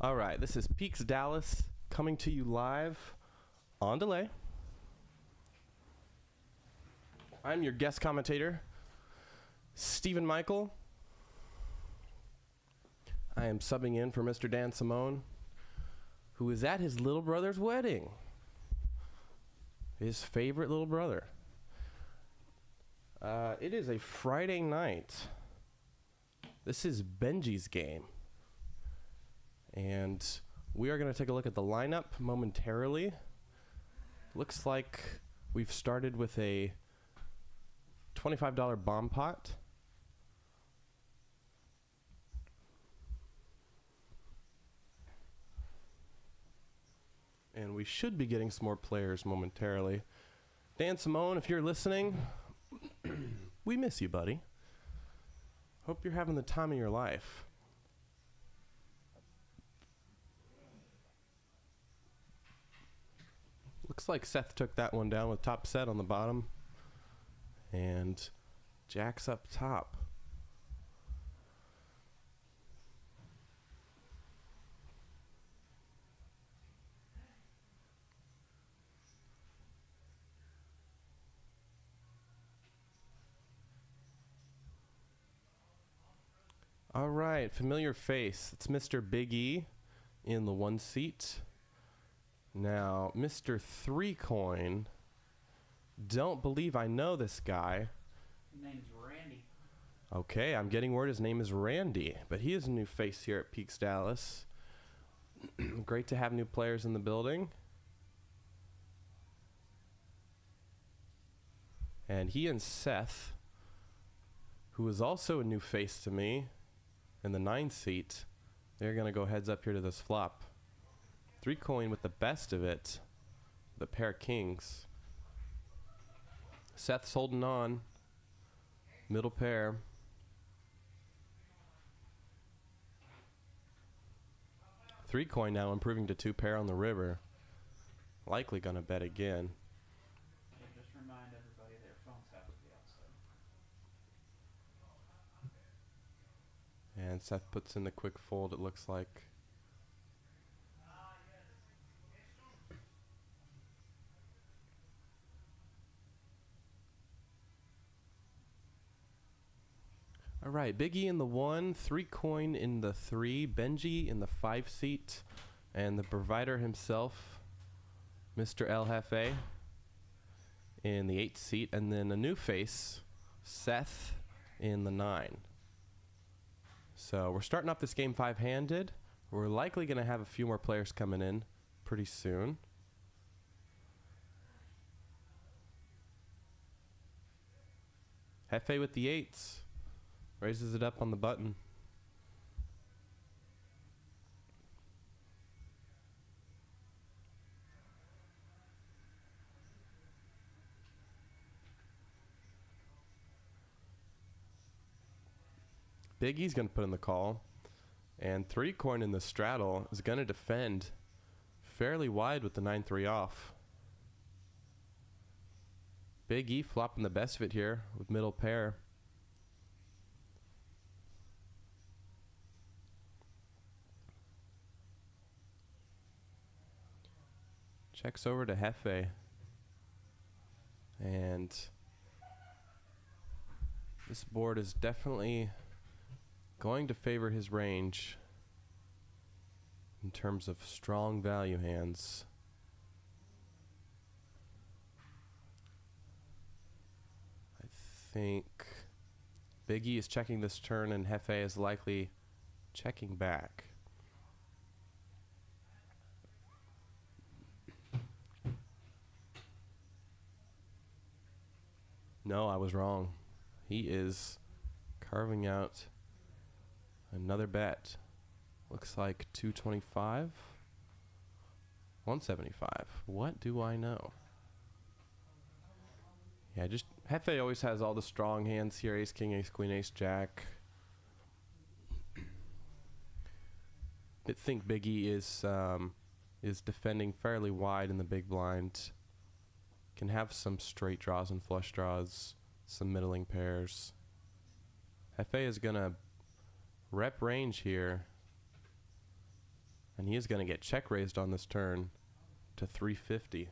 All right, this is Peaks Dallas coming to you live on delay. I'm your guest commentator, Stephen Michael. I am subbing in for Mr. Dan Simone, who is at his little brother's wedding. His favorite little brother. It is a Friday night. This is Benji's game. And we are going to take a look at the lineup momentarily. Looks like we've started with a $25 bomb pot. And we should be getting some more players momentarily. Dan Simone, if you're listening, we miss you, buddy. Hope you're having the time of your life. Looks like Seth took that one down with top set on the bottom. And Jack's up top. All right, familiar face. It's Mr. Big E in the one seat. Now, Mr. 3 Coin. Don't believe I know this guy. His name's Randy. Okay, I'm getting word his name is Randy, but he is a new face here at Peaks Dallas. Great to have new players in the building. And he and Seth, who is also a new face to me, in the 9 seat, they're going to go heads up here to this flop. 3 Coin with the best of it. The pair of kings. Seth's holding on. Middle pair. Three Coin now improving to 2 pair on the river. Likely going to bet again. Yeah, just remind everybody their phones have to be outside. And Seth puts in the quick fold, it looks like. All right, Big E in the 1, 3 Coin in the 3, Benji in the 5 seat, and the provider himself, Mr. El in the 8 seat, and then a new face, Seth in the 9. So we're starting off this game 5-handed. We're likely going to have a few more players coming in pretty soon. Hefe with the 8s. Raises it up on the button. Big E's going to put in the call. And 3 Coin in the straddle is going to defend fairly wide with the 9-3 off. Big E flopping the best of it here with middle pair. Checks over to Hefe. And this board is definitely going to favor his range in terms of strong value hands. I think Big E is checking this turn and Hefe is likely checking back. No, I was wrong. He is carving out another bet. Looks like 225. 175. What do I know? Yeah, just Hefe always has all the strong hands here. Ace, King, Ace, Queen, Ace, Jack. I think Big E is defending fairly wide in the big blind. Can have some straight draws and flush draws, some middling pairs. Hefe is going to rep range here. And he is going to get check raised on this turn to 350.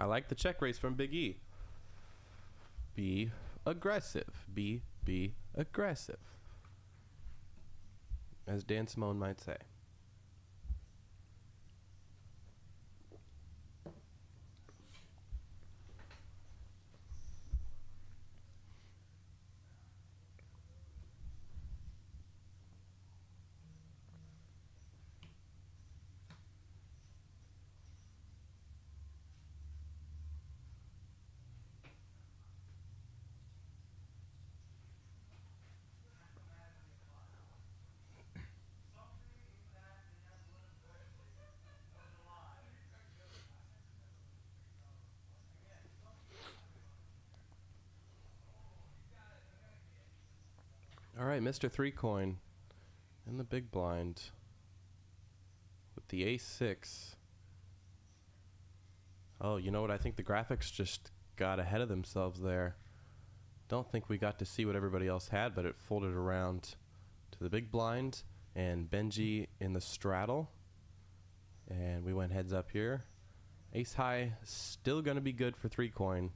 I like the check raise from Big E. Be aggressive. Be aggressive. As Dan Simone might say. All right, Mr. Three Coin in the big blind with the ace-6. Oh, you know what? I think the graphics just got ahead of themselves there. Don't think we got to see what everybody else had, but it folded around to the big blind and Benji in the straddle. And we went heads up here. Ace high still going to be good for Three Coin.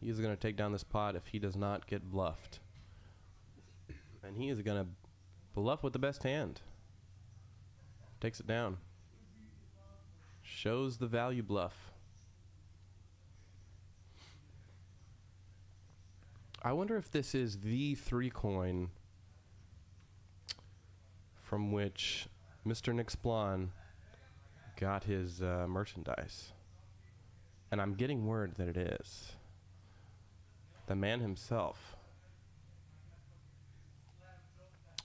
He's going to take down this pot if he does not get bluffed. And he is going to bluff with the best hand. Takes it down. Shows the value bluff. I wonder if this is the Three Coin from which Mr. Nick Splon got his merchandise. And I'm getting word that it is. The man himself.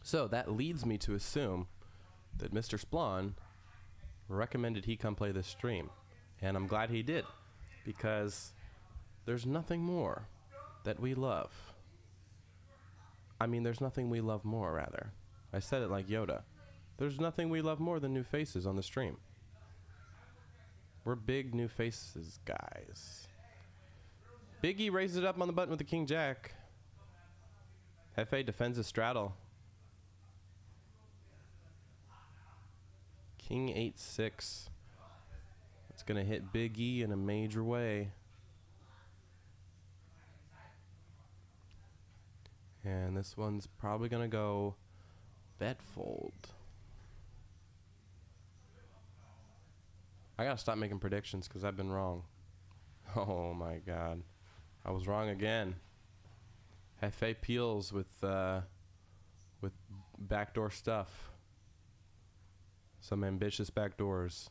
So that leads me to assume that Mr. Splon recommended he come play this stream. And I'm glad he did, because there's nothing more that we love. I mean, there's nothing we love more, rather. I said it like Yoda. There's nothing we love more than new faces on the stream. We're big new faces guys. Biggie raises it up on the button with the King Jack. Hefe defends his straddle. King 8-6. It's going to hit Big E in a major way. And this one's probably going to go bet fold. I got to stop making predictions because I've been wrong. Oh my god. I was wrong again. Hefe peels with backdoor stuff. Some ambitious backdoors.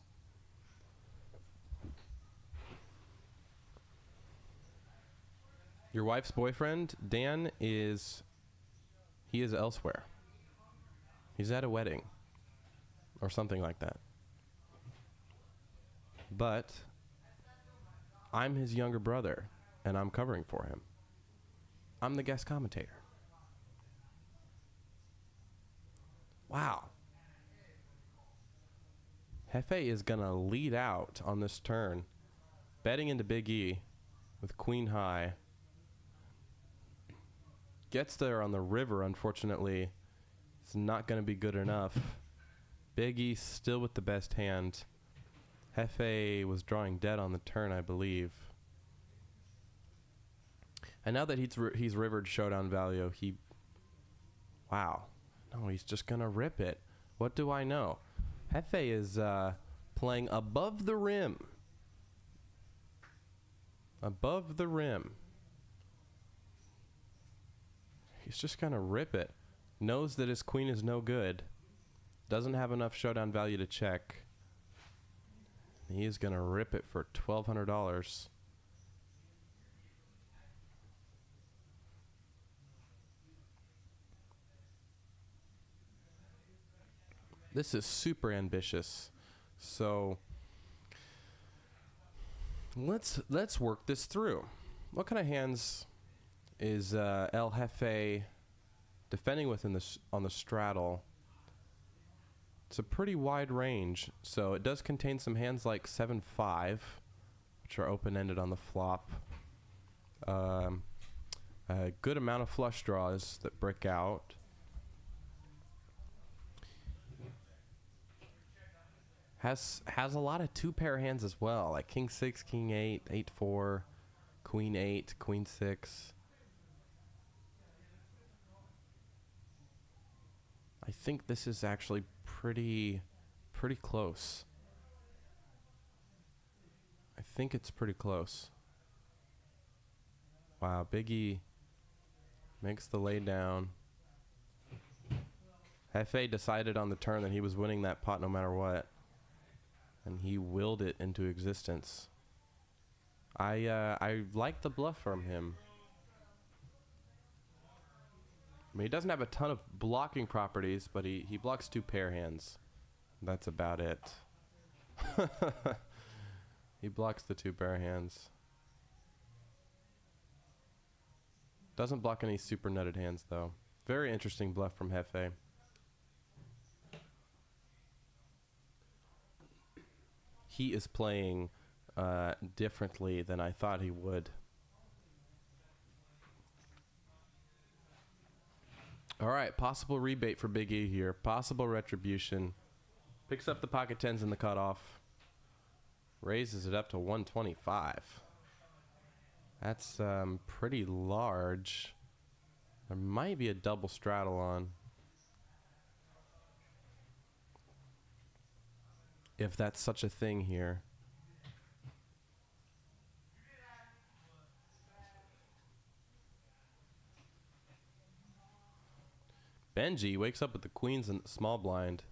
Your wife's boyfriend, Dan, he is elsewhere. He's at a wedding. Or something like that. But I'm his younger brother, and I'm covering for him. I'm the guest commentator. Wow. Hefe is going to lead out on this turn, betting into Big E with Queen High. Gets there on the river, unfortunately. It's not going to be good enough. Big E still with the best hand. Hefe was drawing dead on the turn, I believe. And now that he's rivered showdown value, wow. No, he's just going to rip it. What do I know? Hefe is playing above the rim. Above the rim. He's just going to rip it. Knows that his queen is no good. Doesn't have enough showdown value to check. He is going to rip it for $1,200. This is super ambitious. So let's work this through. What kind of hands is El Jefe defending with on the straddle? It's a pretty wide range, so it does contain some hands like 7-5, which are open-ended on the flop. A good amount of flush draws that brick out. Has a lot of two pair hands as well, like king 6, king 8, 8-4, queen 8, queen 6. I think this is actually pretty close. I think it's pretty close. Wow, Biggie makes the lay down. Hefe decided on the turn that he was winning that pot no matter what, and he willed it into existence. I like the bluff from him. I mean, he doesn't have a ton of blocking properties, but he blocks two pair hands. That's about it. He blocks the two pair hands. Doesn't block any super nutted hands, though. Very interesting bluff from Hefe. He is playing differently than I thought he would. All right, possible rebate for Big E here. Possible retribution. Picks up the pocket tens in the cutoff. Raises it up to 125. That's pretty large. There might be a double straddle on. If that's such a thing here. Benji wakes up with the queens in the small blind.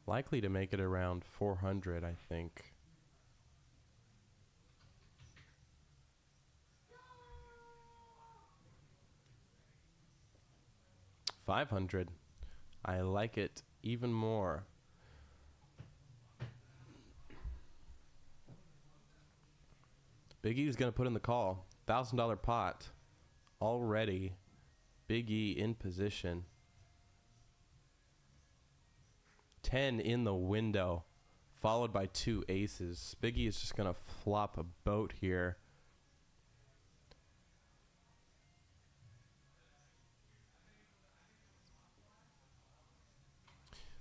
Likely to make it around 400, I think. $500. I like it even more. Big E's going to put in the call. $1,000 pot. Already. Big E in position. 10 in the window. Followed by two aces. Big E is just going to flop a boat here.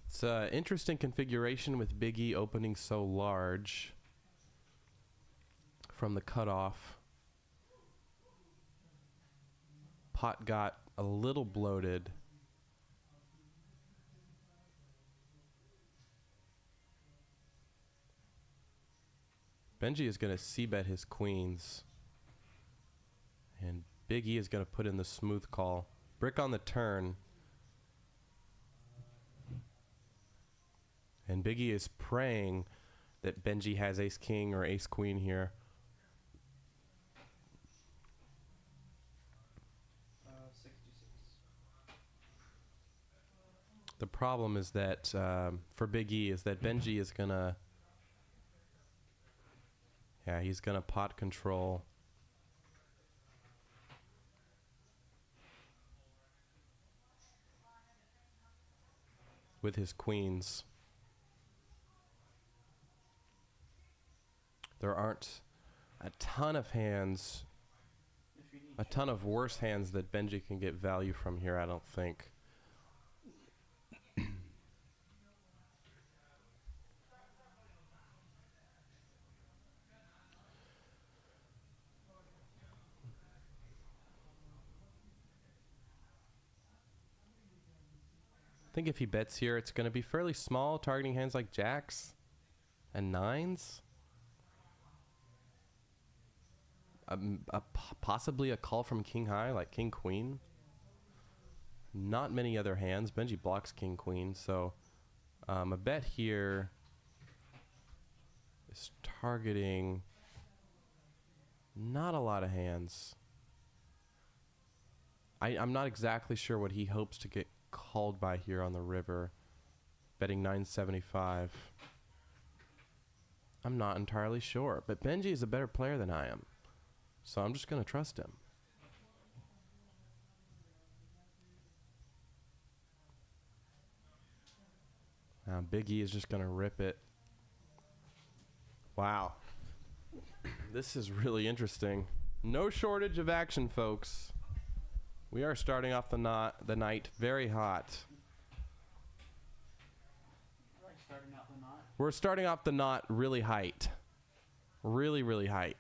It's an interesting configuration with Big E opening so large from the cutoff. Pot got a little bloated. Benji is going to c-bet his queens. And Big E is going to put in the smooth call. Brick on the turn. And Big E is praying that Benji has ace-king or ace-queen here. 66. The problem is that for Big E is that Benji is gonna, he's gonna pot control. With his queens. There aren't a ton of hands, a ton of worse hands that Benji can get value from here, I don't think. I think if he bets here, it's going to be fairly small, targeting hands like jacks and nines. Possibly a call from king high, like king queen. Not many other hands. Benji blocks king queen, so a bet here is targeting not a lot of hands. I'm not exactly sure what he hopes to get called by here on the river. Betting 975. I'm not entirely sure, but Benji is a better player than I am, so I'm just going to trust him. Big E is just going to rip it. Wow. This is really interesting. No shortage of action, folks. We are starting off the night very hot. Like starting out the knot. We're starting off the knot really height. Really, really height.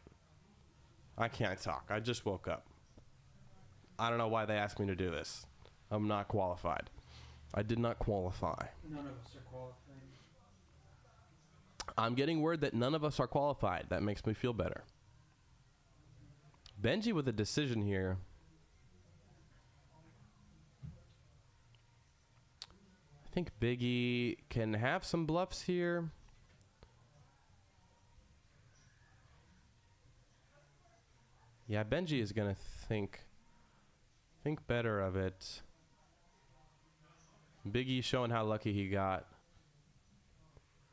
I can't talk. I just woke up. I don't know why they asked me to do this. I'm not qualified. I did not qualify. None of us are qualified. I'm getting word that none of us are qualified. That makes me feel better. Benji with a decision here. I think Biggie can have some bluffs here. Yeah, Benji is going to think better of it. Biggie showing how lucky he got.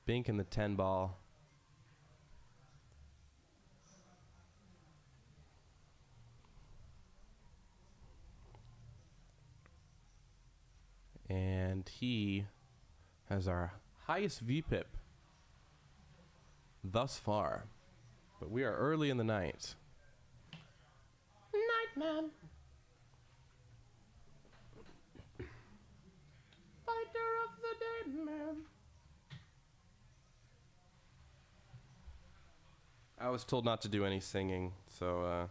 Bink in the 10 ball. And he has our highest VPIP thus far. But we are early in the night. Nightman. Fighter of the dead man. I was told not to do any singing, so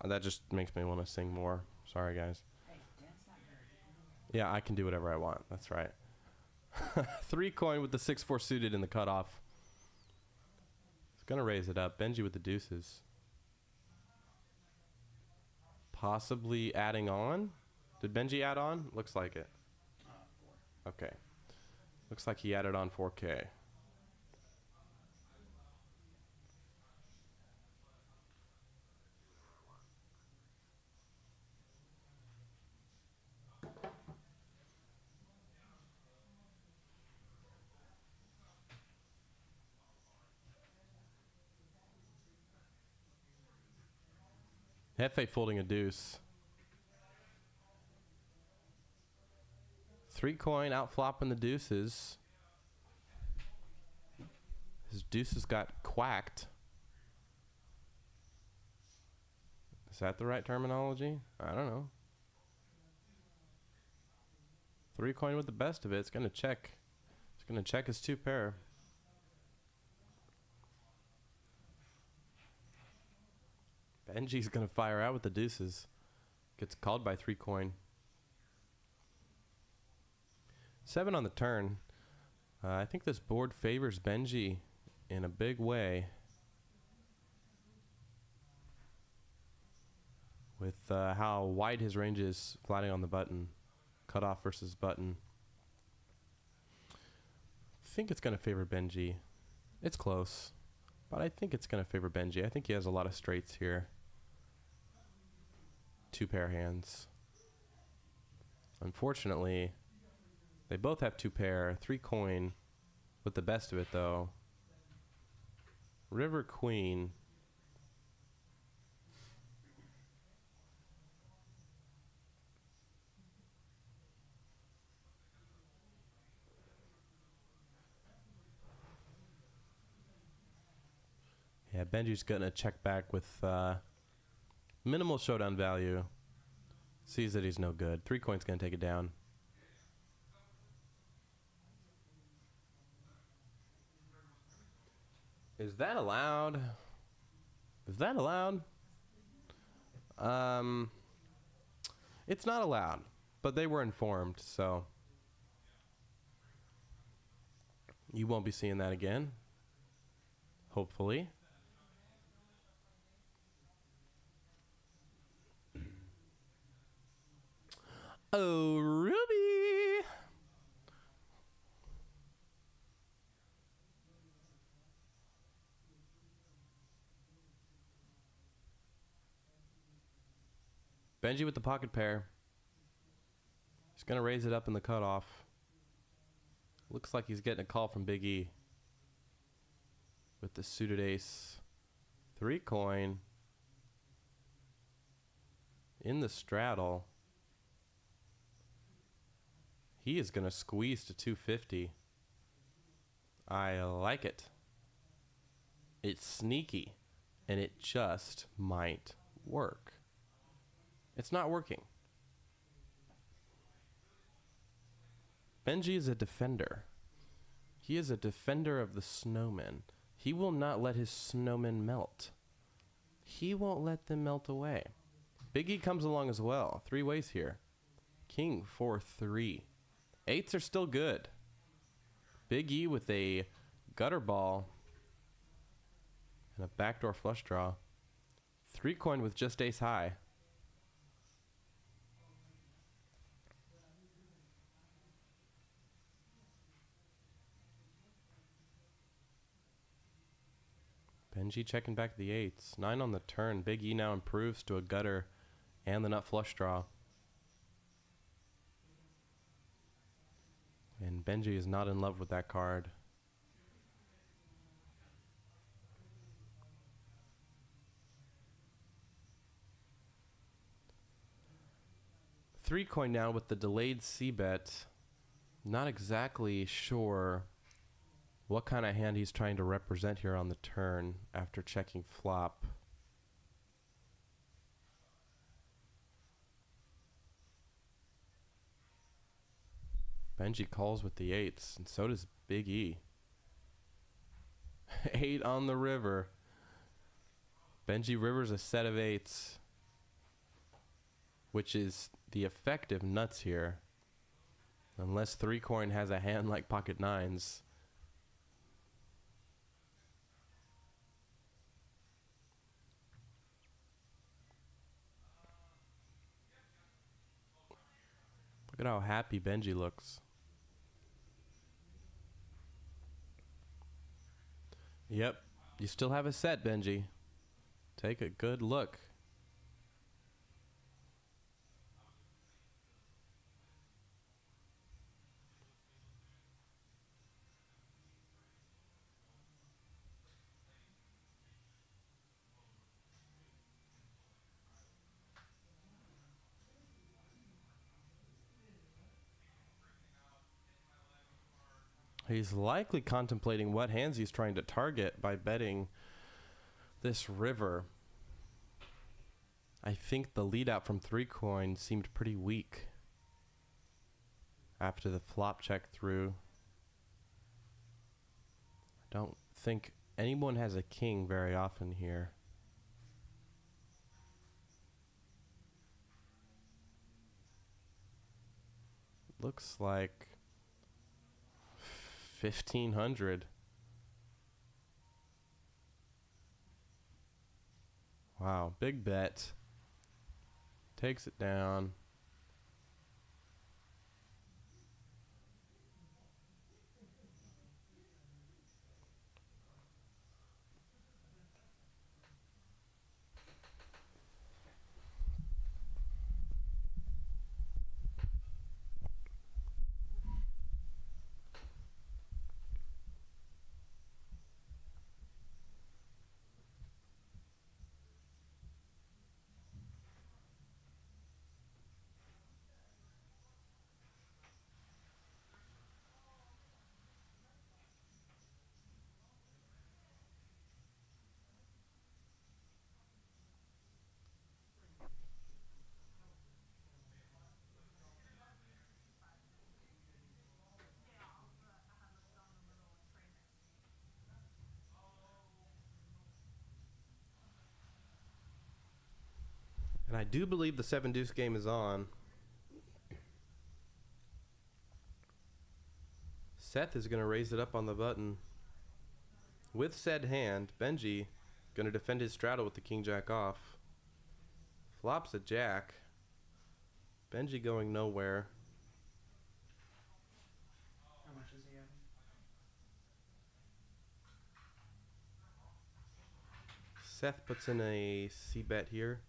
that just makes me want to sing more. Sorry, guys. Yeah, I can do whatever I want. That's right. 3 coin with the 6-4 suited in the cutoff. It's going to raise it up. Benji with the deuces. Possibly adding on. Did Benji add on? Looks like it. 4. Okay. Looks like he added on 4K. Hefe folding a deuce. 3 coin out flopping the deuces. His deuces got quacked. Is that the right terminology? I don't know. 3 coin with the best of it. It's gonna check. It's gonna check his 2 pair. Benji's gonna fire out with the deuces. Gets called by 3 coin. 7 on the turn. I think this board favors Benji in a big way. With how wide his range is flatting on the button. Cutoff versus button. I think it's going to favor Benji. It's close, but I think it's going to favor Benji. I think he has a lot of straights here. 2 pair hands. Unfortunately, they both have 2 pair. 3 coin with the best of it, though. River Queen. Yeah, Benji's going to check back with minimal showdown value. Sees that he's no good. 3 coin's going to take it down. Is that allowed? Is that allowed? It's not allowed, but they were informed, so you won't be seeing that again. Hopefully. Oh, Ruby! Benji with the pocket pair. He's going to raise it up in the cutoff. Looks like he's getting a call from Big E. With the suited ace. 3 coin. In the straddle. He is going to squeeze to 250. I like it. It's sneaky, and it just might work. It's not working. Benji is a defender. He is a defender of the snowmen. He will not let his snowmen melt. He won't let them melt away. Big E comes along as well. 3 ways here. King 4-3. 8s are still good. Big E with a gutter ball and a backdoor flush draw. 3 coin with just ace high. Benji checking back the 8s. 9 on the turn. Big E now improves to a gutter and the nut flush draw. And Benji is not in love with that card. Three coin now with the delayed c-bet. Not exactly sure what kind of hand he's trying to represent here on the turn after checking flop. Benji calls with the 8s, and so does Big E. 8 on the river. Benji rivers a set of 8s, which is the effective nuts here. Unless 3 coin has a hand like pocket 9s. Look at how happy Benji looks. Yep, you still have a set, Benji. Take a good look. He's likely contemplating what hands he's trying to target by betting this river. I think the lead out from 3 coin seemed pretty weak after the flop check through. I don't think anyone has a king very often here. Looks like 1,500. Wow, big bet. Takes it down. And I do believe the 7 deuce game is on. Seth is going to raise it up on the button. With said hand, Benji going to defend his straddle with the king jack off. Flops a jack. Benji going nowhere. How much is he having? Seth puts in a c-bet here.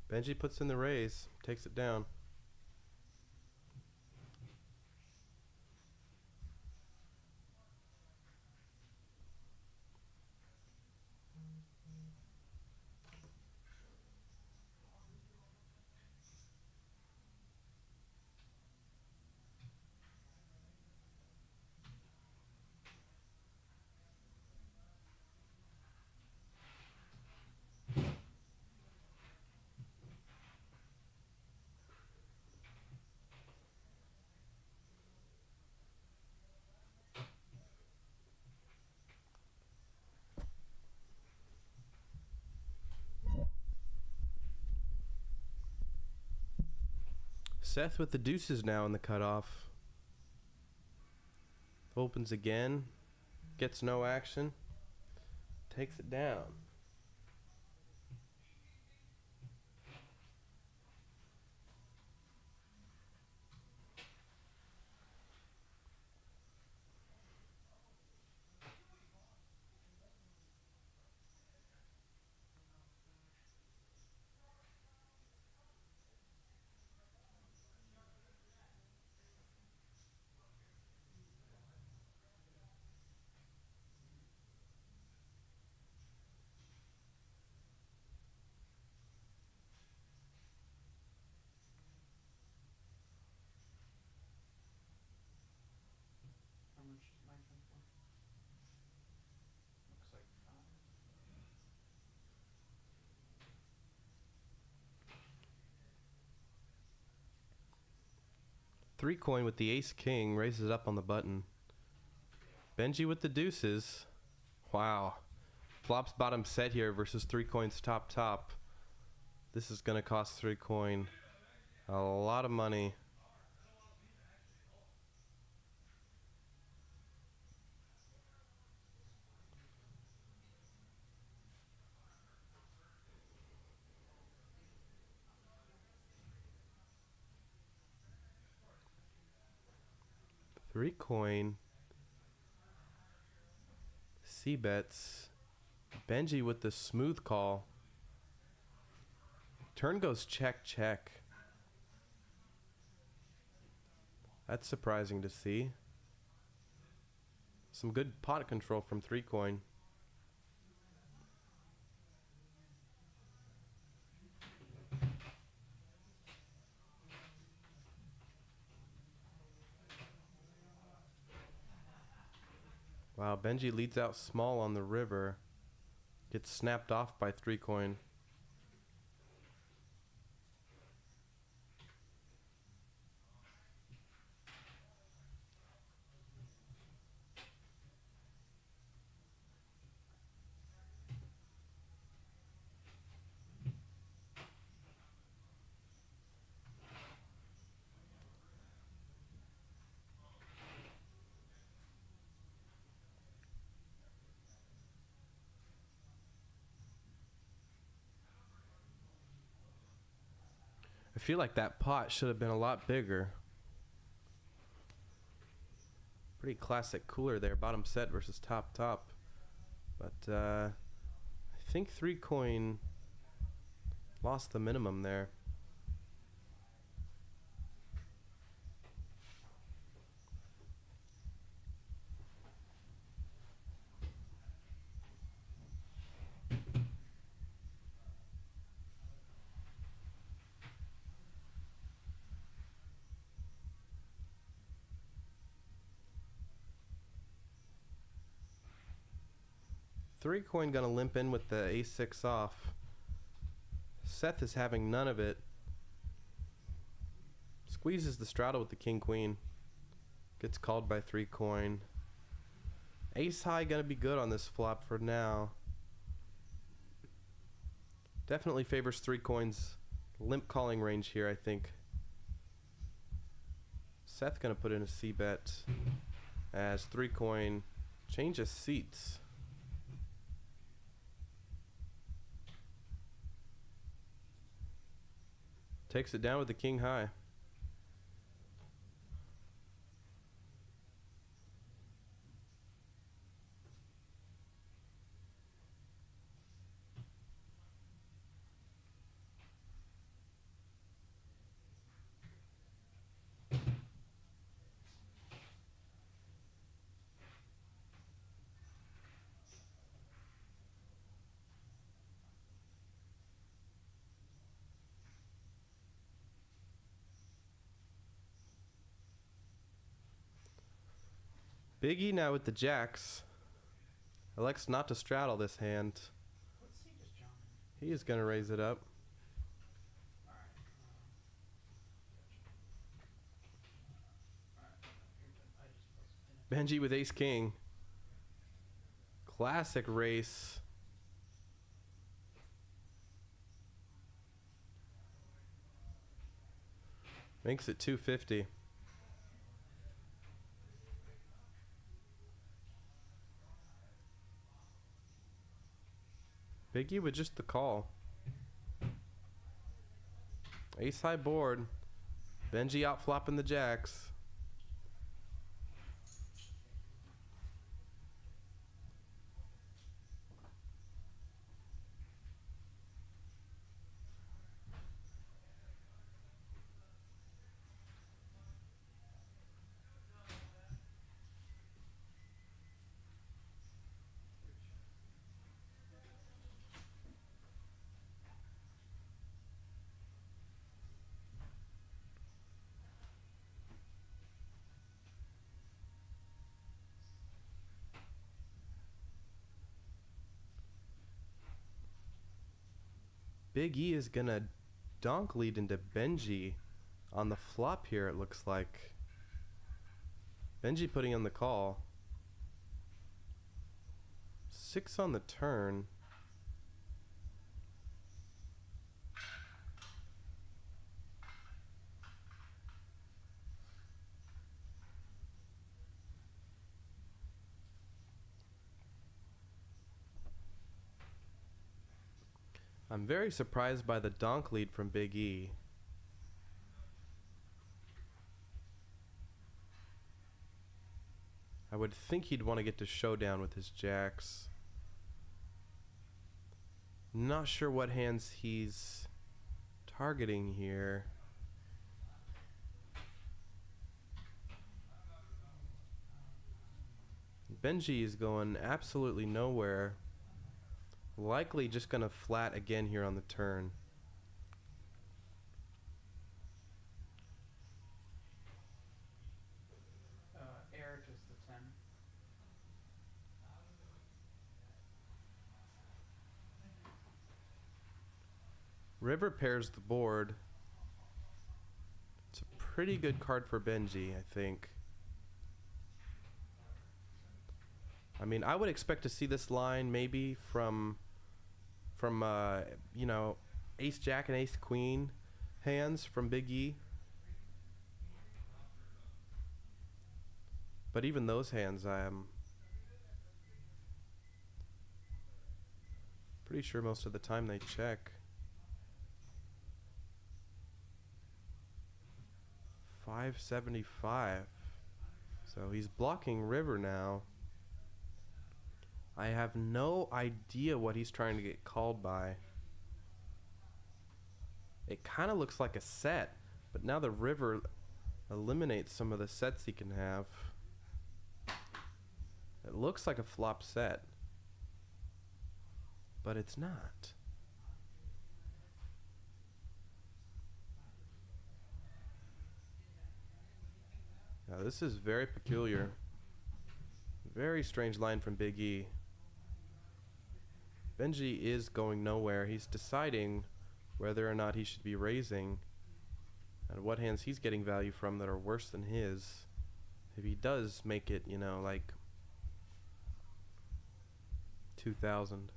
Benji puts in the raise, takes it down. Seth with the deuces now in the cutoff. Opens again. Gets no action. Takes it down. How much lengthen for? Looks like 5. Three coin with the ace king raises up on the button. Benji with the deuces. Wow. Flops bottom set here versus three coins top top. This is going to cost three coin a lot of money. Three coin. C bets. Benji with the smooth call. Turn goes check, check. That's surprising to see. Some good pot control from three coin. Wow, Benji leads out small on the river. Gets snapped off by three coin. I feel like that pot should have been a lot bigger. Pretty classic cooler there, bottom set versus top top. But I think three coin lost the minimum there. Three coin gonna limp in with the a6 off. Seth is having none of it. Squeezes the straddle with the king queen. Gets called by three coin. Ace high gonna be good on this flop for now. Definitely favors three coins limp calling range here, I think. Seth gonna put in a C bet as three coin changes seats. Takes it down with the king high. Big E now with the jacks. Elects not to straddle this hand. What's he just jumping? He is going to raise it up. Alright. Benji with ace king. Classic race. Makes it 250. Biggie with just the call. Ace high board. Benji out flopping the jacks. Big E is gonna donk lead into Benji on the flop here, it looks like. Benji putting on the call. 6 on the turn. I'm very surprised by the donk lead from Big E. I would think he'd want to get to showdown with his jacks. Not sure what hands he's targeting here. Benji is going absolutely nowhere. Likely just gonna flat again here on the turn. Eric is the 10. River pairs the board. It's a pretty good card for Benji, I think. I mean, I would expect to see this line maybe from you know, ace jack and ace queen hands from Big E. But even those hands, I'm pretty sure most of the time they check. 575. So he's blocking river now. I have no idea what he's trying to get called by. It kind of looks like a set, but now the river eliminates some of the sets he can have. It looks like a flop set, but it's not. Now this is very peculiar. Very strange line from Big E. Benji is going nowhere. He's deciding whether or not he should be raising and what hands he's getting value from that are worse than his. If he does make it, you know, like 2,000.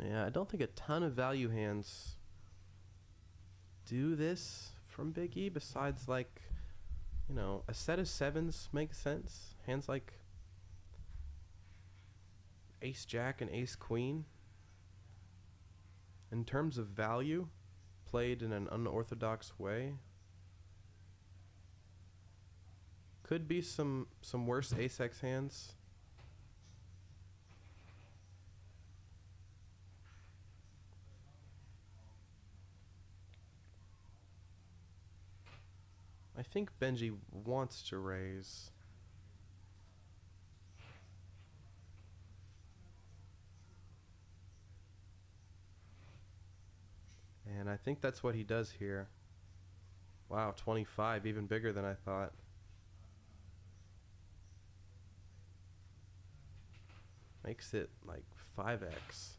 Yeah, I don't think a ton of value hands do this from Big E besides, like, you know, a set of sevens makes sense. Hands like ace jack and ace queen. In terms of value, played in an unorthodox way. Could be some worse ace-x hands. I think Benji wants to raise. And I think that's what he does here. Wow, 25, even bigger than I thought. Makes it like 5x.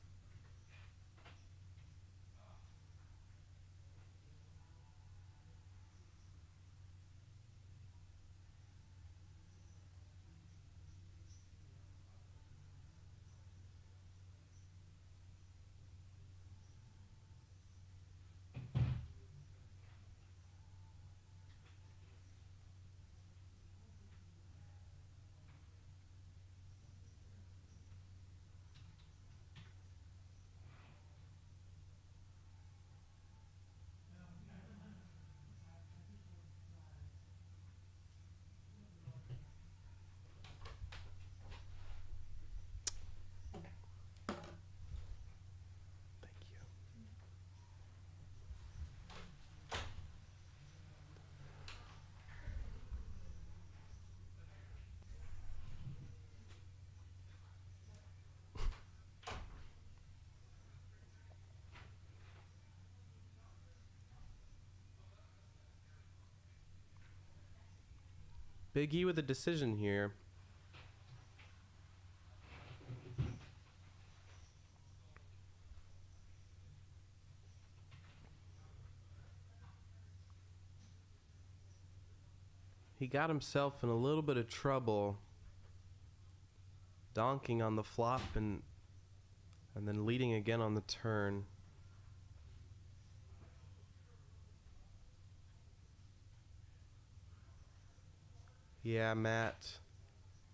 Thank you. Big E with a decision here. He got himself in a little bit of trouble donking on the flop and then leading again on the turn. Yeah, Matt.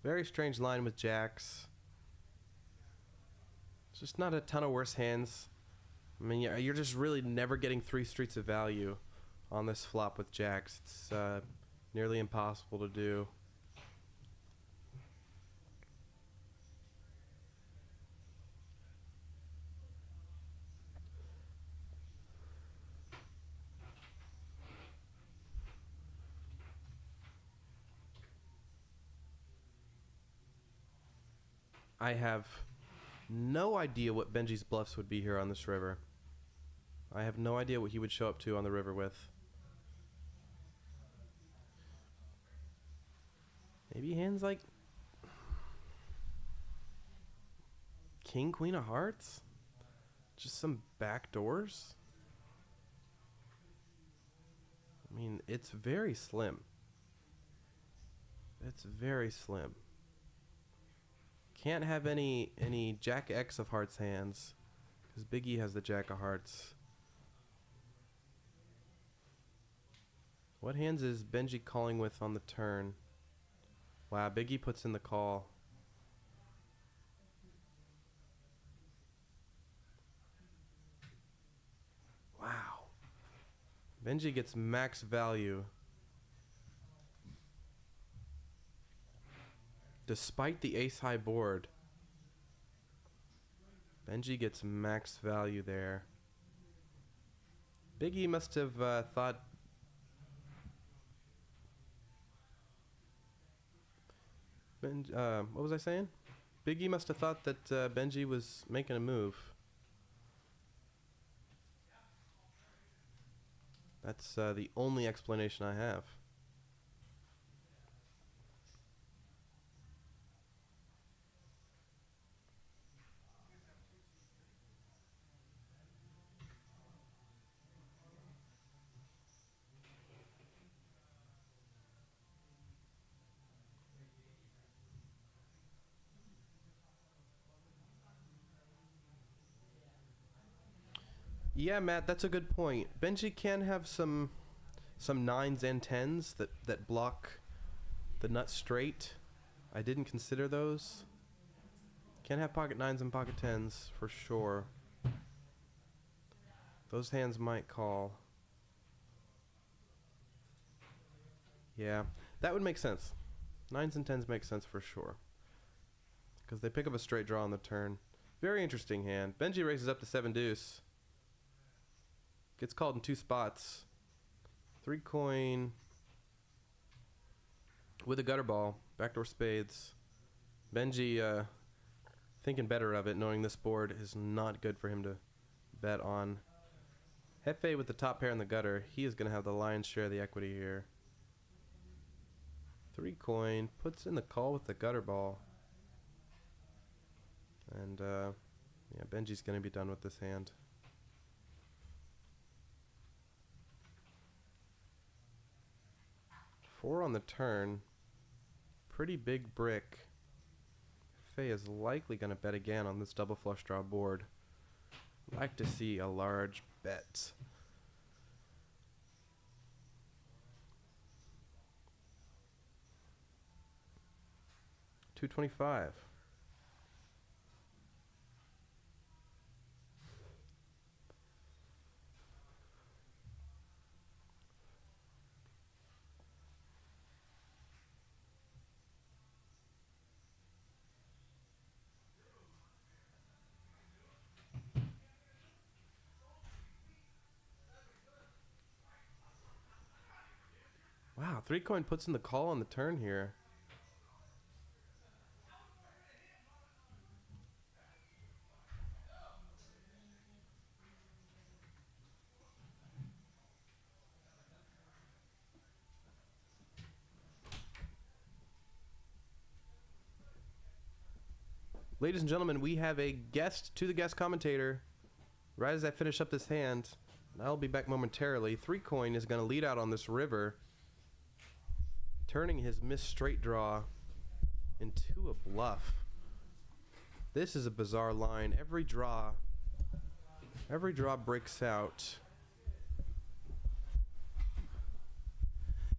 Very strange line with jacks. Just not a ton of worse hands. I mean, you're just really never getting 3 streets of value on this flop with jacks. It's nearly impossible to do. I have no idea what Benji's bluffs would be here on this river. I have no idea what he would show up to on the river with. Maybe hands like King, Queen of Hearts? Just some back doors? I mean, it's very slim. It's very slim. Can't have any Jack X of Hearts hands, because Big E has the Jack of Hearts. What hands is Benji calling with on the turn? Wow, Big E puts in the call. Wow. Benji gets max value. Despite the ace-high board, Benji gets max value there. Big E must have thought... what was I saying? Big E must have thought that Benji was making a move. That's the only explanation I have. Yeah, Matt, that's a good point. Benji can have some 9s and 10s that block the nut straight. I didn't consider those. Can have pocket 9s and pocket 10s for sure. Those hands might call. Yeah, that would make sense. 9s and 10s make sense for sure, because they pick up a straight draw on the turn. Very interesting hand. Benji raises up to 7 deuce. Gets called in 2 spots. 3 coin with a gutter ball. Backdoor spades. Benji thinking better of it, knowing this board is not good for him to bet on. Hefe with the top pair in the gutter. He is going to have the lion's share of the equity here. 3 coin. Puts in the call with the gutter ball. And, yeah, Benji's going to be done with this hand. Four on the turn. Pretty big brick. Hefe is likely going to bet again on this double flush draw board. Like to see a large bet. $225. Wow, 3 coin puts in the call on the turn here. Ladies and gentlemen, we have a guest to the guest commentator. Right as I finish up this hand, and I'll be back momentarily. 3 coin is going to lead out on this river, turning his missed straight draw into a bluff. This is a bizarre line. Every draw breaks out.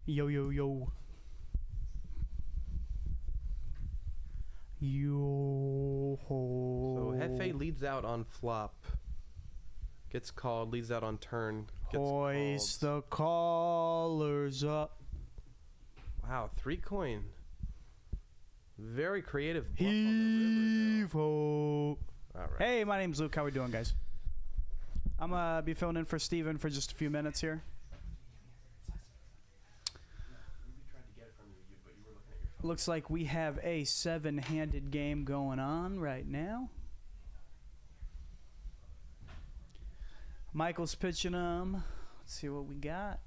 Yo, yo, yo. Yo. So Hefe leads out on flop. Gets called, leads out on turn. Gets Hoist called. the callers up. Wow, 3 coin. Very creative bluff on the river, Heave-ho. All right. Hey, my name's Luke. How we doing, guys? I'm gonna be filling in for Steven for just a few minutes here. Looks like we have a 7-handed game going on right now. Michael's pitching them. Let's see what we got.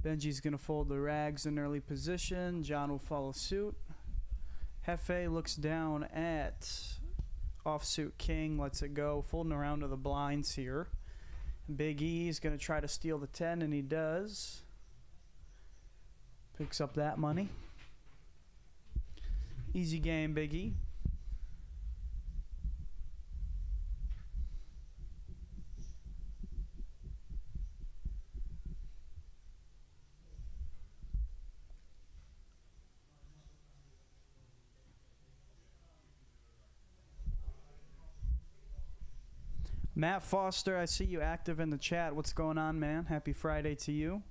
Benji's going to fold the rags in early position. John will follow suit. Hefe looks down at offsuit king. Lets it go. Folding around to the blinds here. Big E is going to try to steal the 10, and he does. Picks up that money. Easy game, Big E. Matt Foster, I see you active in the chat. What's going on, man? Happy Friday to you.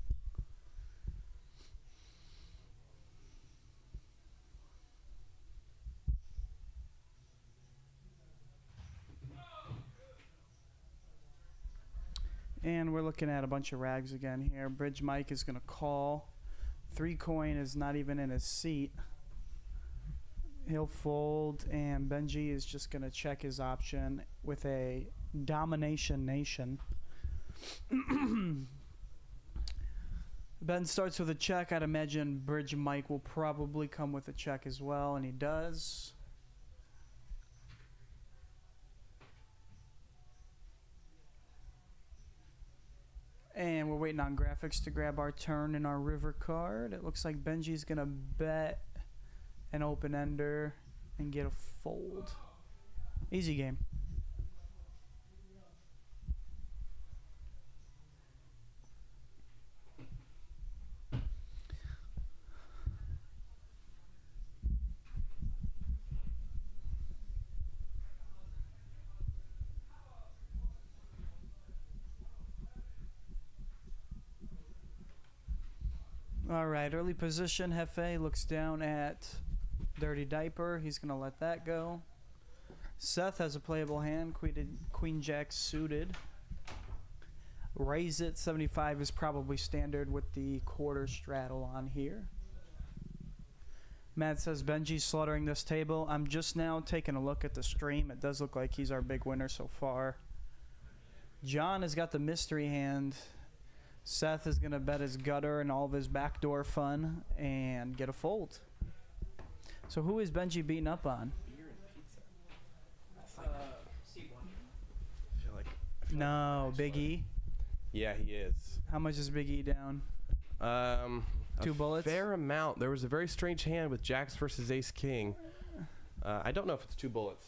And we're looking at a bunch of rags again here. Bridge Mike is going to call. 3 coin is not even in his seat. He'll fold, and Benji is just going to check his option with a domination nation. Ben starts with a check. I'd imagine Bridge Mike will probably come with a check as well, and he does. And we're waiting on graphics to grab our turn in our river card. It looks like Benji's going to bet an open-ender and get a fold. Easy game. All right, early position. Hefe looks down at Dirty Diaper. He's going to let that go. Seth has a playable hand. Queen Jack suited. Raise it. 75 is probably standard with the quarter straddle on here. Matt says Benji's slaughtering this table. I'm just now taking a look at the stream. It does look like he's our big winner so far. John has got the mystery hand. Seth is going to bet his gutter and all of his backdoor fun and get a fold. So who is Benji beating up on? Beer and pizza. C1. I feel like No, Big E. yeah, he is. How much is Big E down? Two bullets? Fair amount. There was a very strange hand with Jacks versus Ace King. I don't know if it's 2 bullets,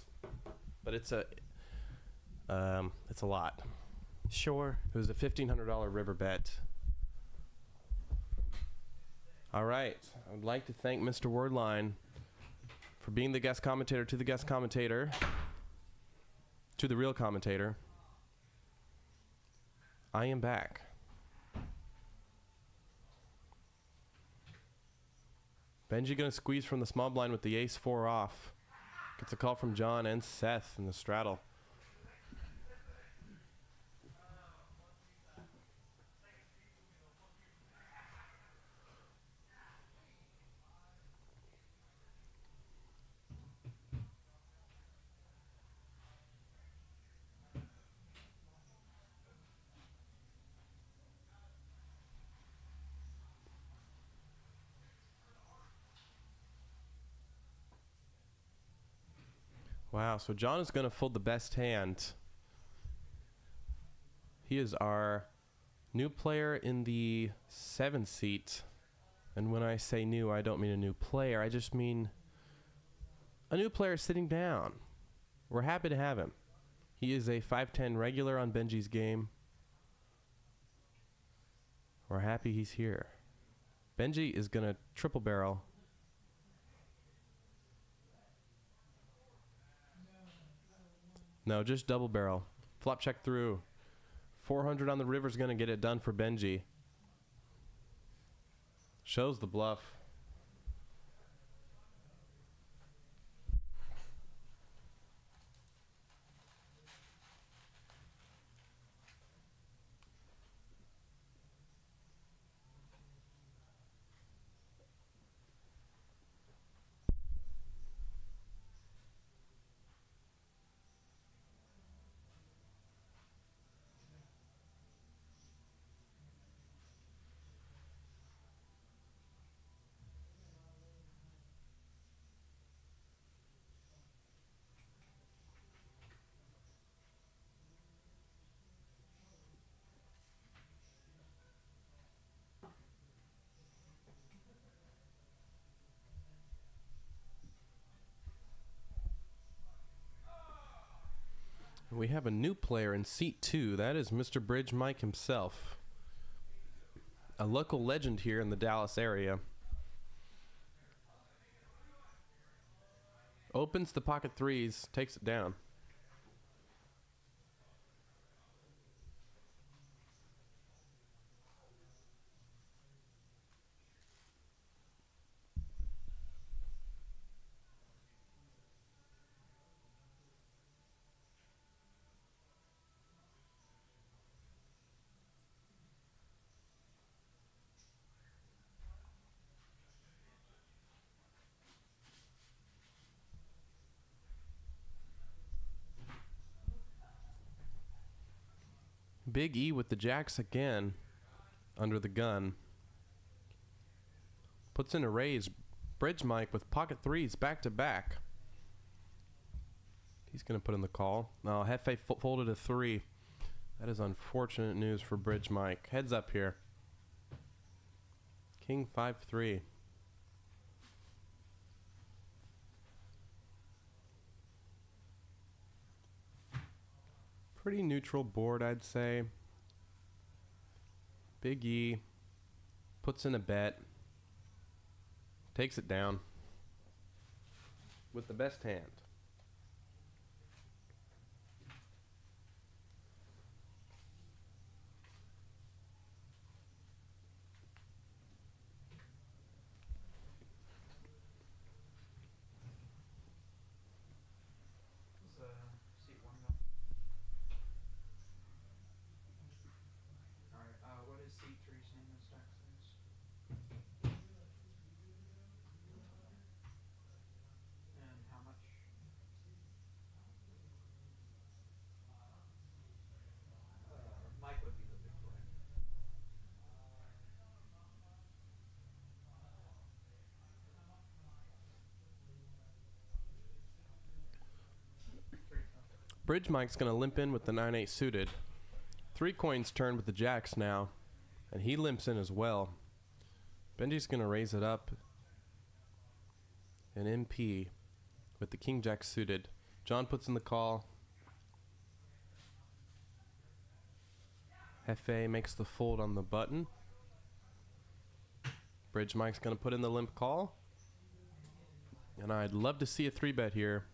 but it's a lot. Sure. It was a $1,500 river bet. All right. I would like to thank Mr. Wordline for being the guest commentator to the guest commentator, to the real commentator. I am back. Benji going to squeeze from the small blind with the ace-4 off. Gets a call from John and Seth in the straddle. Wow, so John is going to fold the best hand. He is our new player in the 7 seat. And when I say new, I don't mean a new player. I just mean a new player sitting down. We're happy to have him. He is a 5'10 regular on Benji's game. We're happy he's here. Benji is going to triple barrel. No, just double barrel. Flop check through. 400 on the river's going to get it done for Benji. Shows the bluff. We have a new player in seat 2. That is Mr. Bridge Mike himself. A local legend here in the Dallas area. Opens the pocket threes, takes it down. Big E with the jacks again under the gun. Puts in a raise. Bridge Mike with pocket threes back to back. He's going to put in the call. No, Hefe folded a 3. That is unfortunate news for Bridge Mike. Heads up here. King 5-3. Pretty neutral board, I'd say. Big E puts in a bet. Takes it down with the best hand. C1 go? Alright, what is C3's name in stack size? Bridge Mike's going to limp in with the 9-8 suited. 3 coins turn with the jacks now, and he limps in as well. Benji's going to raise it up. An MP with the king jack suited. John puts in the call. Hefe makes the fold on the button. Bridge Mike's going to put in the limp call. And I'd love to see a 3-bet here.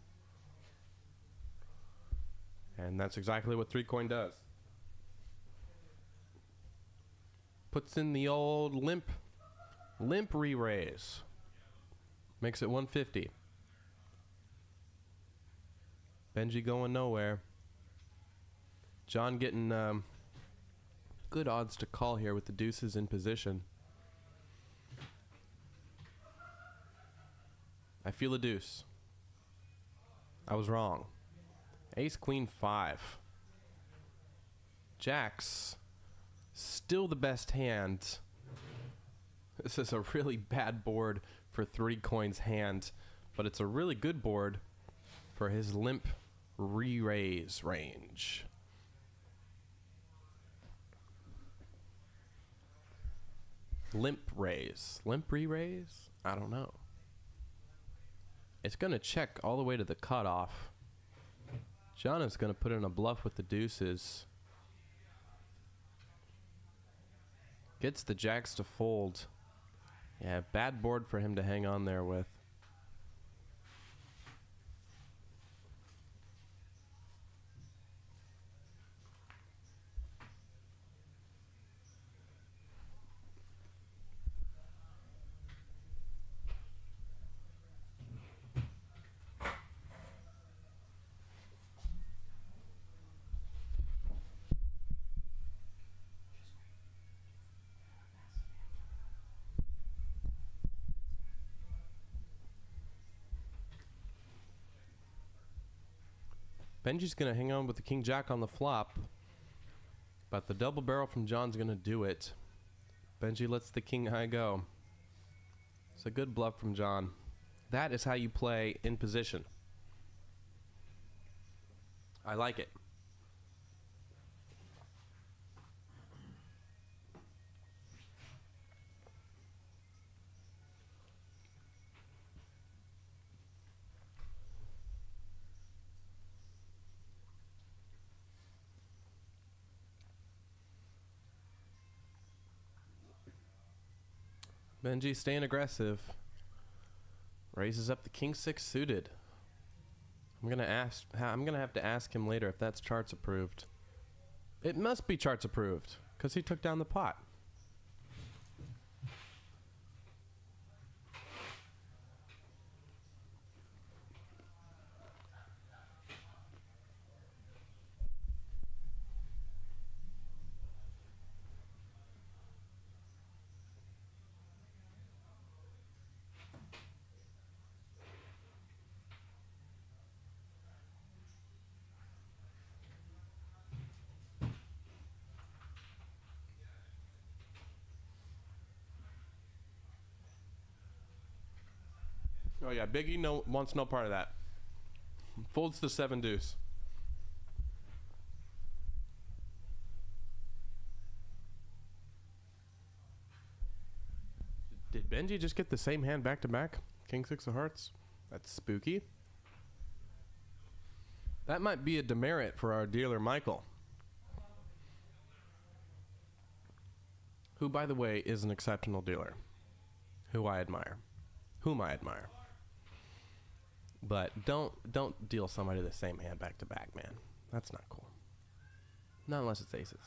And that's exactly what 3 coin does. Puts in the old limp re-raise. Makes it 150. Benji going nowhere. John getting good odds to call here with the deuces in position. I feel a deuce. I was wrong. Ace, queen, 5. Jacks. Still the best hand. This is a really bad board for 3 coins hand, but it's a really good board for his limp re-raise range. Limp raise. Limp re-raise? I don't know. It's going to check all the way to the cutoff. John is going to put in a bluff with the deuces. Gets the jacks to fold. Yeah, bad board for him to hang on there with. Benji's going to hang on with the king jack on the flop, but the double barrel from John's going to do it. Benji lets the king high go. It's a good bluff from John. That is how you play in position. I like it. Benji staying aggressive. Raises up the king 6 suited. I'm gonna have to ask him later if that's charts approved. It must be charts approved, because he took down the pot. Oh yeah, Biggie wants no part of that. Folds the 7 deuce. Did Benji just get the same hand back to back? King 6 of hearts? That's spooky. That might be a demerit for our dealer Michael, who by the way is an exceptional dealer, whom I admire. But don't deal somebody the same hand back to back, man. That's not cool. Not unless it's aces.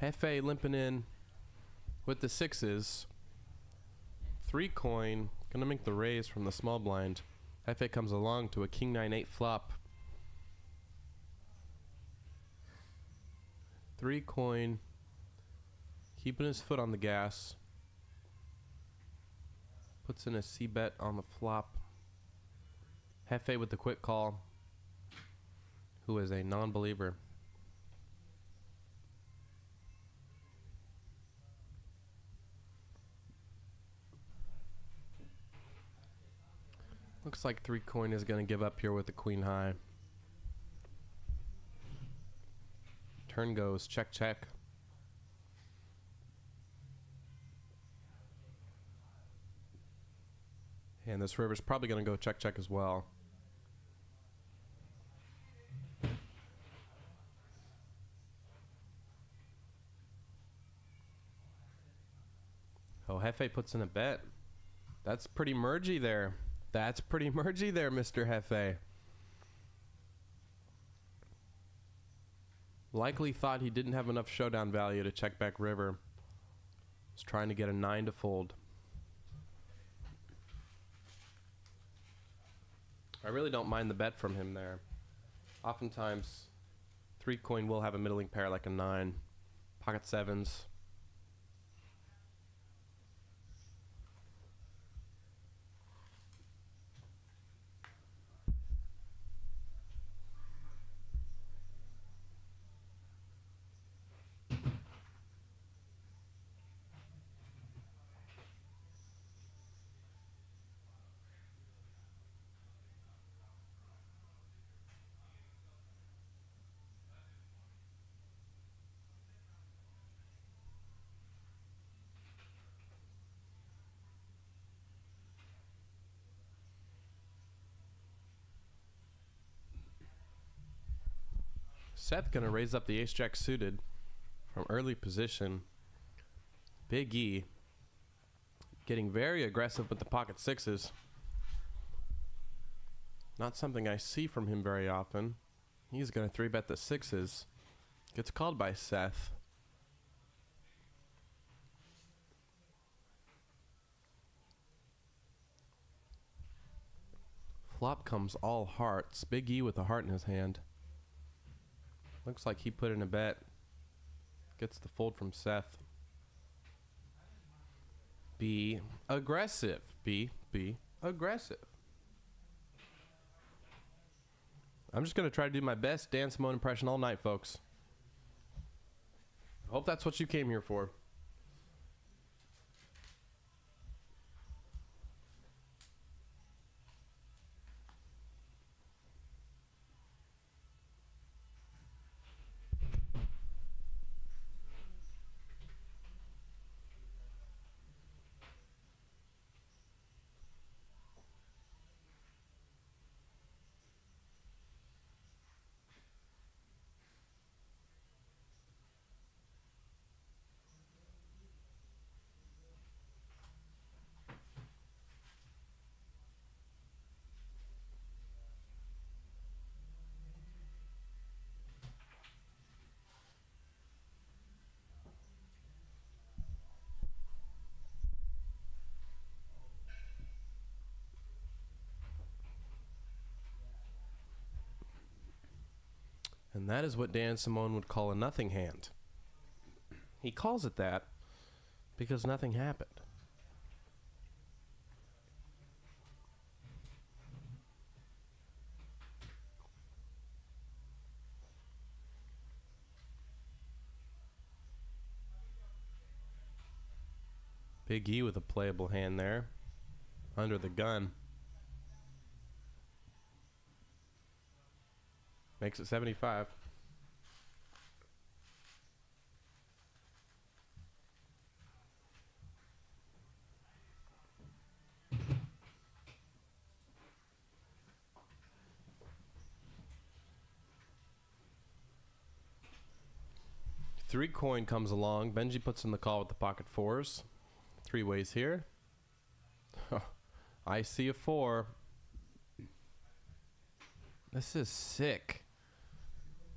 Hefe limping in with the 6s. 3 coin. Gonna make the raise from the small blind. Hefe comes along to a king 9-8 flop. 3 coin. Keeping his foot on the gas. Puts in a C bet on the flop. Hefe with the quick call. Who is a non-believer. Looks like 3 coin is going to give up here with the queen high. Turn goes check, check. And this river's probably going to go check, check as well. Oh, Hefe puts in a bet. That's pretty mergy there. That's pretty mergy there, Mr. Hefe. Likely thought he didn't have enough showdown value to check back river. Was trying to get a 9 to fold. I really don't mind the bet from him there. Oftentimes, 3 coin will have a middling pair like a 9. Pocket 7s. Seth gonna raise up the ace-jack suited from early position. Big E getting very aggressive with the pocket 6s. Not something I see from him very often. He's gonna 3-bet the 6s. Gets called by Seth. Flop comes all hearts. Big E with a heart in his hand. Looks like he put in a bet. Gets the fold from Seth. Be aggressive. Be aggressive. I'm just going to try to do my best Dan Simone impression all night, folks. Hope that's what you came here for. And that is what Dan Simone would call a nothing hand. He calls it that because nothing happened. Big E with a playable hand there. Under the gun. Makes it 75. Three coin comes along. Benji puts in the call with the pocket 4s. 3 ways here. I see a 4. This is sick.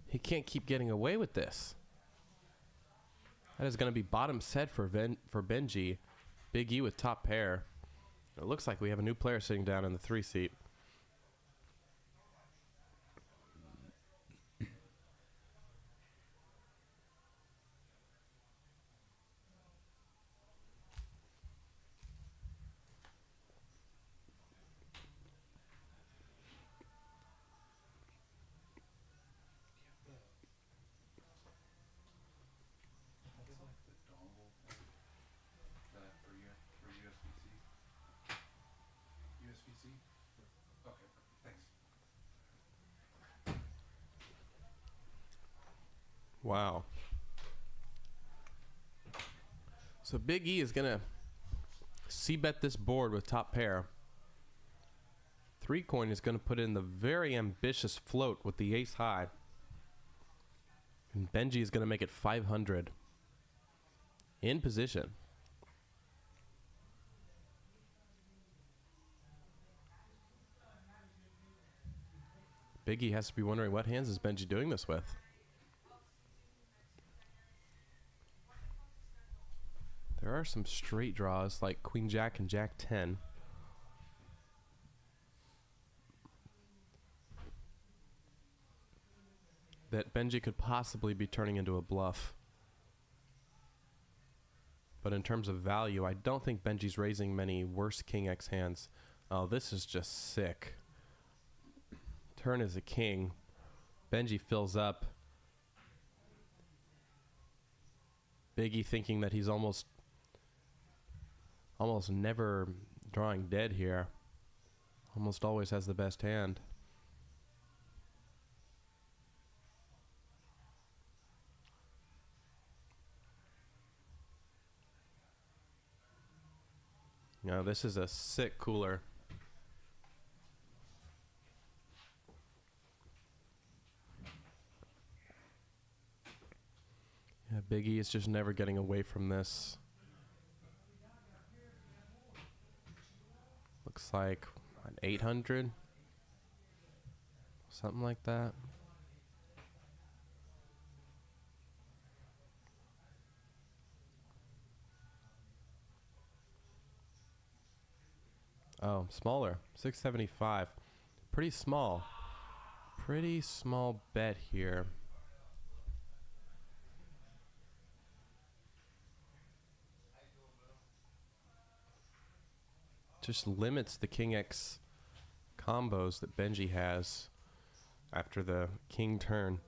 He can't keep getting away with this. That is going to be bottom set for Benji. Big E with top pair. It looks like we have a new player sitting down in the 3 seat. Wow. So Big E is going to c-bet this board with top pair. 3 coin is going to put in the very ambitious float with the ace high. And Benji is going to make it 500. In position. Big E has to be wondering what hands is Benji doing this with. There are some straight draws like Queen Jack and Jack 10. That Benji could possibly be turning into a bluff. But in terms of value, I don't think Benji's raising many worse King X hands. Oh, this is just sick. Turn is a king. Benji fills up. Biggie thinking that he's almost never drawing dead here. Almost always has the best hand. Now this is a sick cooler. Yeah, Big E is just never getting away from this. Looks like an 800, something like that. Oh, smaller, 675. Pretty small bet here. Just limits the King X combos that Benji has after the king turn.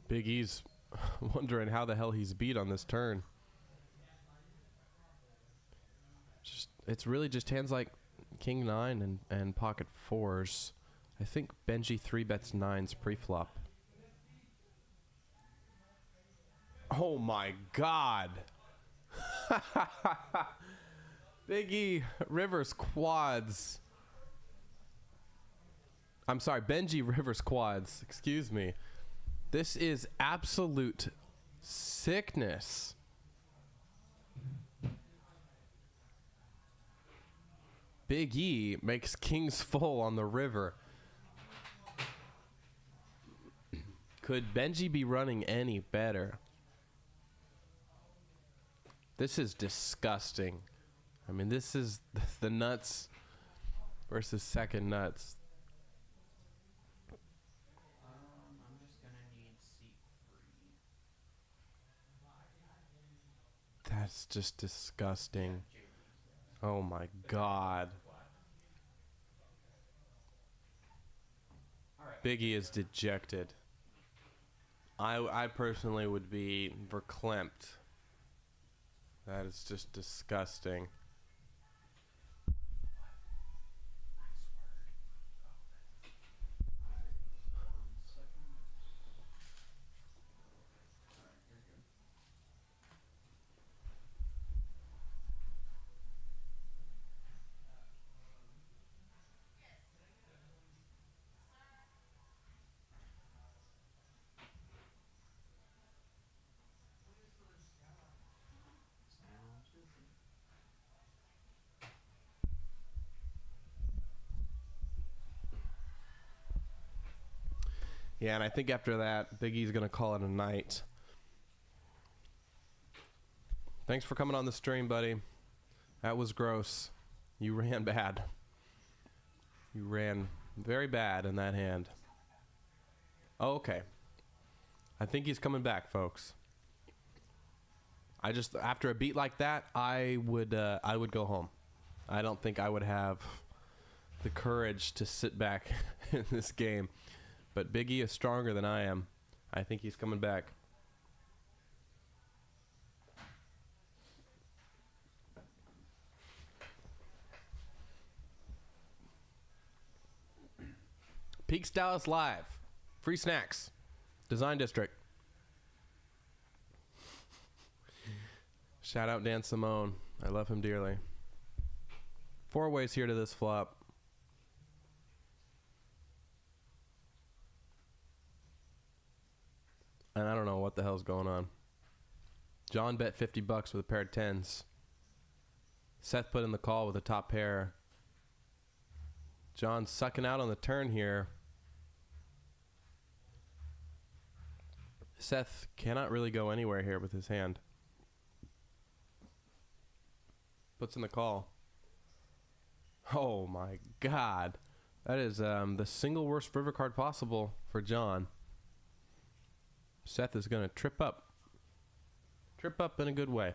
Big E's wondering how the hell he's beat on this turn. It's really just hands like King 9 and pocket 4s. I think Benji 3-bets 9s pre-flop. Oh my god. Big E Rivers quads. I'm sorry, Benji Rivers quads. Excuse me. This is absolute sickness. Big E makes kings full on the river. Could Benji be running any better? This is disgusting. I mean, this is the nuts versus second nuts. I'm just gonna need seat 3. That's just disgusting. Oh my god. Biggie is dejected. I personally would be verklempt. That is just disgusting. Yeah, and I think after that, Big E's going to call it a night. Thanks for coming on the stream, buddy. That was gross. You ran bad. You ran very bad in that hand. Oh, okay. I think he's coming back, folks. I just, after a beat like that, I would go home. I don't think I would have the courage to sit back in this game. But Big E is stronger than I am. I think he's coming back. Peaks Dallas Live. Free snacks. Design District. Shout out Dan Simone. I love him dearly. 4 ways here to this flop. And I don't know what the hell's going on. John bet $50 with a pair of 10s. Seth put in the call with a top pair. John's sucking out on the turn here. Seth cannot really go anywhere here with his hand. Puts in the call. Oh my God. That is the single worst river card possible for John. Seth is going to trip up. Trip up in a good way.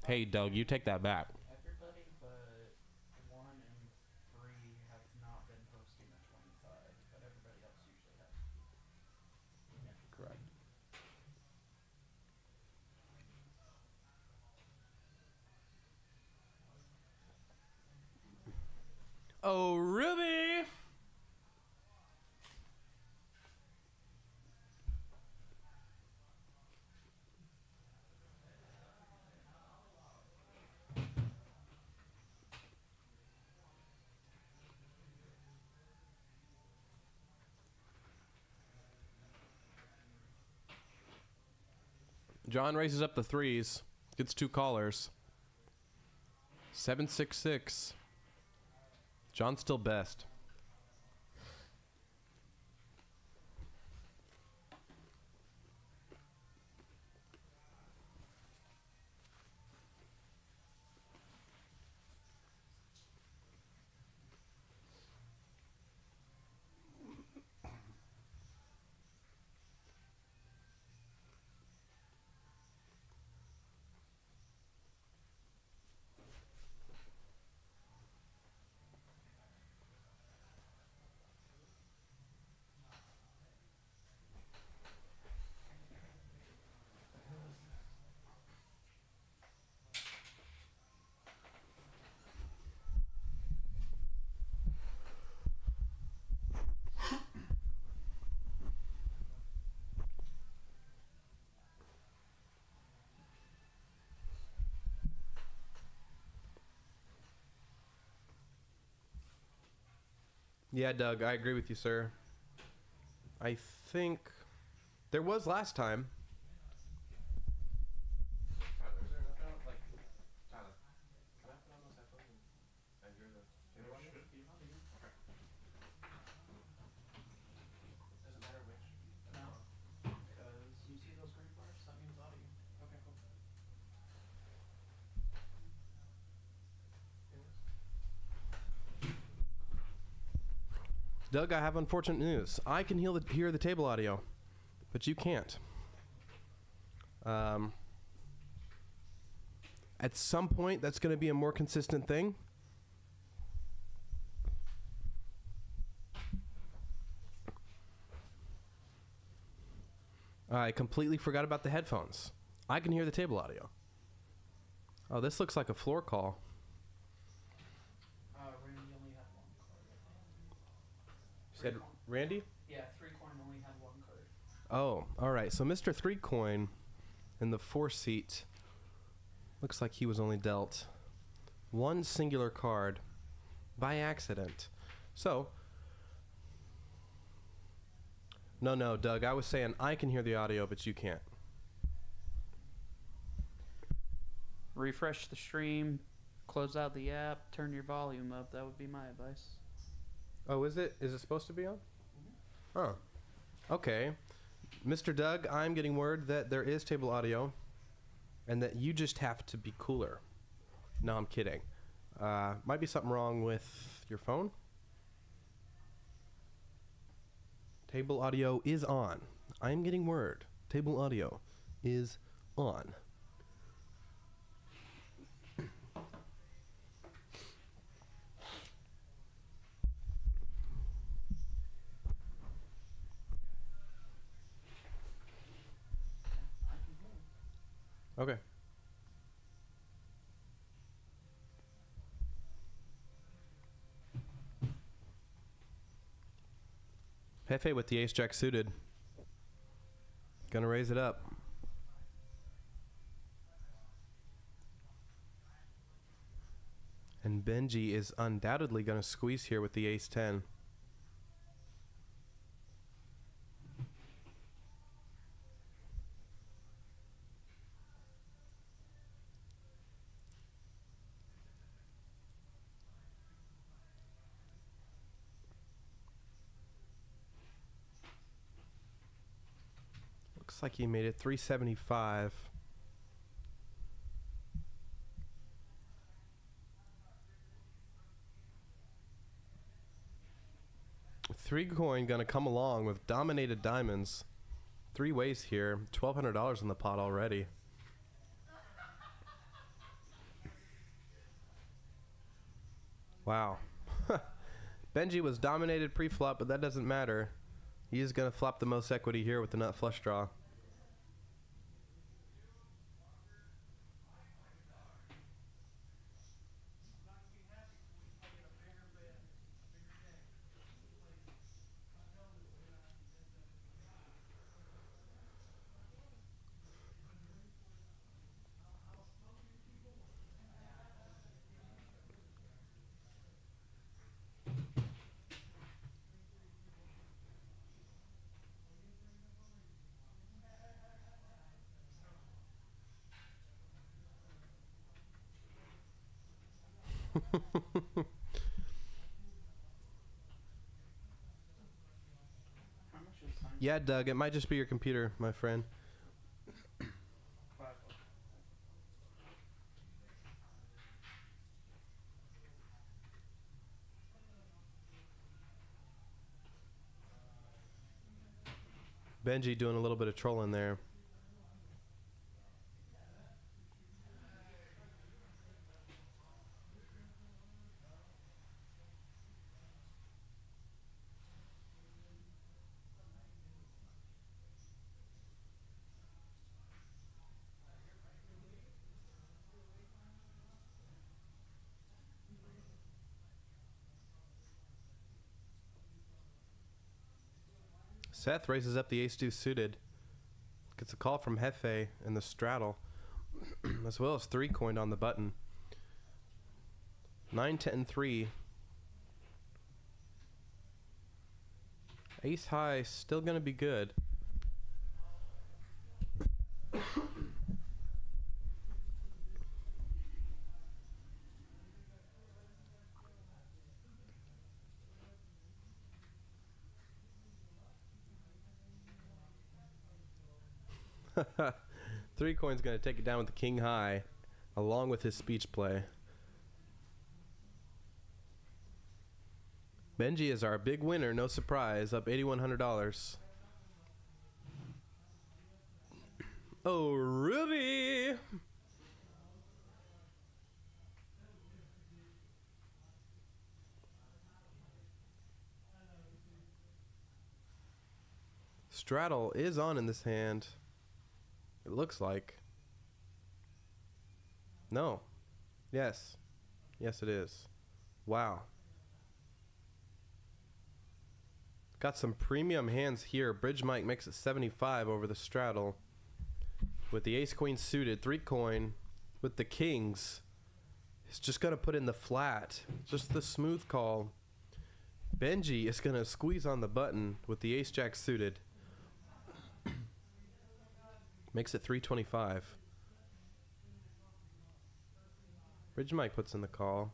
Hey, Doug, you take that back. Everybody but 1 and 3 have not been posting at 25, but everybody else usually has. Yeah. Correct. Oh, Ruby! John raises up the 3s, gets 2 callers. 7-6-6. John's still best. Yeah, Doug, I agree with you, sir. I think there was last time. Tyler, is there enough out? Like, Tyler, can I put on those headphones and hear the table audio? Okay. Doesn't matter which. No, because you see those green bars? That means audio. Okay, cool. Doug, I have unfortunate news. I can hear the table audio, but you can't. At some point, that's going to be a more consistent thing. I completely forgot about the headphones. I can hear the table audio. Oh, this looks like a floor call. Randy only had 1 card. You said Randy? Yeah, 3 coin only had 1 card. Oh, all right. So Mr. 3 Coin in the 4 seat looks like he was only dealt 1 singular card by accident. So No, Doug. I was saying I can hear the audio, but you can't. Refresh the stream, close out the app, turn your volume up. That would be my advice. Oh, is it? Is it supposed to be on? Oh. Okay. Mr. Doug, I'm getting word that there is table audio and that you just have to be cooler. No, I'm kidding. Might be something wrong with your phone. Table audio is on. I'm getting word. Table audio is on. Okay. Hefe with the ace jack suited. Gonna raise it up. And Benji is undoubtedly gonna squeeze here with the ace 10. Looks like he made it 375. Three coin gonna come along with dominated diamonds. Three ways here. $1,200 in the pot already. Wow. Benji was dominated pre-flop, but that doesn't matter. He is gonna flop the most equity here with the nut flush draw. Yeah, Doug, it might just be your computer, my friend. Benji doing a little bit of trolling there. Seth raises up the ace-deuce suited. Gets a call from Hefe in the straddle, as well as three coined on the button. 9-10-3. Ace high still gonna be good. Three coin's gonna take it down with the king high, along with his speech play. Benji is our big winner, no surprise, up $8,100. Oh, Ruby! Straddle is on in this hand. It looks like. No. Yes. Yes, it is. Wow. Got some premium hands here. Bridge Mike makes it 75 over the straddle. With the ace queen suited, three coin. With the kings. He's just going to put in the flat. Just the smooth call. Benji is going to squeeze on the button with the ace jack suited. Makes it 325. Bridge Mike puts in the call.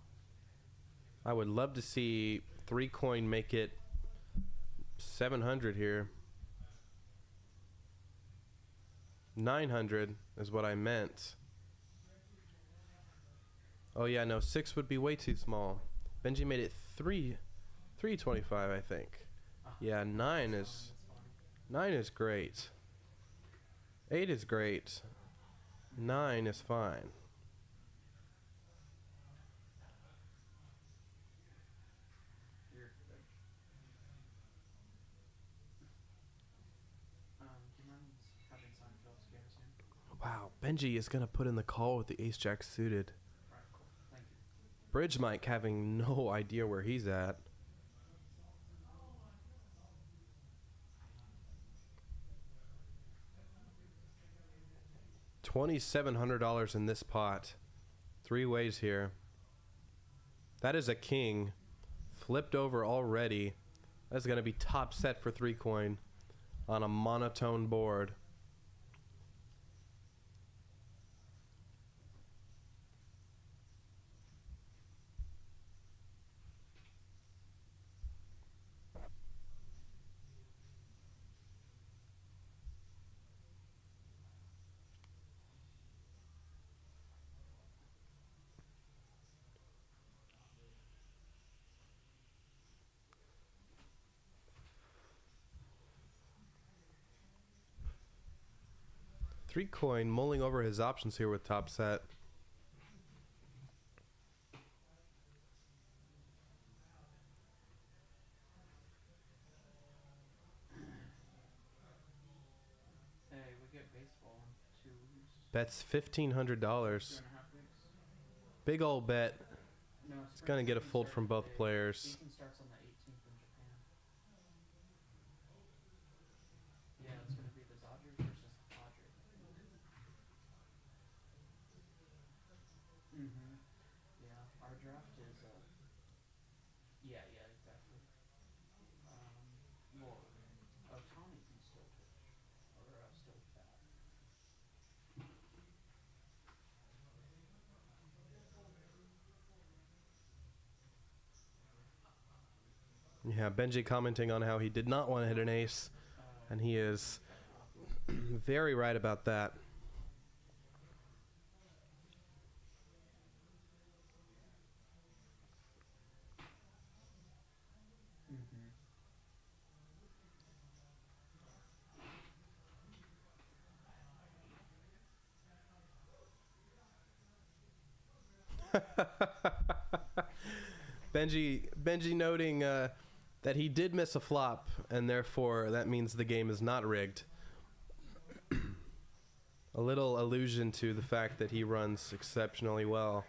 I would love to see 3 coin make it 700 here. 900 is what I meant. Oh yeah, no, 6 would be way too small. Benji made it 325, I think. Yeah, 9 is great. 8 is great. 9 is fine. Do you mind having Seinfeld scare us in? Wow, Benji is gonna put in the call with the ace jack suited. Alright, cool. Thank you. Bridge Mike having no idea where he's at. $2,700 in this pot. 3 ways here. That is a king. Flipped over already. That's going to be top set for 3 coin on a monotone board. Three coin mulling over his options here with top set. Hey, we get baseball in 2 weeks. Bets $1,500. 2.5 weeks. Big old bet. No, It's gonna get a fold from both players. Season starts on the 18th in Japan. Yeah, it's gonna be the Dodgers versus the Padres. Mm-hmm. Yeah, our draft is yeah, exactly. Well, Tommy can still pitch, or still bat. Yeah, Benji commenting on how he did not want to hit an ace, and he is very right about that. Mm-hmm. Benji noting that he did miss a flop, and therefore that means the game is not rigged. A little allusion to the fact that he runs exceptionally well.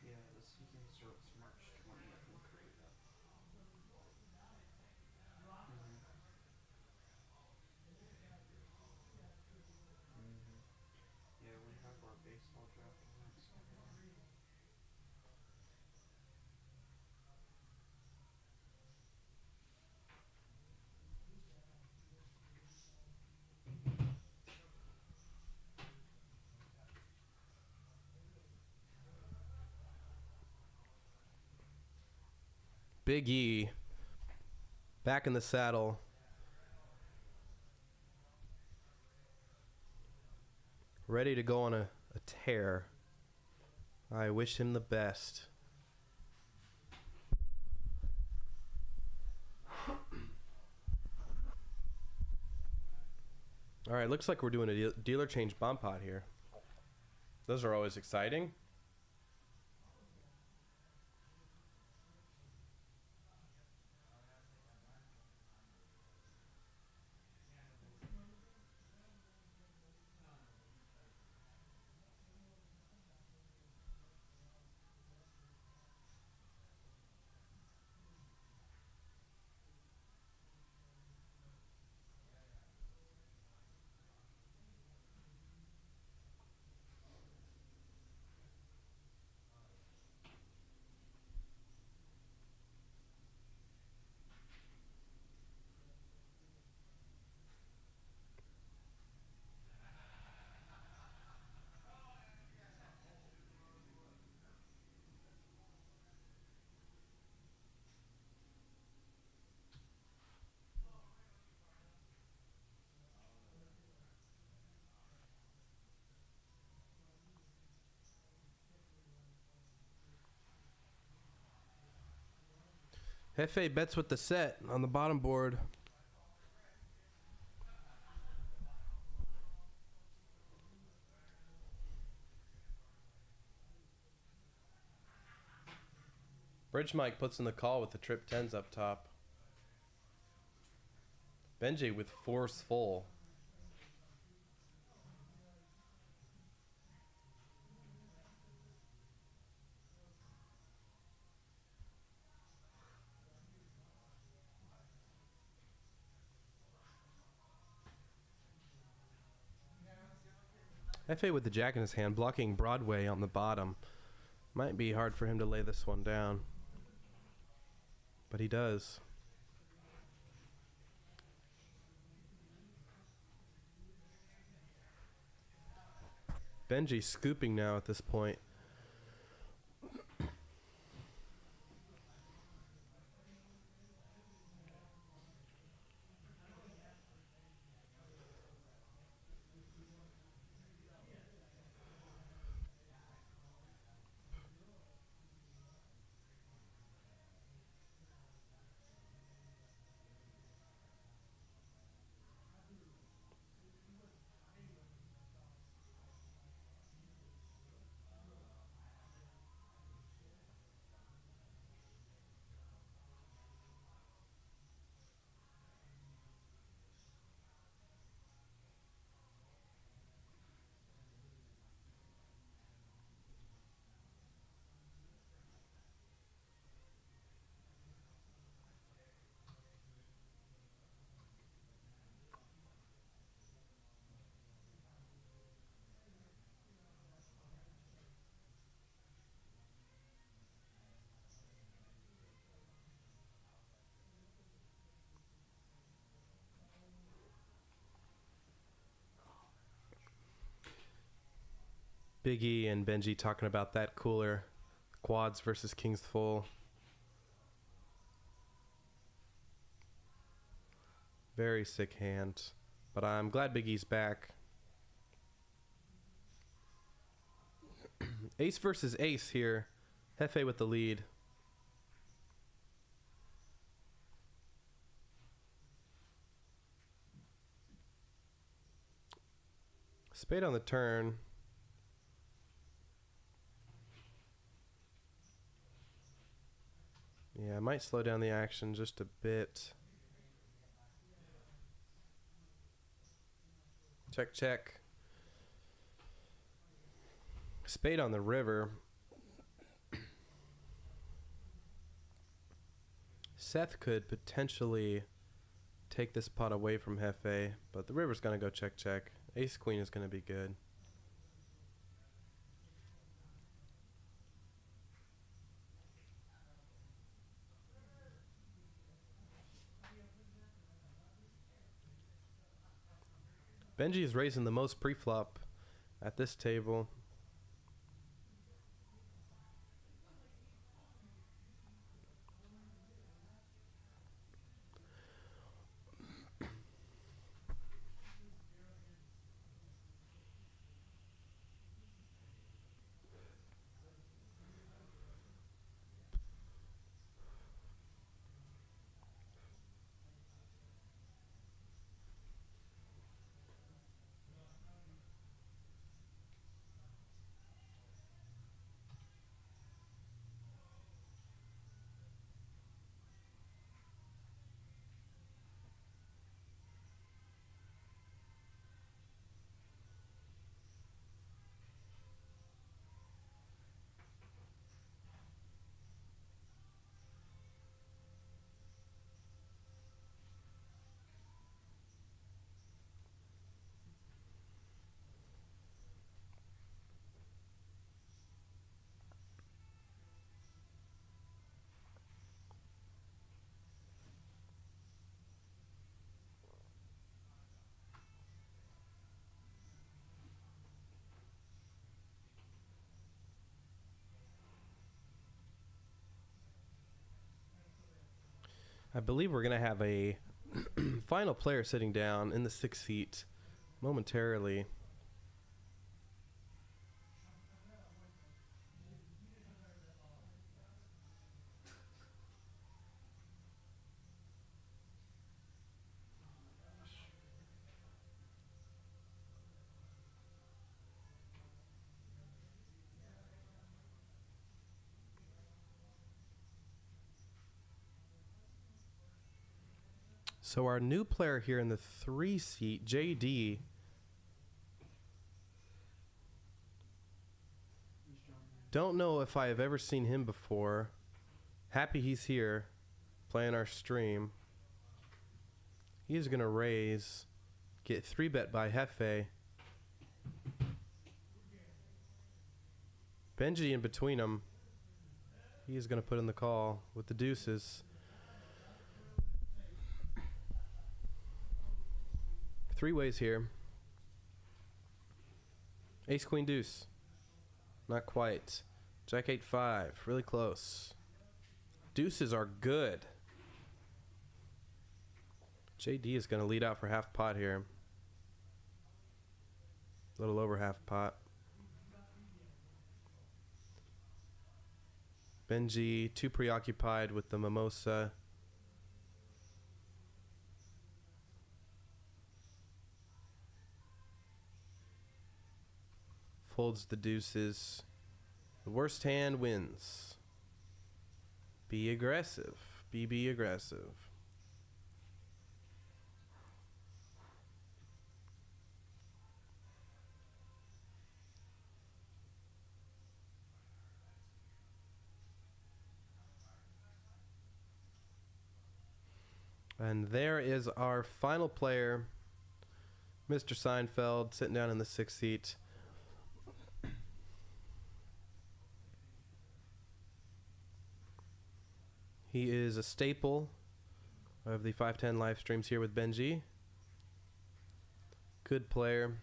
Yeah, the season starts March 20th in Korea. Mm-hmm. Mm-hmm. Yeah, we have our baseball draft next February. Big E back in the saddle. Ready to go on a tear. I wish him the best. All right, looks like we're doing a dealer change bomb pot here. Those are always exciting. Hefe bets with the set on the bottom board. Bridge Mike puts in the call with the trip 10s up top. Benji with force full. Hefe with the jack in his hand, blocking Broadway on the bottom. Might be hard for him to lay this one down. But he does. Benji scooping now at this point. Big E and Benji talking about that cooler. Quads versus King's Full. Very sick hand. But I'm glad Big E's back. Ace versus ace here. Hefe with the lead. Spade on the turn. Yeah, I might slow down the action just a bit. Check, check. Spade on the river. Seth could potentially take this pot away from Hefe, but the river's going to go check, check. Ace queen is going to be good. Benji is raising the most pre-flop at this table. I believe we're going to have a final player sitting down in the 6th seat momentarily. So our new player here in the 3 seat, JD. Don't know if I have ever seen him before. Happy he's here, playing our stream. He is going to raise, get 3-bet by Hefe. Benji in between them. He is going to put in the call with the deuces. 3 ways here. Ace, queen, deuce. Not quite. Jack 8-5. Really close. Deuces are good. JD is going to lead out for half pot here. A little over half pot. Benji too preoccupied with the mimosa. Folds the deuces. The worst hand wins. Be aggressive. Be aggressive. And there is our final player, Mr. Seinfeld, sitting down in the 6th seat. He is a staple of the 510 live streams here with Benji. Good player.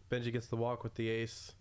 Benji gets the walk with the ace.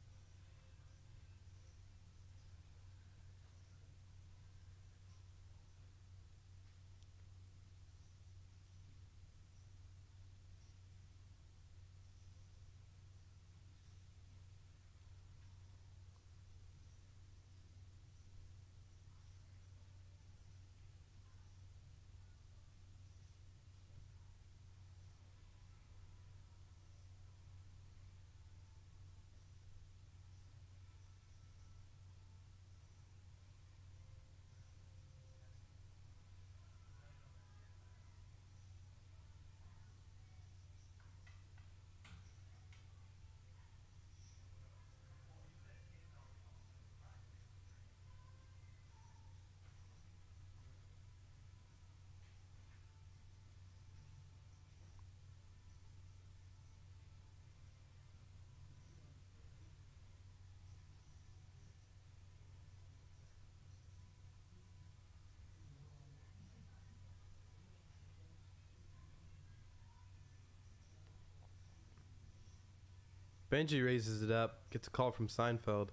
Benji raises it up, gets a call from Seinfeld.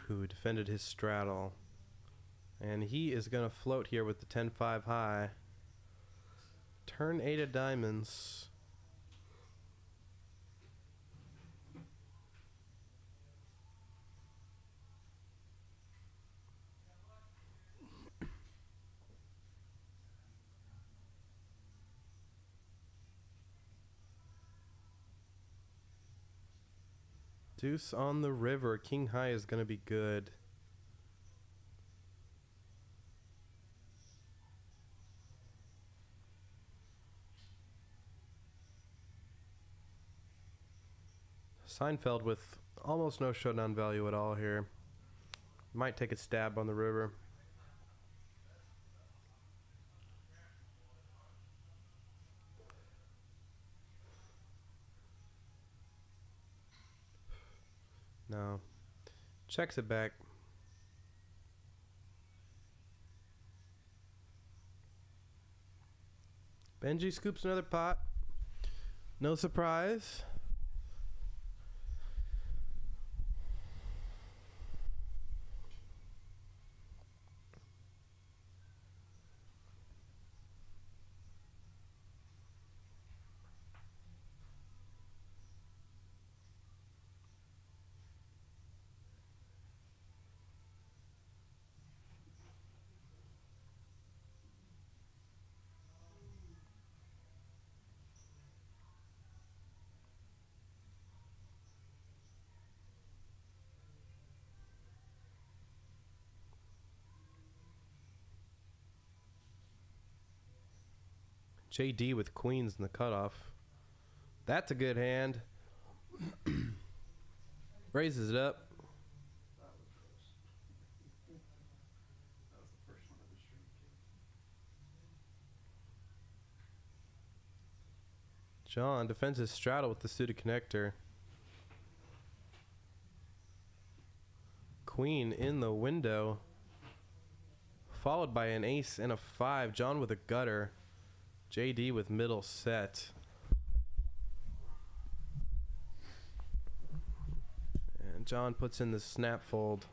Who defended his straddle. And he is going to float here with the 10-5 high. Turn 8 of diamonds. Deuce on the river. King high is going to be good. Seinfeld with almost no showdown value at all here. Might take a stab on the river. No. Checks it back. Benji scoops another pot. No surprise. JD with queens in the cutoff. That's a good hand. Raises it up. That was close. That was the first one of the stream, too. John defends his straddle with the suited connector. Queen in the window. Followed by an ace and a 5. John with a gutter. JD with middle set. And John puts in the snap fold.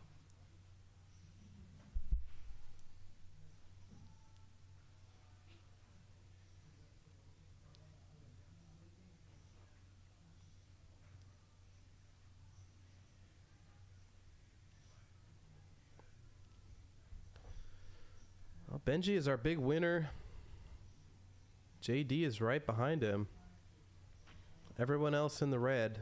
Well, Benji is our big winner. JD is right behind him. Everyone else in the red.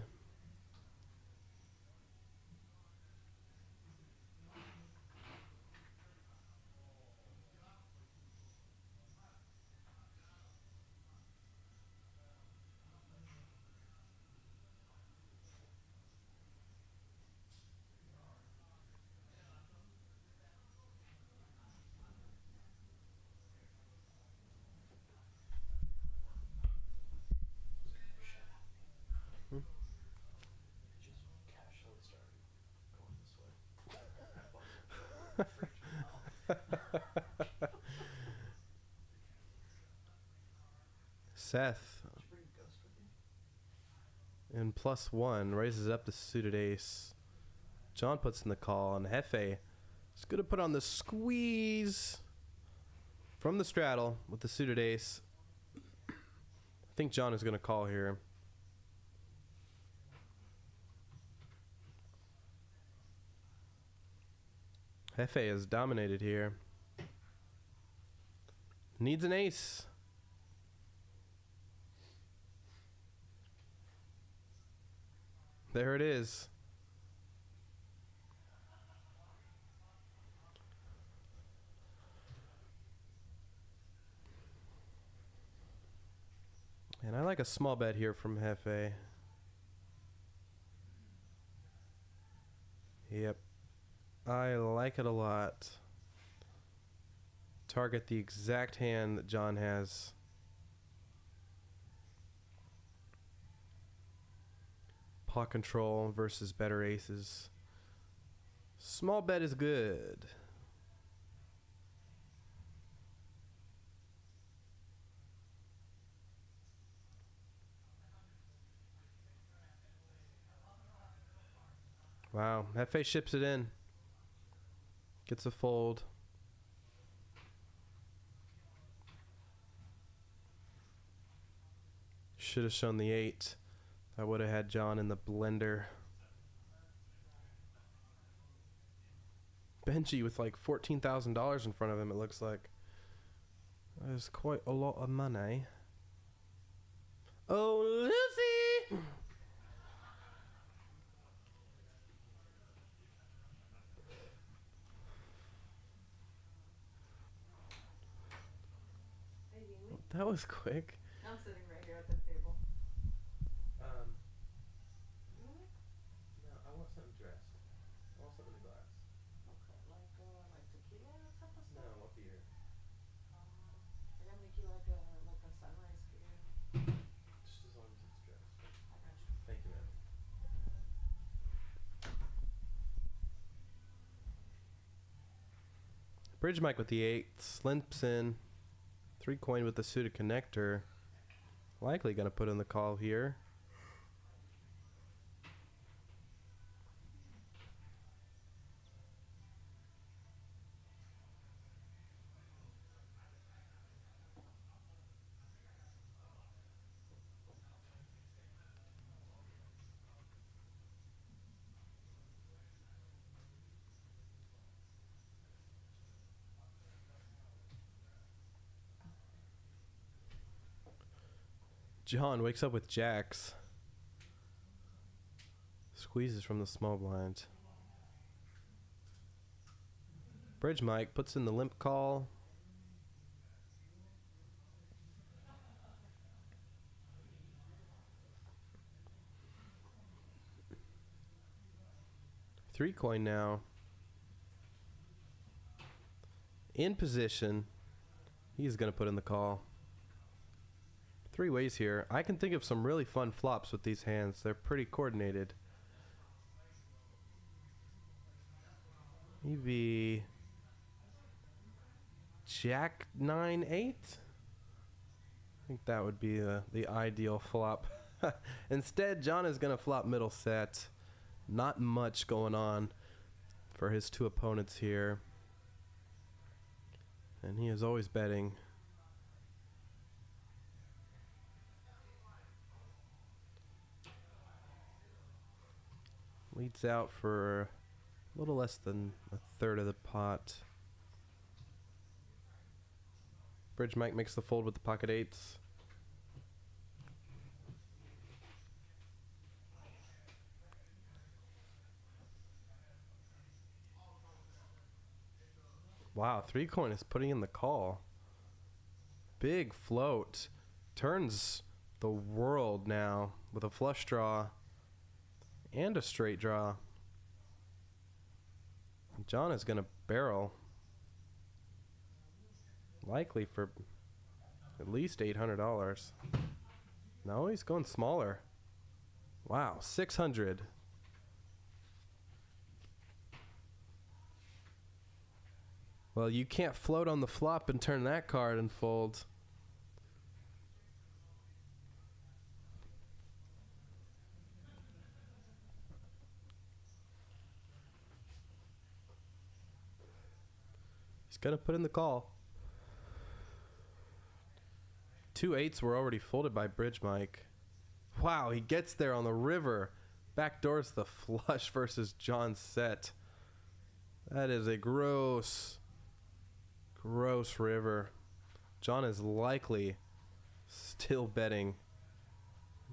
Seth and +1 raises up the suited ace. John puts in the call, and Hefe is going to put on the squeeze from the straddle with the suited ace. I think John is going to call here. Hefe is dominated here. Needs an ace. There it is. And I like a small bet here from Hefe. Yep. I like it a lot. Target the exact hand that John has. Pot control versus better aces. Small bet is good. Wow, Hefe ships it in. Gets a fold. Should have shown the 8. I would have had John in the blender. Benji with like $14,000 in front of him, it looks like. That is quite a lot of money. Oh, Lucy! That was quick. I'm sitting right here at the table. No, I want something dressed. I want something in the glass. Okay, like tequila type of No, stuff. what beer? I gotta make you like a sunrise beer. Just as long as it's dressed. I got you. Thank you, man. Bridge mic with the 8. Slimps in. 3 coin with the suited connector. Likely going to put in the call here. John wakes up with jacks. Squeezes from the small blind. Bridge mic puts in the limp call. Three coin now. In position. He's going to put in the call. 3 ways here. I can think of some really fun flops with these hands. They're pretty coordinated. Maybe Jack 9 8. I think that would be the ideal flop. Instead, John is going to flop middle set. Not much going on for his 2 opponents here. And he is always betting. Leads out for a little less than a third of the pot. Bridge mic makes the fold with the pocket 8s. Wow, 3 coin is putting in the call. Big float. Turns the world now with a flush draw and a straight draw. John is going to barrel. Likely for at least $800. No, he's going smaller. Wow, 600. Well, you can't float on the flop and turn that card and fold. He's going to put in the call. 2 8s were already folded by Bridge mic. Wow, he gets there on the river. Backdoors the flush versus John's set. That is a gross river. John is likely still betting.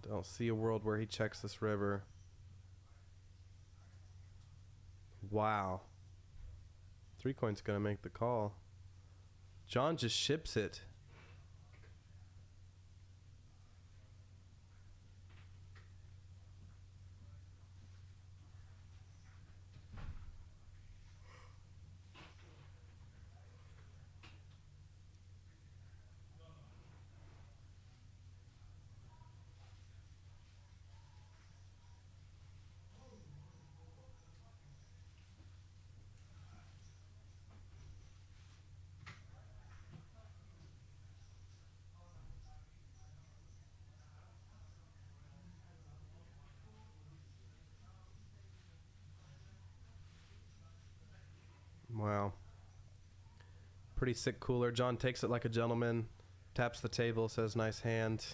Don't see a world where he checks this river. Wow. 3 coin's gonna make the call. John just ships it. Wow. Pretty sick cooler. John takes it like a gentleman. Taps the table, says nice hand.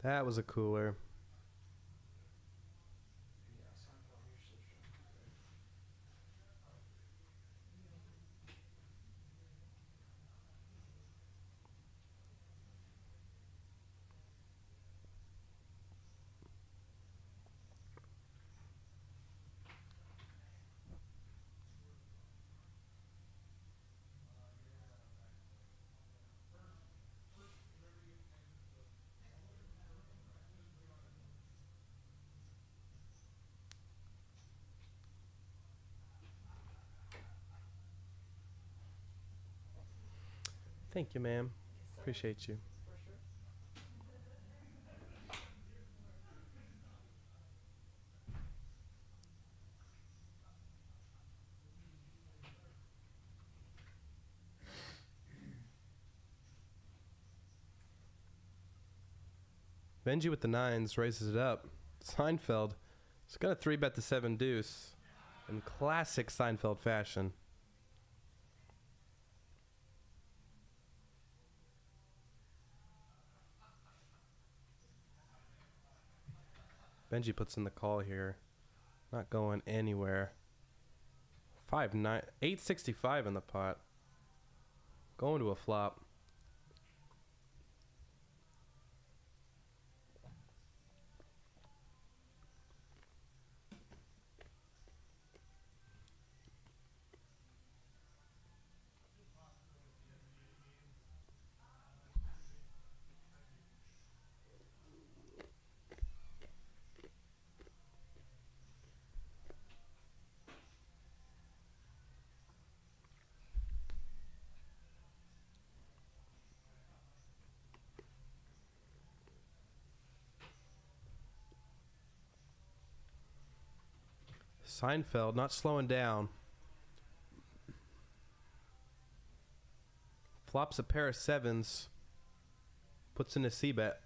That was a cooler. Yeah, Seinfeld usually shouldn't be there. Thank you, ma'am. Yes, sir. Appreciate you. For sure. Benji with the nines raises it up. Seinfeld is going to 3-bet the 7 deuce in classic Seinfeld fashion. Benji puts in the call here. Not going anywhere. 865 in the pot. Going to a flop. Seinfeld not slowing down. Flops a pair of 7s. Puts in a C-bet.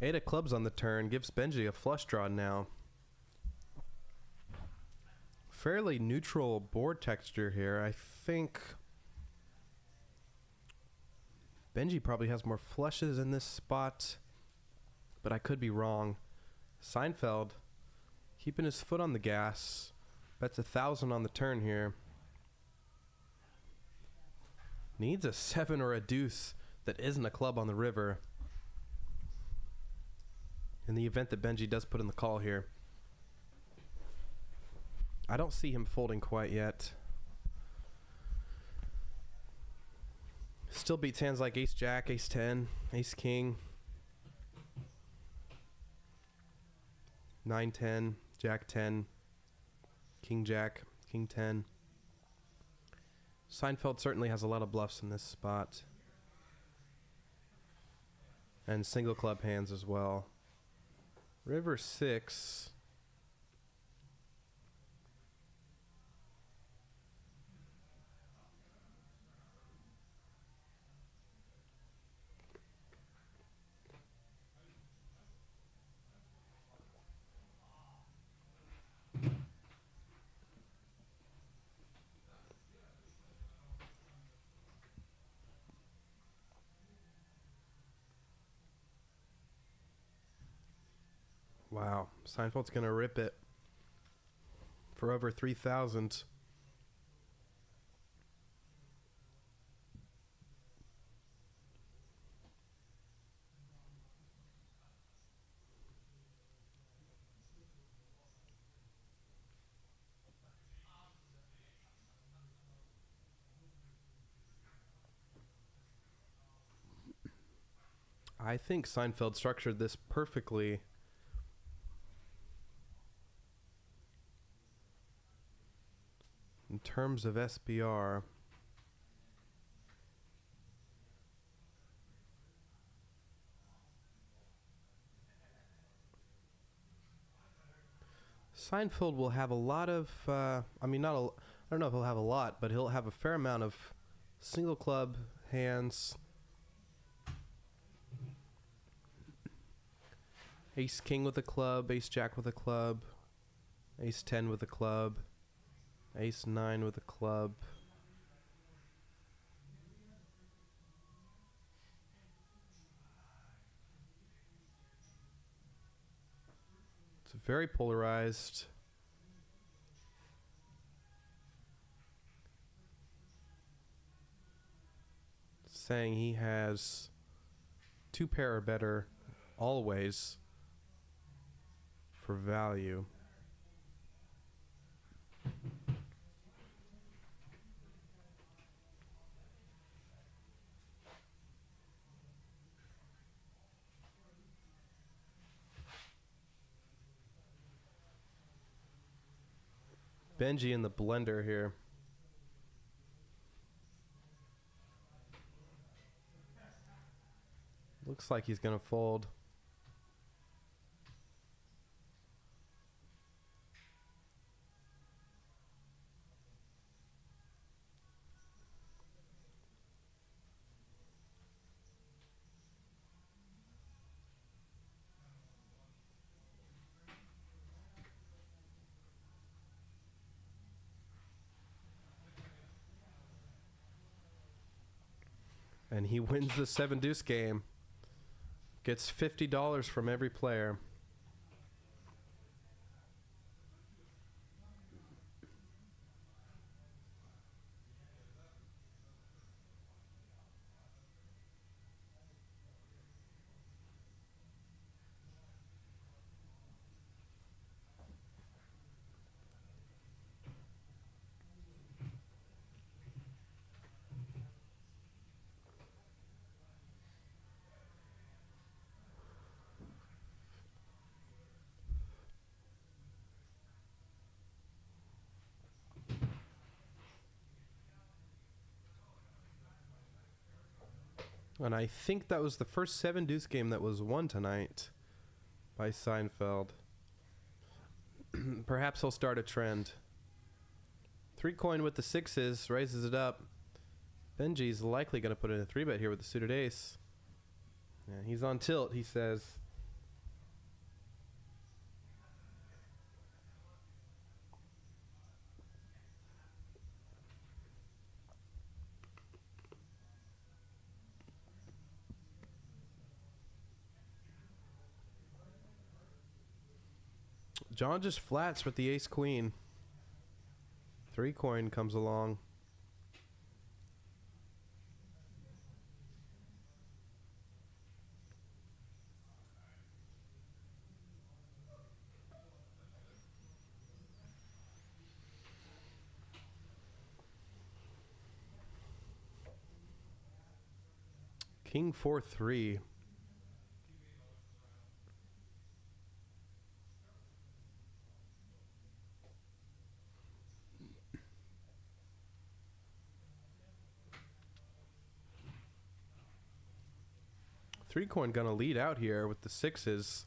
Eight of clubs on the turn gives Benji a flush draw now. Fairly neutral board texture here. I think Benji probably has more flushes in this spot, but I could be wrong. Seinfeld keeping his foot on the gas. Bets 1,000 on the turn here. Needs a 7 or a deuce that isn't a club on the river, in the event that Benji does put in the call here. I don't see him folding quite yet. Still beats hands like Ace Jack, Ace 10, Ace King, 9 10, Jack 10, King Jack, King 10. Seinfeld certainly has a lot of bluffs in this spot, and single club hands as well. River 6. Wow, Seinfeld's gonna rip it for over 3,000. I think Seinfeld structured this perfectly. In terms of SBR, Seinfeld will have a lot of, I don't know if he'll have a lot, but he'll have a fair amount of Single club hands. Ace king with a club, ace jack with a club, ace 10 with a club, ace 9 with a club. It's very polarized. Saying he has 2 pair or better always for value. Benji in the blender here. Looks like he's gonna fold. And he wins the 7 deuce game. Gets $50 from every player. And I think that was the first 7 deuce game that was won tonight by Seinfeld. Perhaps he'll start a trend. 3 coin with the 6s, raises it up. Benji's likely going to put in a 3-bet here with the suited ace. Yeah, he's on tilt, he says. John just flats with the ace queen. 3 coin comes along. King 4-3. Three coin gonna lead out here with the 6s.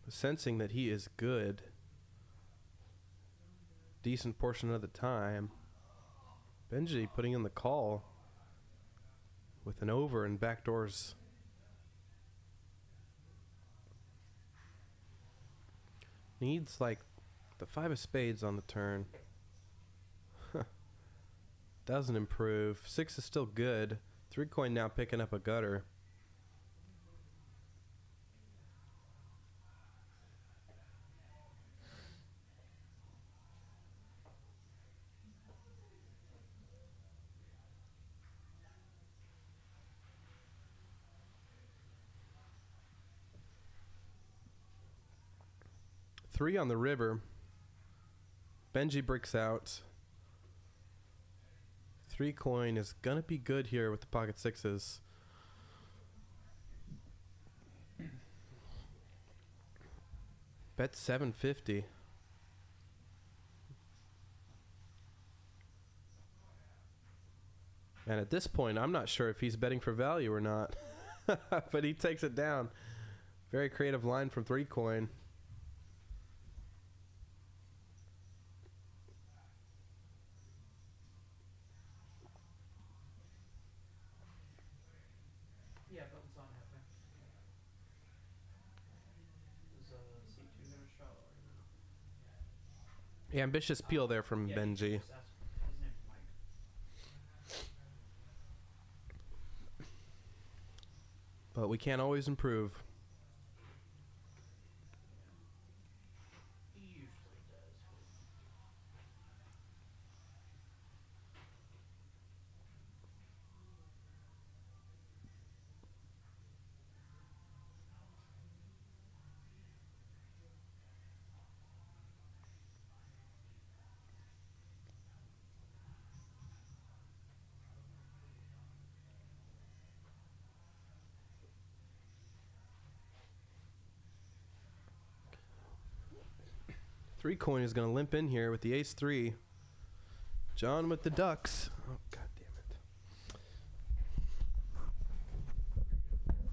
Sensing that he is good. Decent portion of the time. Benji putting in the call with an over and backdoors. Needs like the 5 of spades on the turn. Doesn't improve. 6 is still good. 3 coin now picking up a gutter. Three on the river. Benji bricks out. 3 coin is gonna be good here with the pocket 6s. Bet 750. And at this point, I'm not sure if he's betting for value or not. But he takes it down. Very creative line from 3 coin. Ambitious peel there from Yeah, Benji. his name's Mike. But we can't always improve. He usually does. Three coin is going to limp in here with the ace three. John with the ducks. Oh, god damn it.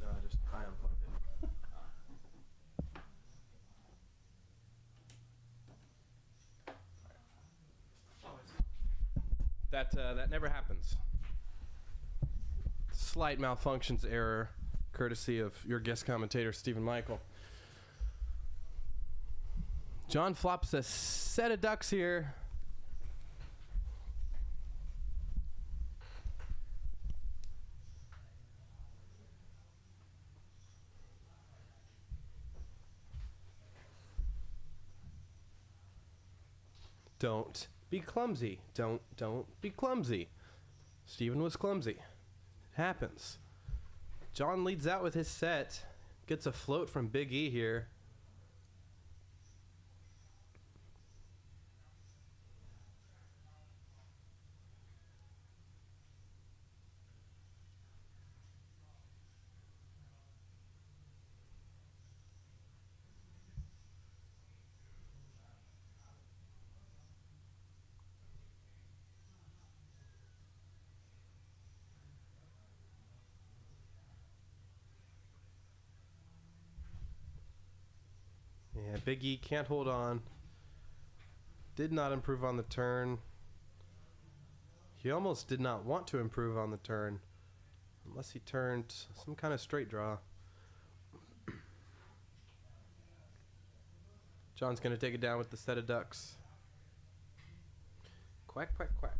No, I unplugged it. That never happens. Slight malfunctions error, courtesy of your guest commentator, Stephen Michael. John flops a set of ducks here. Don't be clumsy. Don't be clumsy. Stephen was clumsy. It happens. John leads out with his set. Gets a float from Big E here. Yeah, Big E can't hold on. Did not improve on the turn. He almost did not want to improve on the turn. Unless he turned some kind of straight draw. John's going to take it down with the set of ducks. Quack, quack, quack.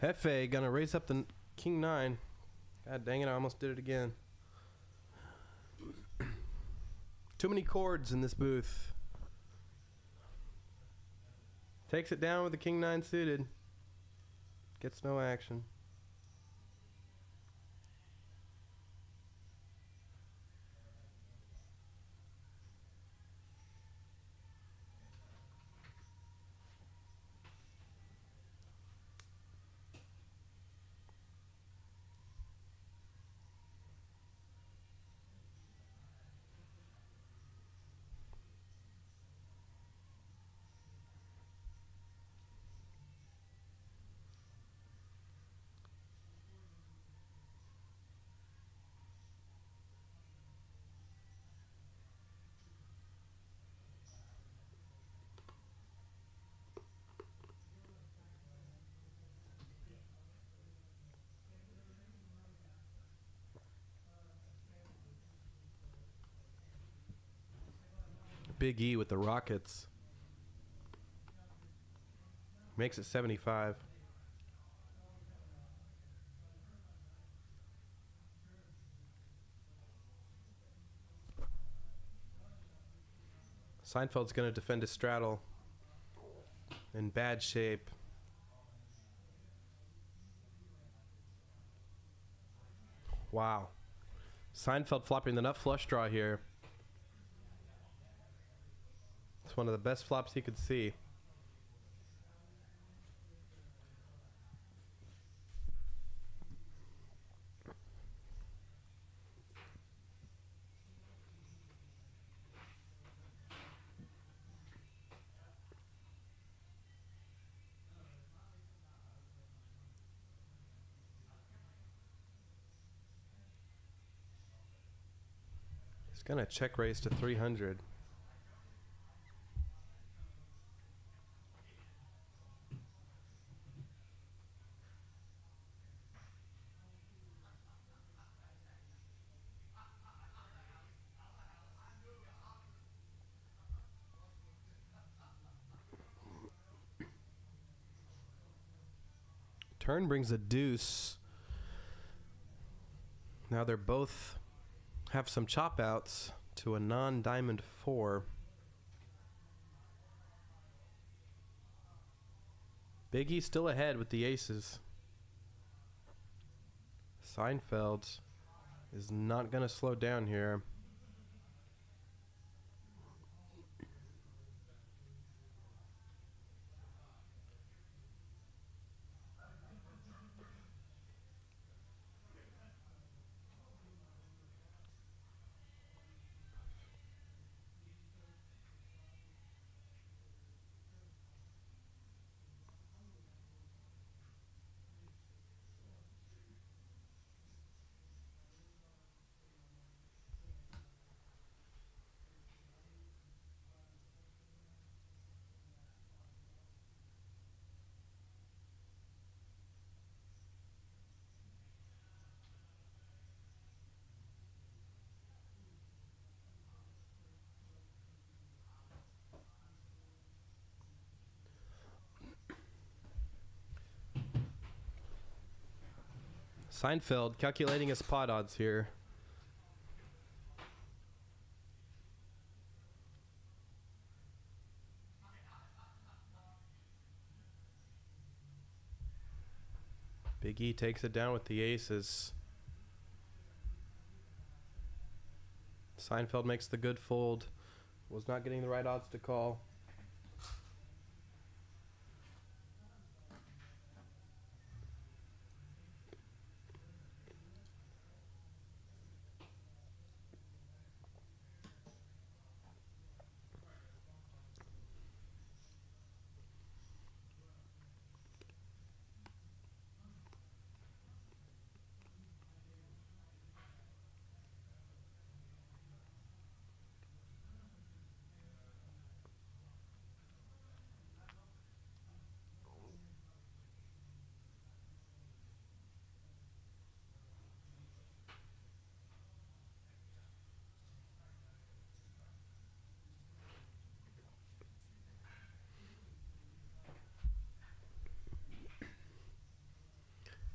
Hefe gonna raise up the king nine. God dang it, I almost did it again. Too many chords in this booth. Takes it down with the king nine suited. Gets no action. Big E with the Rockets. Makes it 75. Seinfeld's going to defend his straddle. In bad shape. Wow. Seinfeld flopping the nut flush draw here. It's one of the best flops he could see. He's gonna check raise to 300. Turn brings a deuce. Now they're both have some chop outs to a non-diamond 4. Big E still ahead with the aces. Seinfeld is not going to slow down here. Seinfeld calculating his pot odds here. Big E takes it down with the aces. Seinfeld makes the good fold. Was not getting the right odds to call.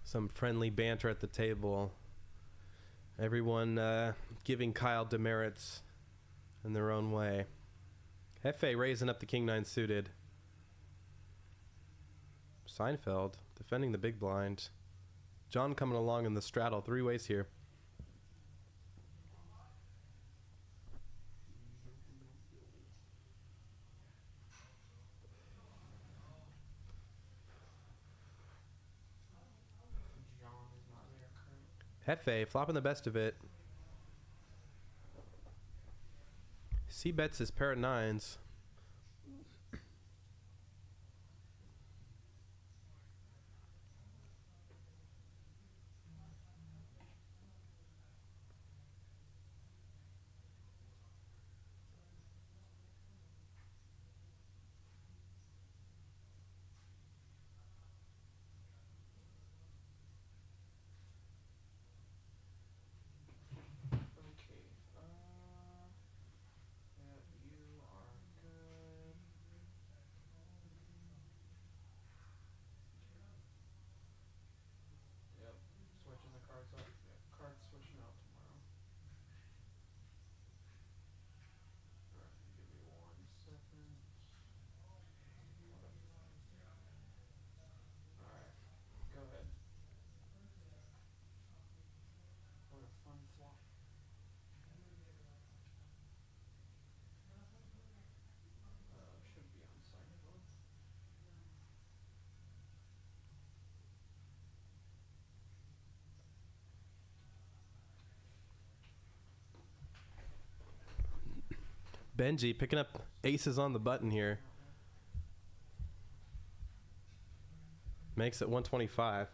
Some friendly banter at the table. Everyone giving Kyle demerits in their own way. Hefe raising up the king-9 suited. Seinfeld defending the big blind. John coming along in the straddle. 3 ways here. John is not there. Hefe flopping the best of it. C bets his pair of 9s. Okay. Yeah, you are Benji picking up aces on the button here. Makes it 125.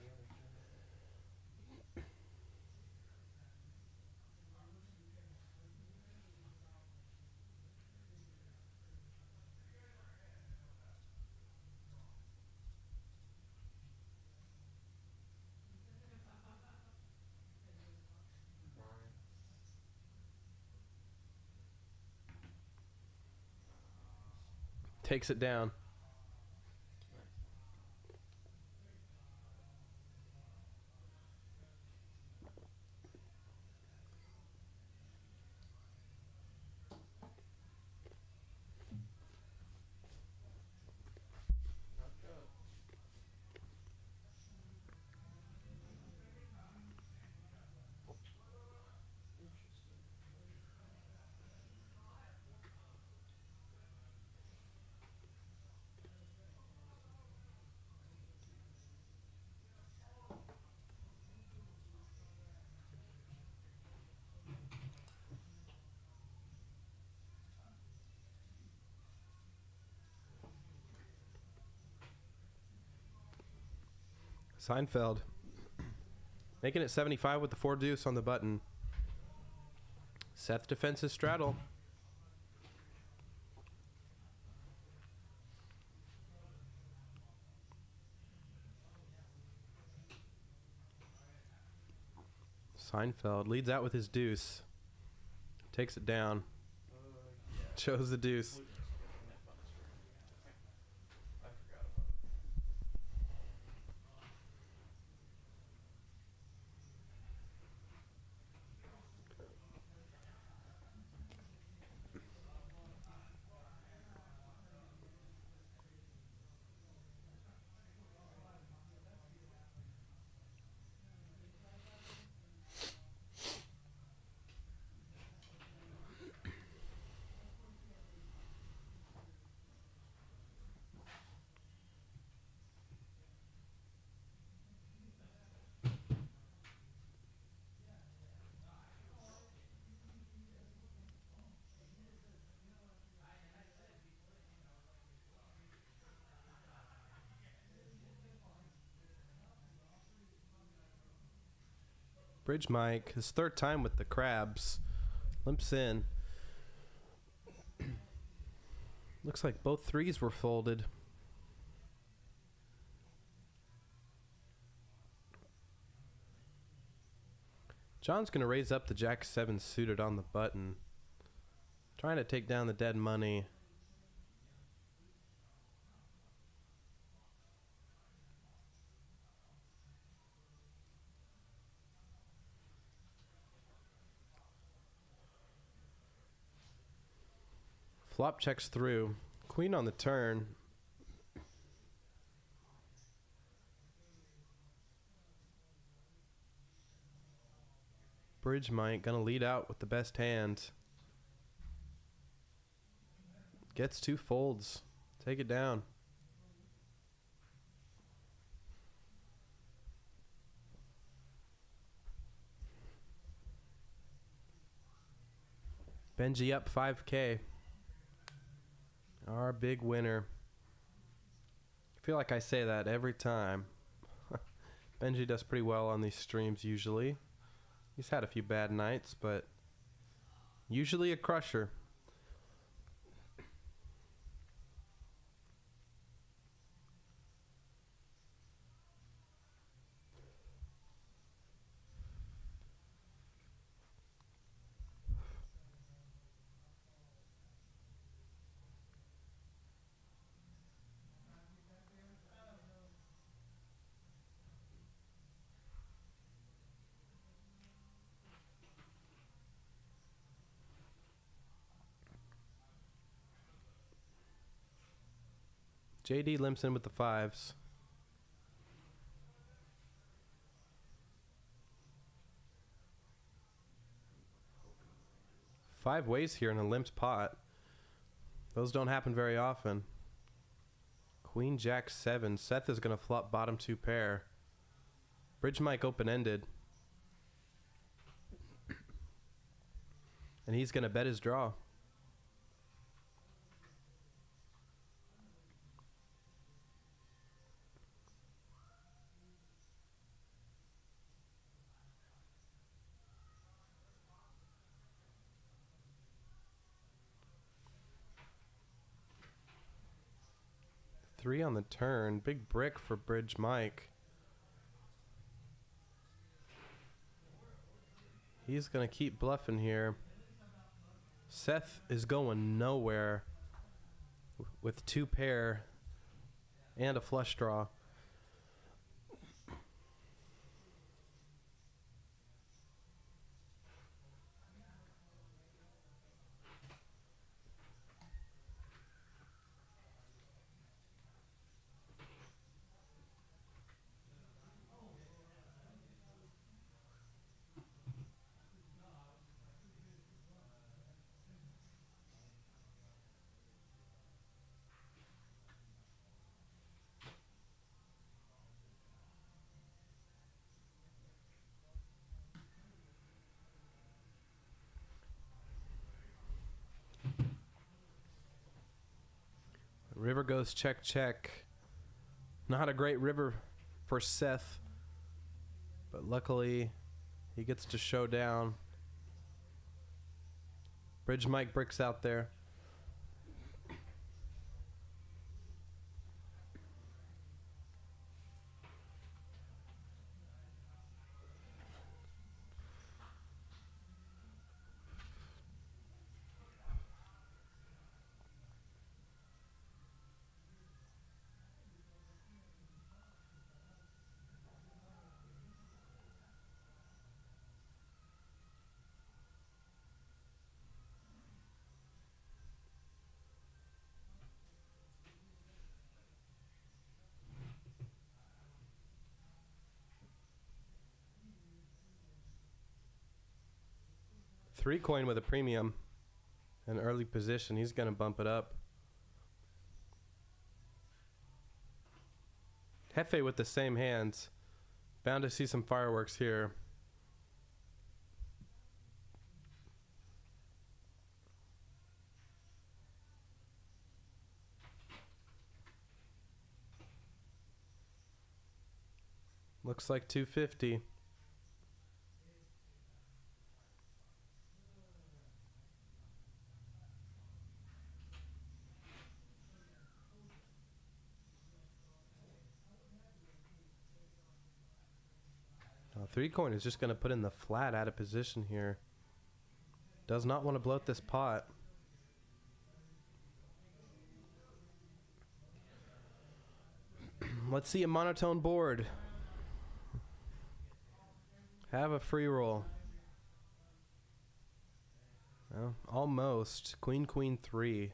Takes it down. Seinfeld making it 75 with the 4 deuce on the button. Seth defends his straddle. Seinfeld leads out with his deuce. Takes it down. Chose the deuce. Bridge Mike, his 3rd time with the crabs, limps in. Looks like both 3s were folded. John's going to raise up the Jack-7 suited on the button. Trying to take down the dead money. Flop checks through. Queen on the turn. Bridge Mike gonna lead out with the best hand. Gets 2 folds. Take it down. Benji up 5K. Our big winner. I feel like I say that every time. Benji does pretty well on these streams usually. He's had a few bad nights, but usually a crusher. JD limps in with the 5s. Five ways here in a limped pot. Those don't happen very often. Queen Jack 7. Seth is going to flop bottom 2 pair. Bridge Mike open-ended. And he's going to bet his draw. 3 on the turn. Big brick for Bridge Mike. He's going to keep bluffing here. Seth is going nowhere with 2 pair and a flush draw. River goes check, check. Not a great river for Seth, but luckily he gets to show down. Bridge Mike bricks out there. Three coin with a premium. An early position. He's going to bump it up. Hefe with the same hands. Bound to see some fireworks here. Looks like 250. Three coin is just going to put in the flat out of position here. Does not want to bloat this pot. Let's see a monotone board. Have a free roll. Well, almost. Queen, queen, 3.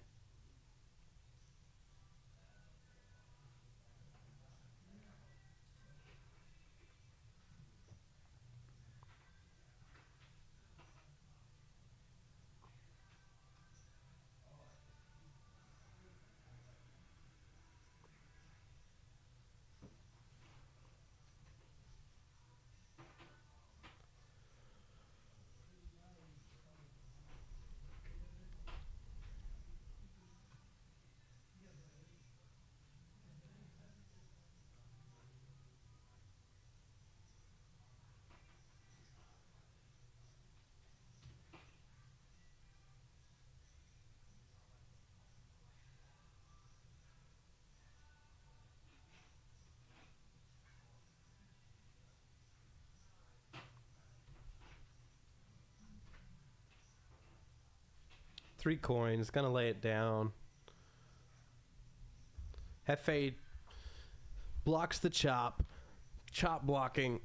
Three coins, gonna lay it down. Hefe blocks the chop. Chop blocking.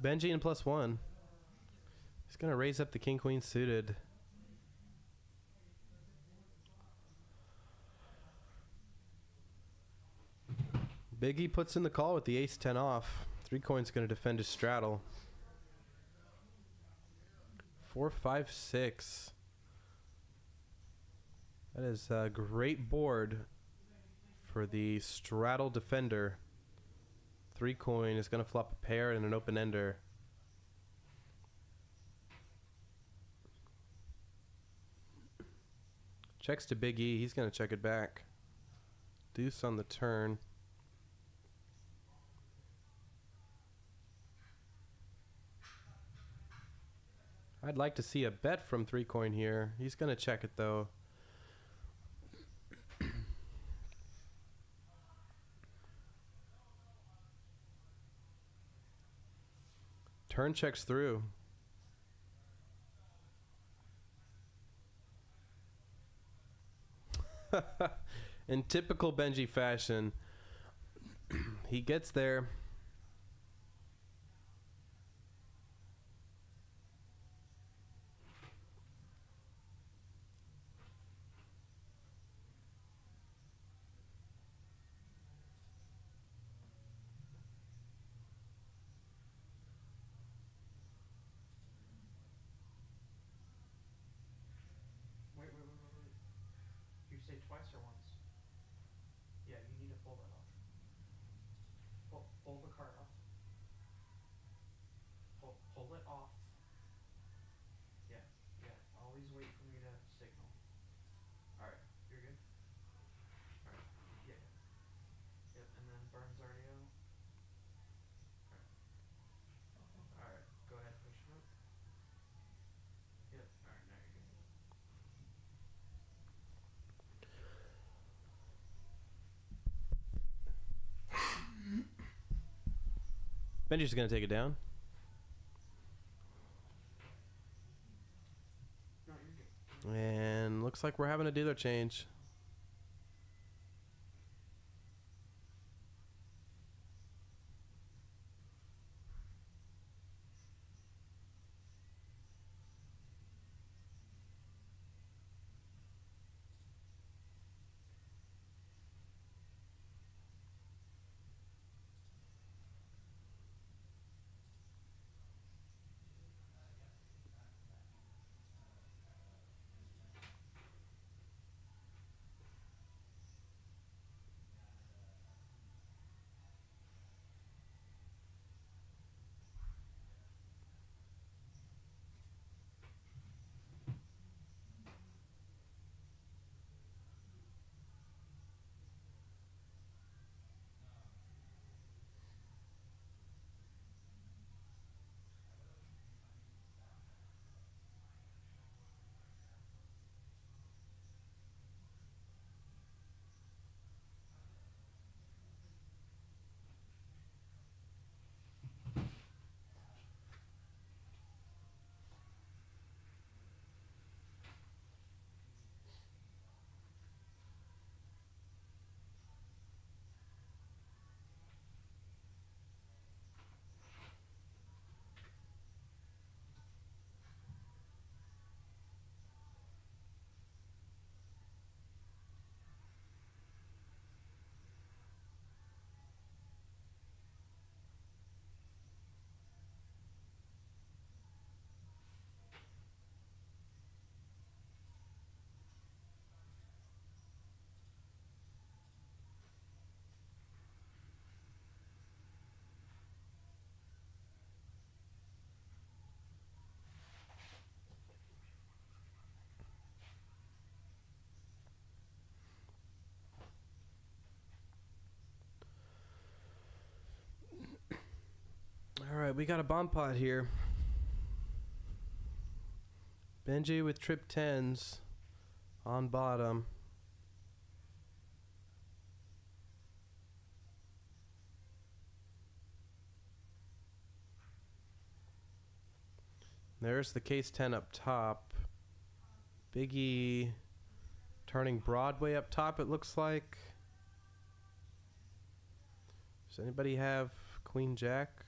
Benji and +1. He's going to raise up the king queen suited. Biggie puts in the call with the ace 10 off. 3 coin's going to defend his straddle. 4, 5, 6. That is a great board for the straddle defender. 3 coin is going to flop a pair and an open ender. Checks to Big E. He's going to check it back. Deuce on the turn. I'd like to see a bet from 3 coin here. He's going to check it though. Turn checks through. In typical Benji fashion, he gets there. Wait. You say twice or once? Yeah, you need to pull that off. Pull the card off. Pull it off. Yeah. Always wait for me to signal. Alright, you're good? Alright, yeah. Yep, and then Burns RDO. Alright, go ahead, push him up. Yep, alright, now you're good. Benji's going to take it down. No, you're good. And looks like we're having a dealer change. All right, we got a bomb pot here. Benji with trip 10s on bottom. There's the case 10 up top. Biggie turning Broadway up top, it looks like. Does anybody have Queen Jack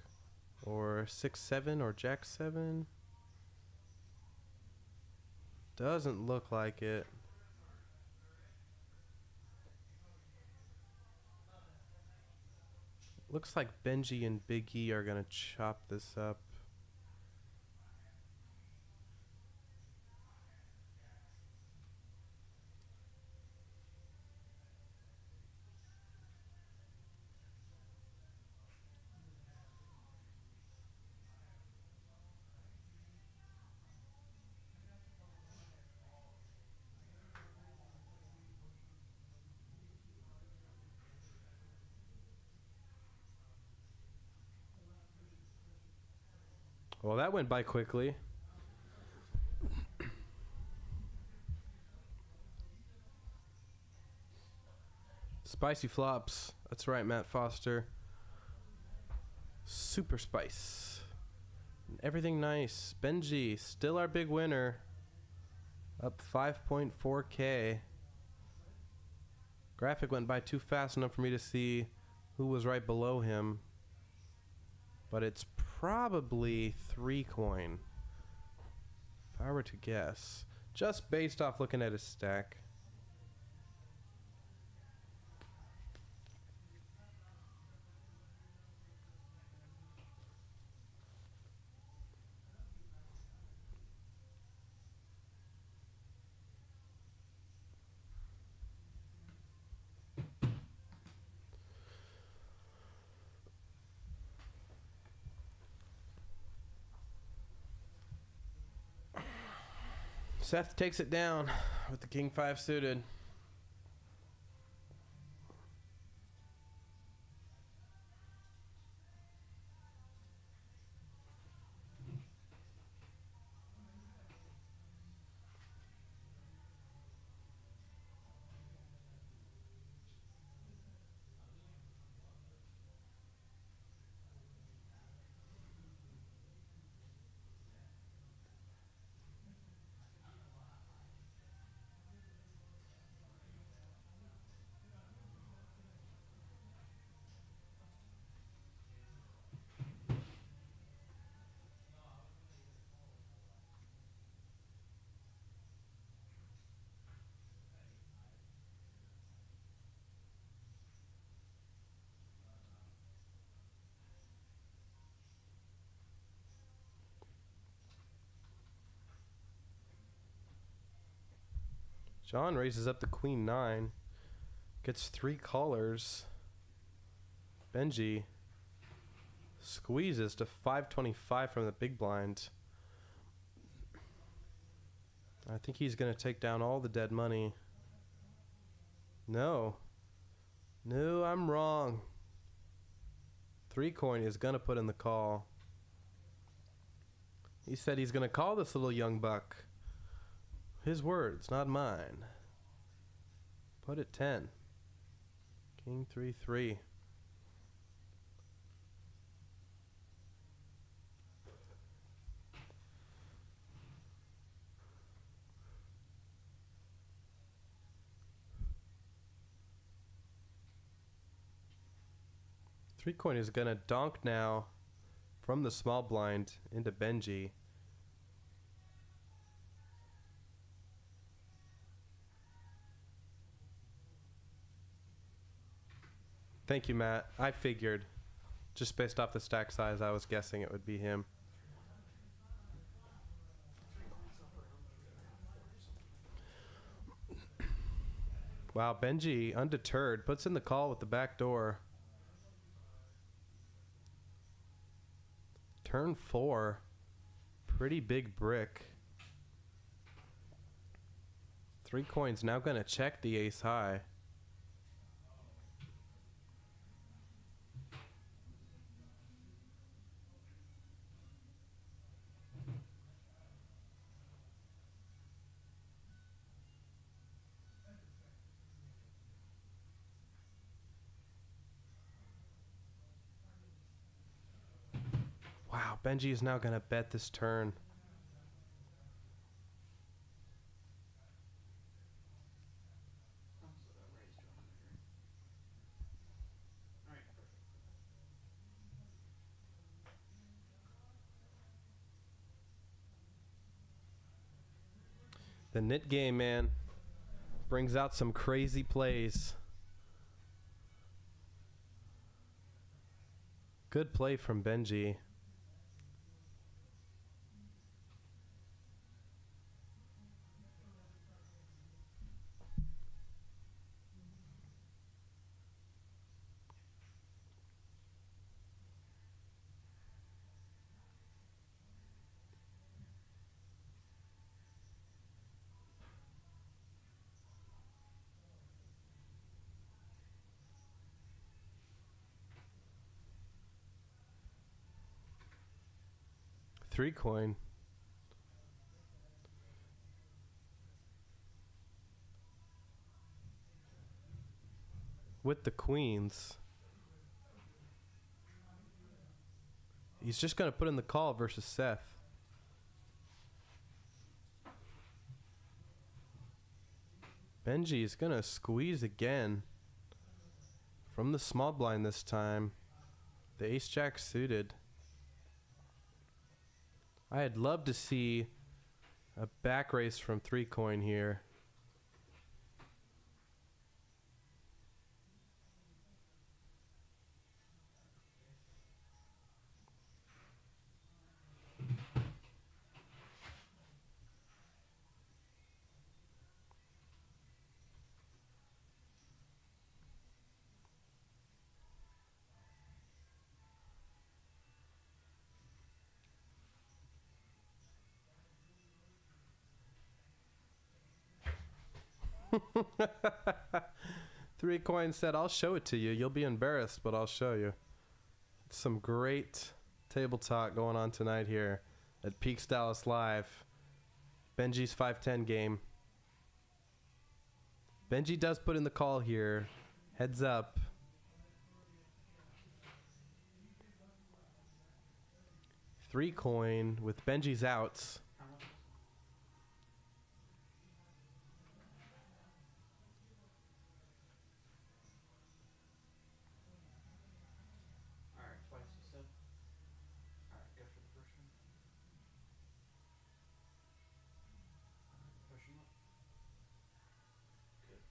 or 6-7 or Jack 7? Doesn't look like it. Looks like Benji and Big E are gonna chop this up. Well, that went by quickly. Spicy flops. That's right, Matt Foster. Super spice. Everything nice. Benji, still our big winner. Up 5.4K. Graphic went by too fast enough for me to see who was right below him. But it's probably 3 coin. If I were to guess. Just based off looking at his stack. Seth takes it down with the King 5 suited. John raises up the Queen 9. Gets 3 callers. Benji squeezes to 525 from the big blind. I think he's going to take down all the dead money. No. No, I'm wrong. 3 coin is going to put in the call. He said he's going to call this little young buck. His words, not mine. Put it 10. King 3-3. Three coin is gonna donk now from the small blind into Benji. Thank you, Matt. I figured, just based off the stack size, I was guessing it would be him. Wow, Benji, undeterred, puts in the call with the back door. Turn 4. Pretty big brick. 3 coins now gonna check the ace high. Wow, Benji is now gonna bet this turn. The nit game, man, brings out some crazy plays. Good play from Benji. Three coin. With the queens. He's just going to put in the call versus Seth. Benji is going to squeeze again. From the small blind this time. The ace-jack suited. I'd love to see a back race from three coin here. Three coin said, I'll show it to you. You'll be embarrassed, but I'll show you. Some great table talk going on tonight here at Peaks Dallas Live. Benji's 5-10 game. Benji does put in the call here. Heads up. Three coin with Benji's outs. How much? Alright, twice you said. Alright, go for the first one. Alright, push him up. Good.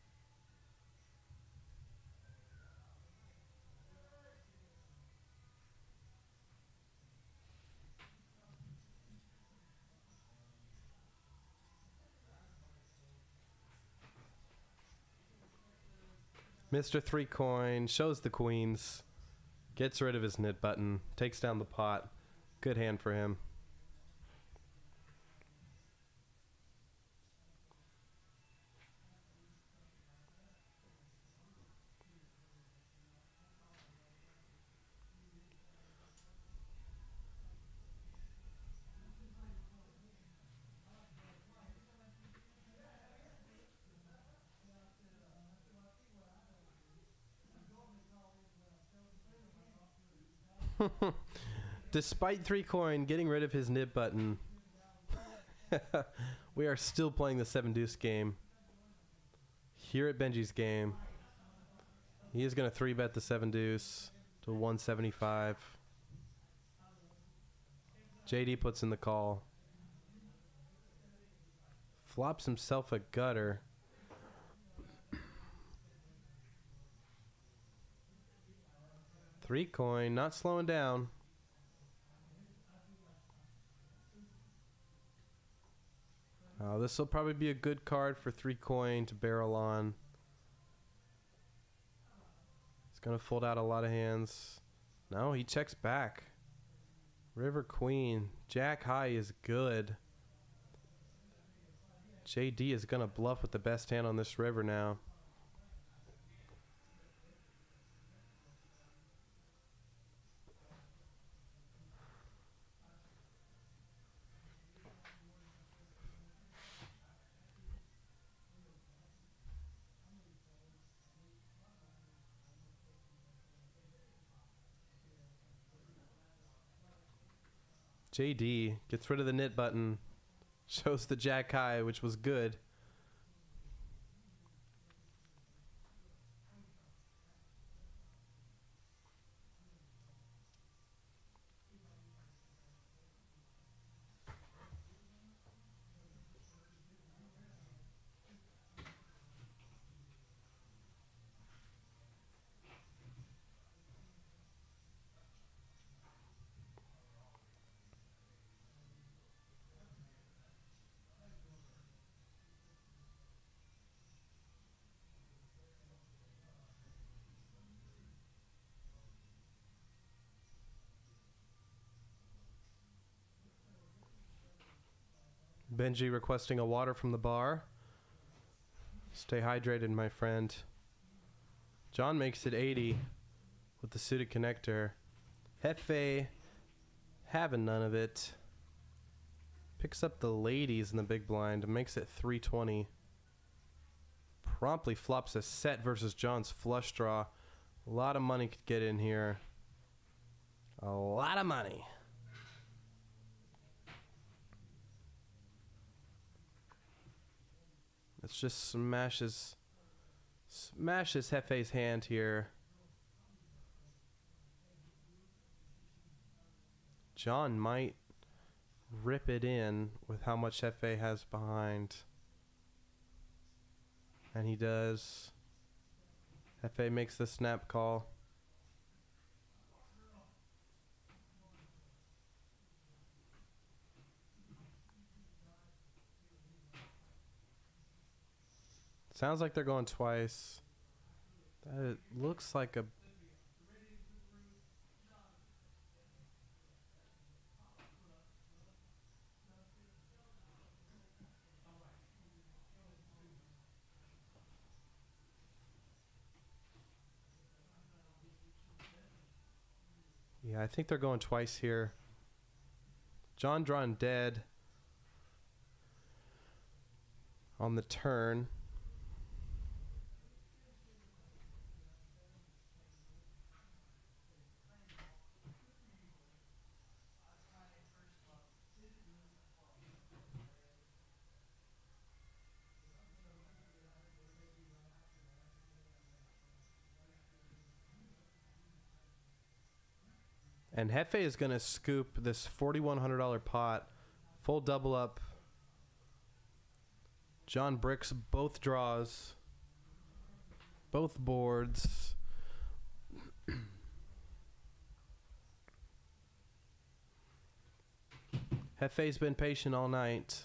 Mr. Three Coin shows the queens. Gets rid of his nit button. Takes down the pot. Good hand for him. Despite Three Coin getting rid of his nib button, we are still playing the 7 deuce game. Here at Benji's game, he is going to 3-bet the 7 deuce to 175. JD puts in the call. Flops himself a gutter. Three Coin, not slowing down. This will probably be a good card for Three Coin to barrel on. He's going to fold out a lot of hands. No, he checks back. River Queen. Jack high is good. JD is going to bluff with the best hand on this river now. JD gets rid of the knit button, shows the jack high, which was good. Benji requesting a water from the bar. Stay hydrated, my friend. John makes it 80 with the suited connector. Hefe having none of it. Picks up the ladies in the big blind and makes it 320. Promptly flops a set versus John's flush draw. A lot of money could get in here. A lot of money. Let's just smashes Hefe's hand here. John might rip it in with how much Hefe has behind. And he does. Hefe makes the snap call. Sounds like they're going twice. That looks like a... Yeah, I think they're going twice here. John drawing dead on the turn. And Hefe is going to scoop this $4,100 pot. Full double up. John bricks both draws. Both boards. Hefe's been patient all night.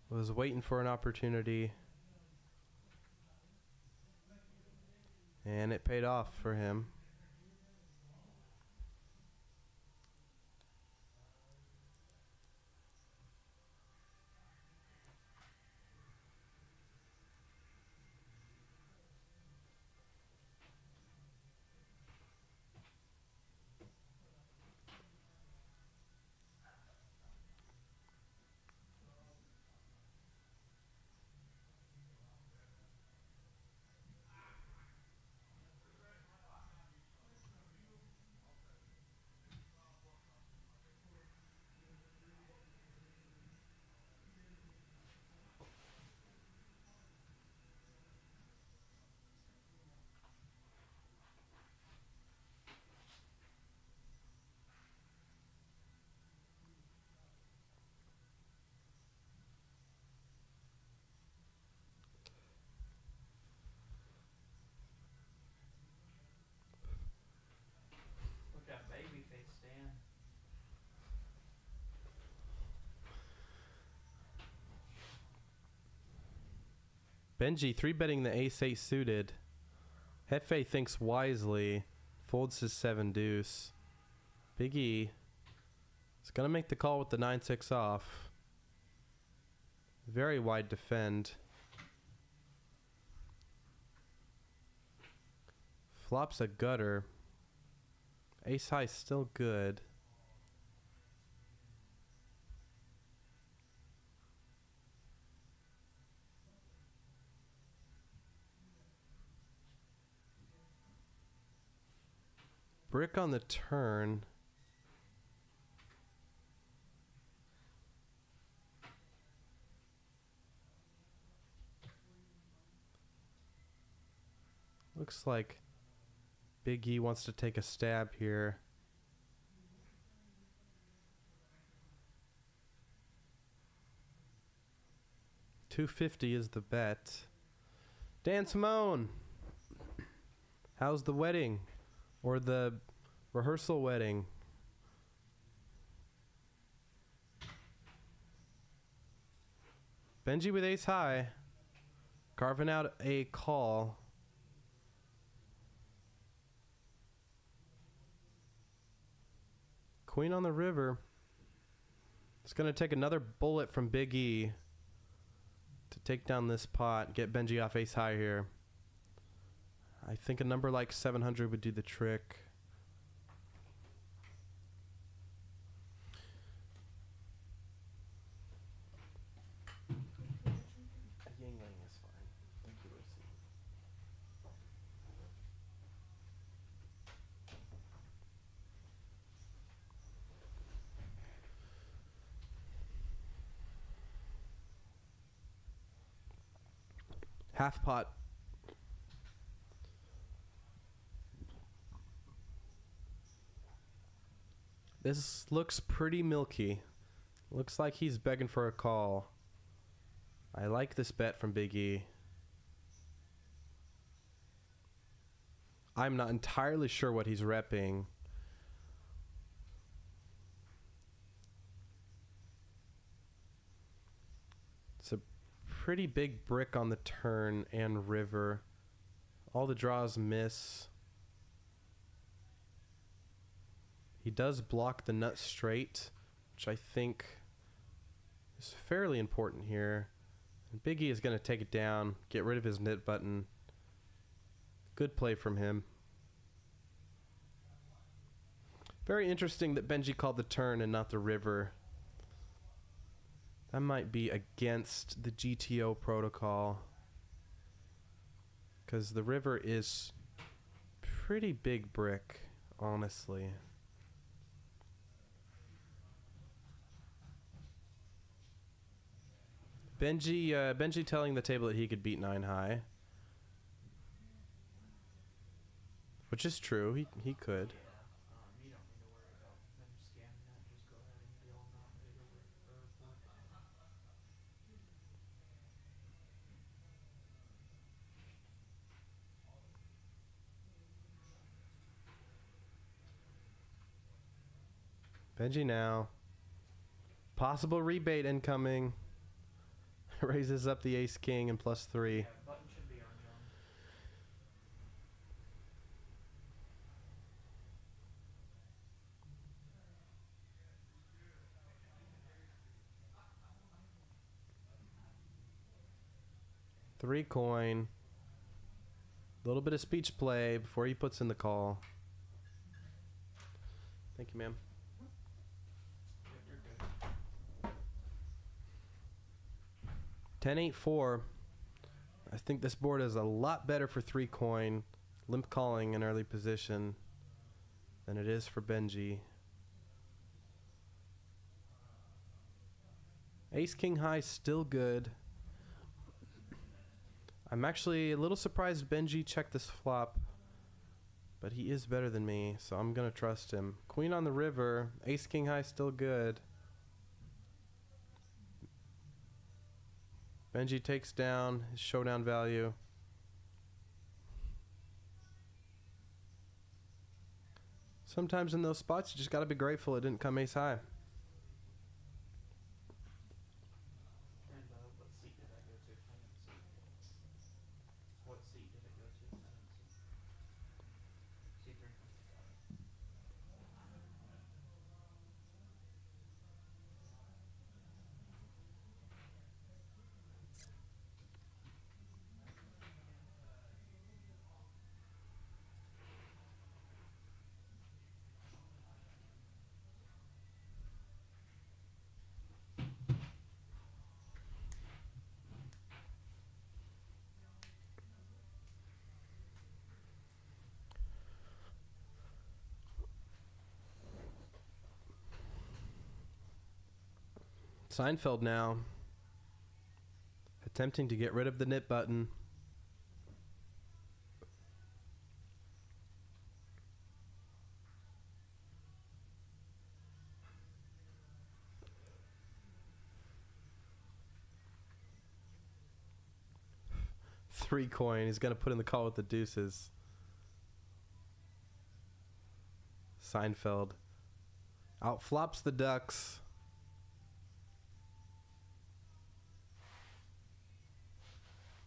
Was waiting for an opportunity. And it paid off for him. Look at baby face, Dan. Benji 3-betting the ace-8 suited. Hefe thinks wisely. Folds his 7 deuce. Big E is going to make the call with the 9-6 off. Very wide defend. Flops a gutter. Ace high still good. Brick on the turn. Looks like Big E wants to take a stab here. $250 is the bet. Dan Simone, how's the wedding? Or the rehearsal wedding? Benji with ace high. Carving out a call. Queen on the river. It's going to take another bullet from Big E to take down this pot, get Benji off ace high here. I think a number like 700 would do the trick. Yingling is fine. Thank you, Lucy. Half pot. This looks pretty milky. Looks like he's begging for a call. I like this bet from Big E. I'm not entirely sure what he's repping. It's a pretty big brick on the turn and river. All the draws miss. He does block the nut straight, which I think is fairly important here. And Big E is going to take it down, get rid of his nit button. Good play from him. Very interesting that Benji called the turn and not the river. That might be against the GTO protocol, because the river is pretty big brick, honestly. Benji telling the table that he could beat 9 high, which is true. He could. You don't need to worry about them scamming that. Just go ahead and deal them out big or black. Benji now. Possible rebate incoming. Raises up the ace king and +3. Yeah, button should be on John. Three coin. A little bit of speech play before he puts in the call. Thank you, ma'am. You're good. 10-8-4. I think this board is a lot better for 3 coin, limp calling in early position, than it is for Benji. Ace king high still good. I'm actually a little surprised Benji checked this flop, but he is better than me, so I'm gonna trust him. Queen on the river, ace king high still good. Benji takes down his showdown value. Sometimes in those spots you just gotta be grateful it didn't come ace high. And what seat did that go to? I didn't see. What seat did it go to? I didn't see. C3. Seinfeld now, attempting to get rid of the nit button. Three coin, he's gonna put in the call with the deuces. Seinfeld outflops the ducks.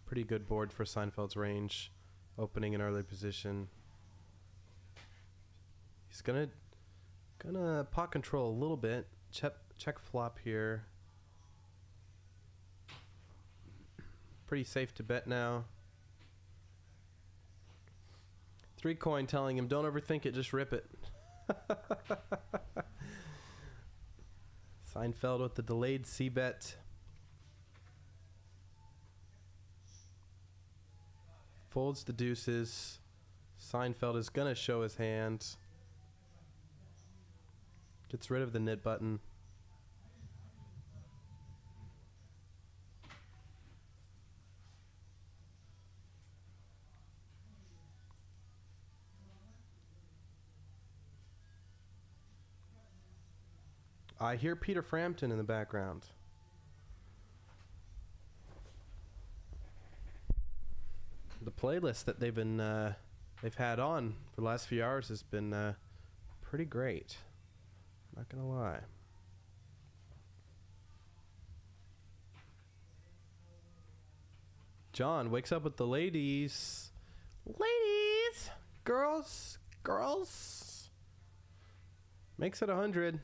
Pretty good board for Seinfeld's range, opening in early position. He's gonna pot control a little bit, check flop here. Pretty safe to bet now. 3 coin telling him, don't overthink it, just rip it. Seinfeld with the delayed c-bet. Folds the deuces. Seinfeld is going to show his hand. Gets rid of the nit button. I hear Peter Frampton in the background. The playlist that they've had on for the last few hours has been pretty great. Not gonna lie. John wakes up with the ladies. Ladies, girls. Makes it 100.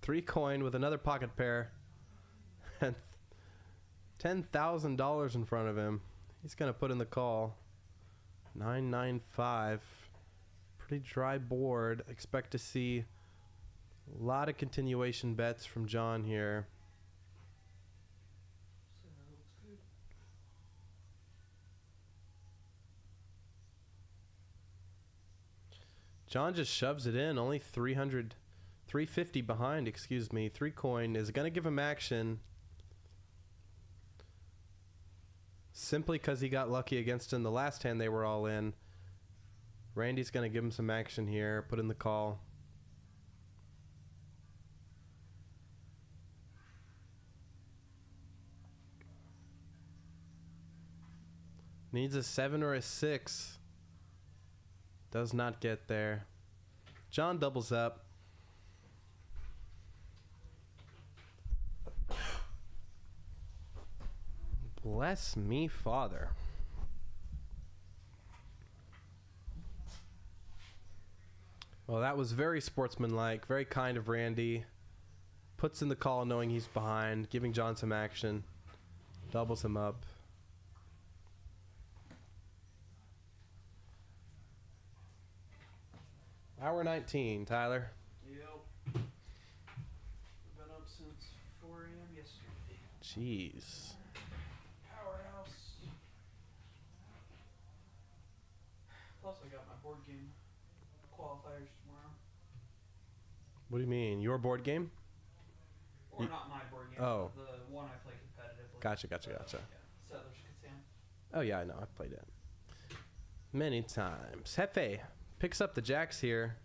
3 coin with another pocket pair. And $10,000 in front of him. He's going to put in the call. 995. Pretty dry board. Expect to see a lot of continuation bets from John here. John just shoves it in. Only 350 behind, excuse me. 3 coin is going to give him action. Simply because he got lucky against him the last hand they were all in. Randy's going to give him some action here. Put in the call. Needs a 7 or a 6. Does not get there. John doubles up. Bless me, Father. Well, that was very sportsmanlike, very kind of Randy. Puts in the call knowing he's behind, giving John some action. Doubles him up. Hour 19, Tyler. Yep. I've been up since 4 a.m. yesterday. Jeez. Powerhouse. Plus, I got my board game qualifiers tomorrow. What do you mean? Your board game? Or not my board game. Oh. The one I play competitively. Gotcha. Yeah, Settlers Catan. Oh, yeah, I know. I've played it many times. Hefe picks up the jacks here.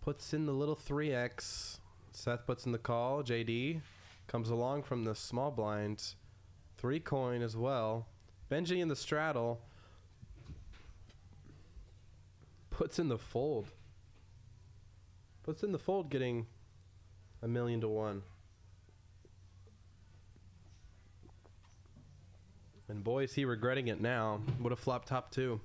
Puts in the little 3x. Seth puts in the call. JD comes along from the small blind. 3 coin as well. Benji in the straddle. Puts in the fold. Puts in the fold, getting 1,000,000 to 1. And boy, is he regretting it now. Would have flopped top 2.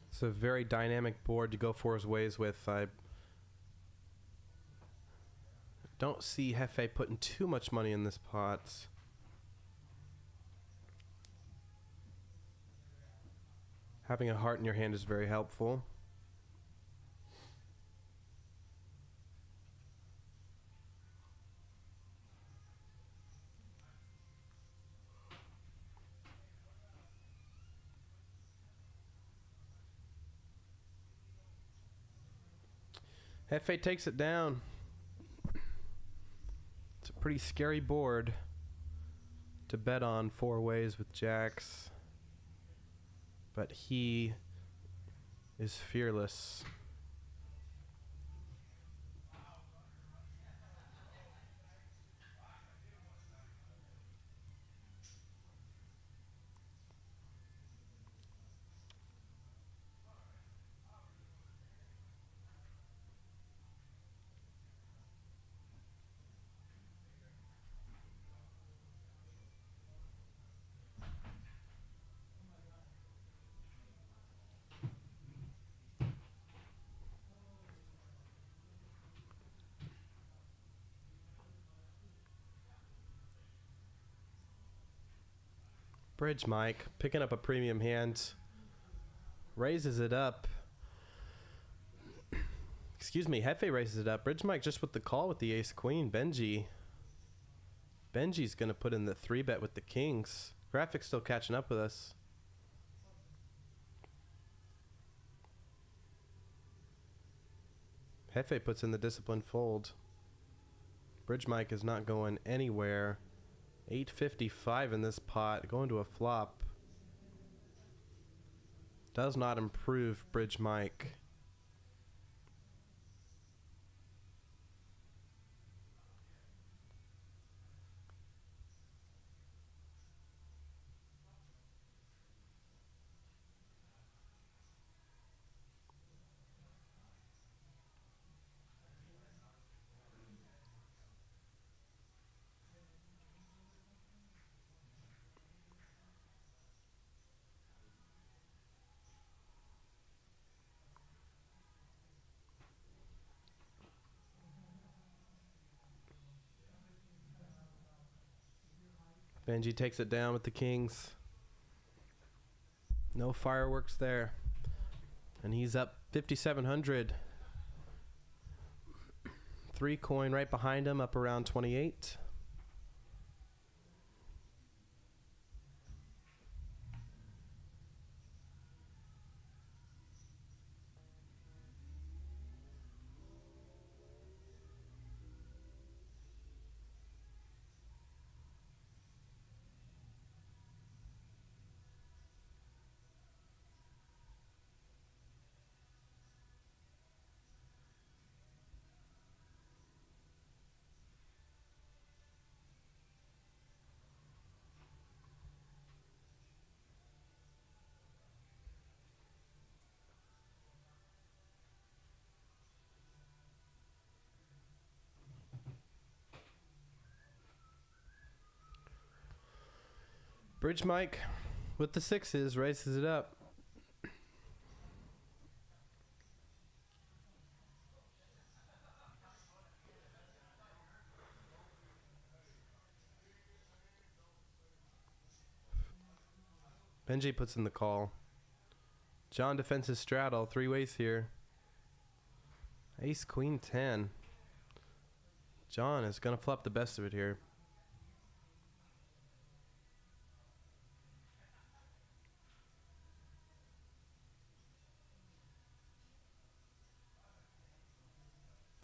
It's a very dynamic board to go for his ways with. I don't see Hefe putting too much money in this pot. Having a heart in your hand is very helpful. Hefe takes it down. It's a pretty scary board to bet on 4 ways with jacks. But he is fearless. Bridge Mike picking up a premium hand. Raises it up. Excuse me, Hefe raises it up. Bridge Mike just with the call with the ace queen. Benji's going to put in the 3-bet with the kings. Graphic's still catching up with us. Hefe puts in the disciplined fold. Bridge Mike is not going anywhere. 855 in this pot. Going to a flop. Does not improve Bridge Mike. Benji takes it down with the kings. No fireworks there. And he's up 5,700. 3 coin right behind him, up around 28. Bridge Mike with the 6s raises it up. Benji puts in the call. John defends his straddle 3 ways here. Ace Queen 10. John is going to flop the best of it here.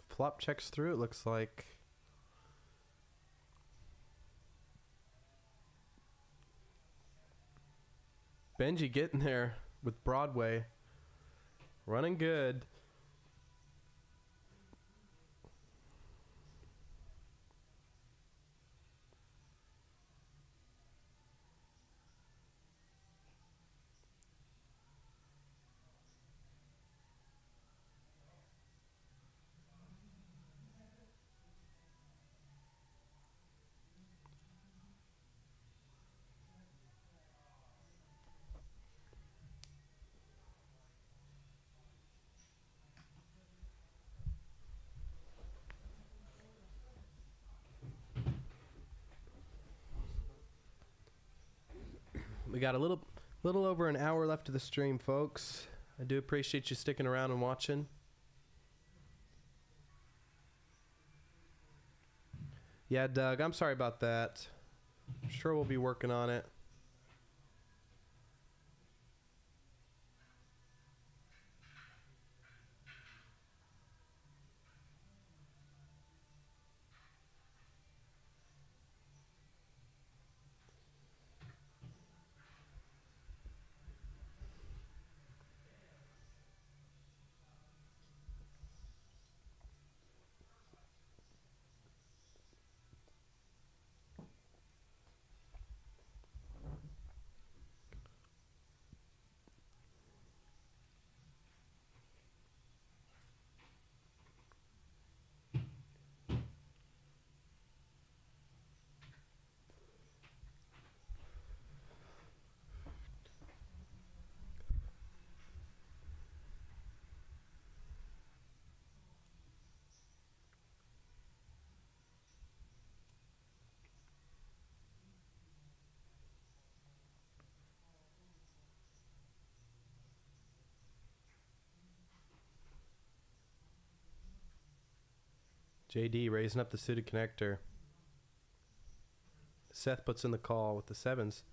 Flop checks through, it looks like. Benji getting there with Broadway. Running good. We got a little over an hour left of the stream, folks. I do appreciate you sticking around and watching. Yeah, Doug, I'm sorry about that. I'm sure we'll be working on it. JD raising up the suited connector. Seth puts in the call with the sevens.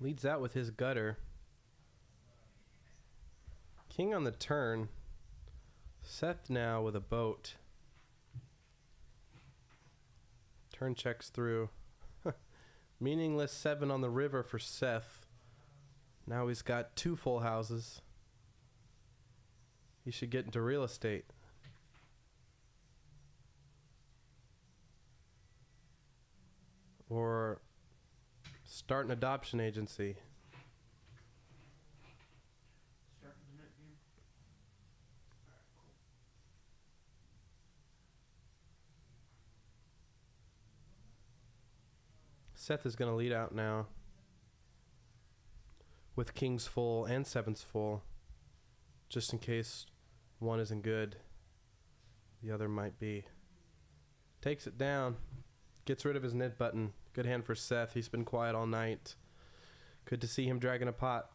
Leads out with his gutter. King on the turn. Seth now with a boat. Turn checks through. Meaningless 7 on the river for Seth. Now he's got 2 full houses. He should get into real estate. Or start an adoption agency. Starting the net game. Alright, cool. Seth is going to lead out now. With kings full and sevens full. Just in case one isn't good. The other might be. Takes it down. Gets rid of his knit button. Good hand for Seth. He's been quiet all night. Good to see him dragging a pot.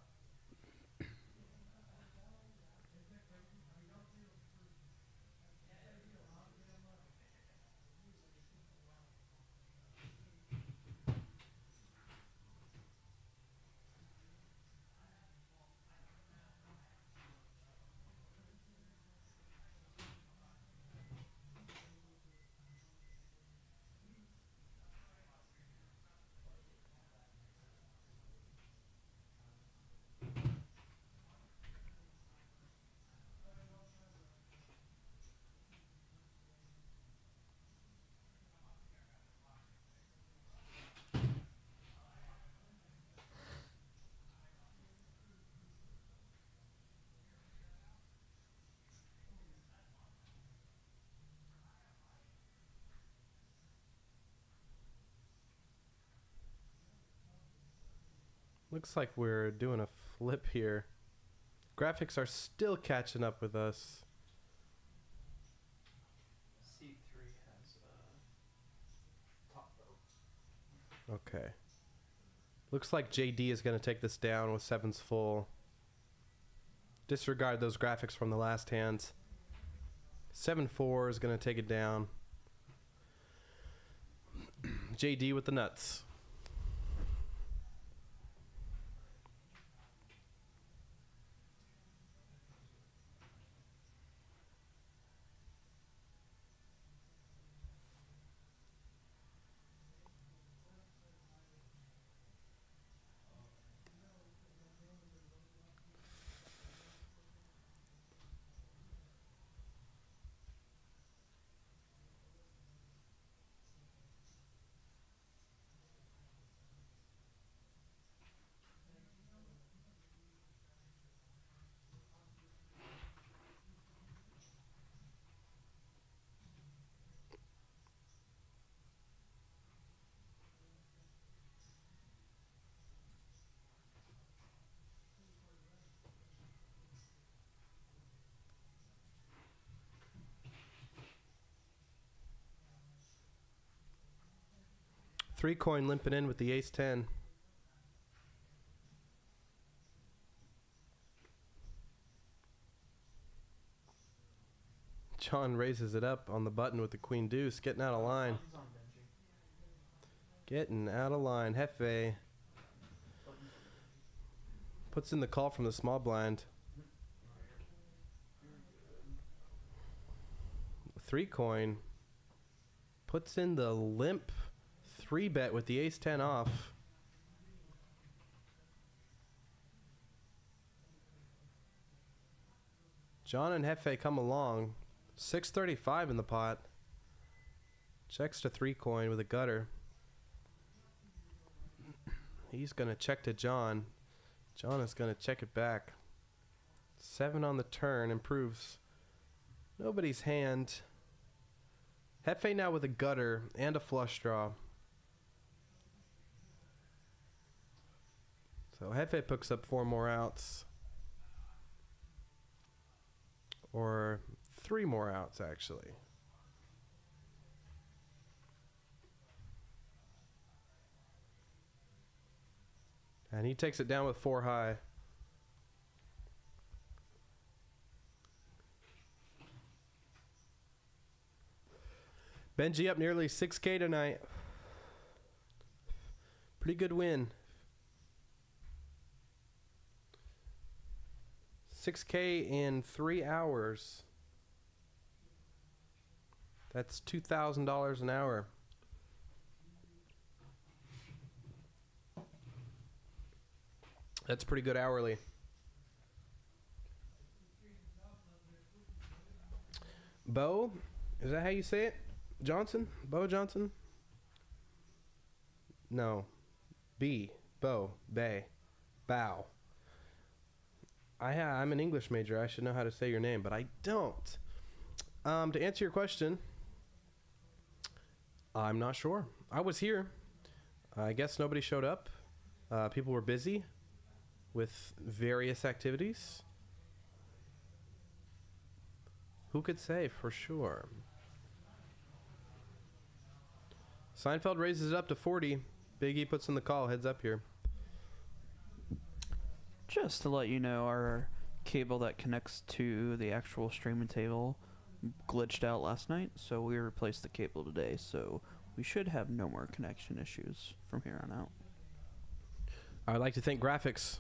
Looks like we're doing a flip here. Graphics are still catching up with us. C3 has top boat. Okay. Looks like JD is going to take this down with sevens full. Disregard those graphics from the last hands. 7-4 is going to take it down. JD with the nuts. Three coin limping in with the ace 10. John raises it up on the button with the queen deuce, getting out of line. Buttons on Benji. Getting out of line. Hefe Buttons on puts in the call from the small blind. Three coin puts in the limp 3-bet with the ace 10 off. John and Hefe come along. 635 in the pot. Checks to 3 coin with a gutter. He's going to check to John. John is going to check it back. 7 on the turn improves nobody's hand. Hefe now with a gutter and a flush draw. So Hefe picks up 4 more outs. Or 3 more outs, actually. And he takes it down with 4 high. Benji up nearly 6K tonight. Pretty good win. 6K in 3 hours. That's $2,000 an hour. That's pretty good hourly. Bo, is that how you say it? Johnson? Bo Johnson? No. B. Bo. Bay. Bow. I'm an English major. I should know how to say your name, but I don't. To answer your question, I'm not sure. I was here. I guess nobody showed up. People were busy with various activities. Who could say for sure? Seinfeld raises it up to 40. Big E puts in the call. Heads up here. Just to let you know, our cable that connects to the actual streaming table glitched out last night, so we replaced the cable today, so we should have no more connection issues from here on out. I would like to thank Graphics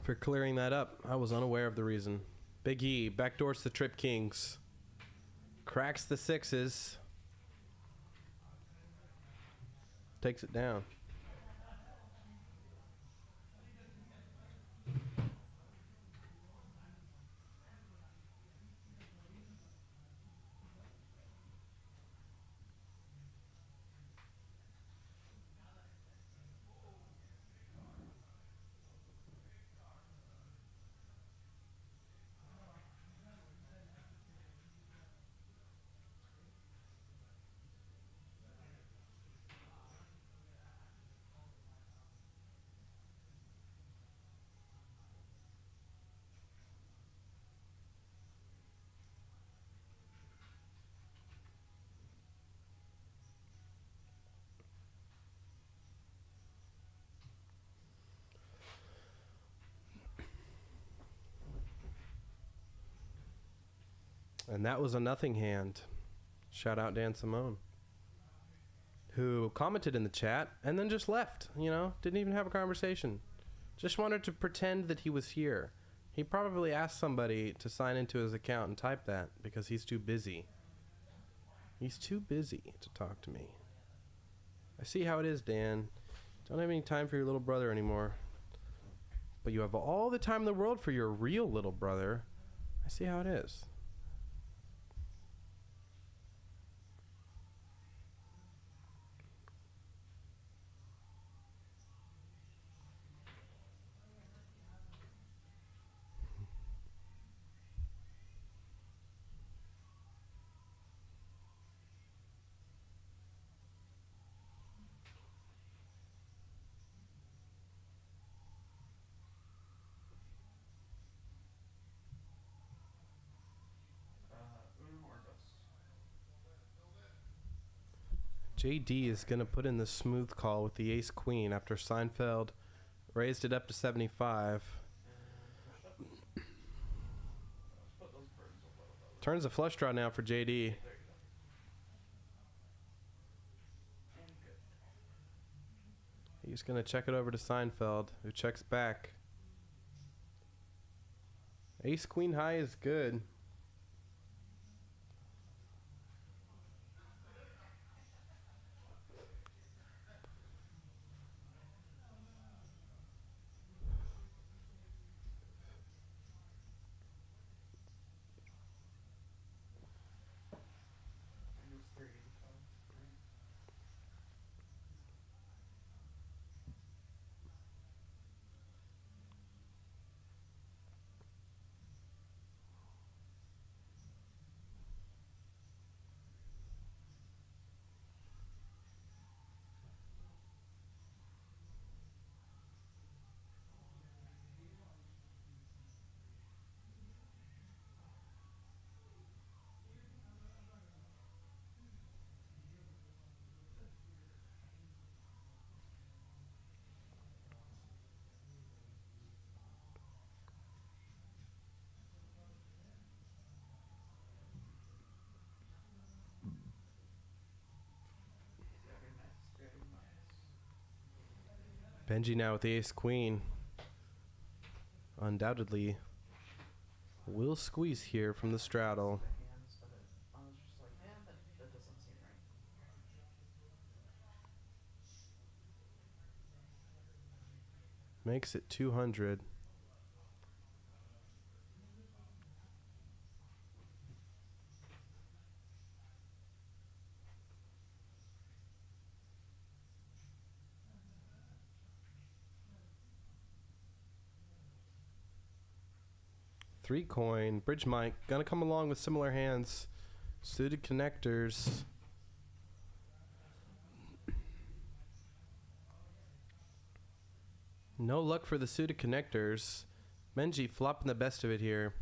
for clearing that up. I was unaware of the reason. Big E backdoors the Trip Kings. Cracks the sixes. Takes it down. And that was a nothing hand. Shout out Dan Simone, who commented in the chat and then just left, you know, didn't even have a conversation. Just wanted to pretend that he was here. He probably asked somebody to sign into his account and type that because he's too busy. He's too busy to talk to me. I see how it is, Dan. Don't have any time for your little brother anymore. But you have all the time in the world for your real little brother. I see how it is. JD is going to put in the smooth call with the ace queen after Seinfeld raised it up to 75. Turns the flush draw now for JD. He's going to check it over to Seinfeld, who checks back. Ace queen high is good. Benji now with the ace queen. Undoubtedly will squeeze here from the straddle. The hands, but I was just like, yeah, that doesn't seem right. Makes it 200. Three coin. Bridge Mike. Gonna come along with similar hands. Suited connectors. No luck for the suited connectors. Benji flopping the best of it here.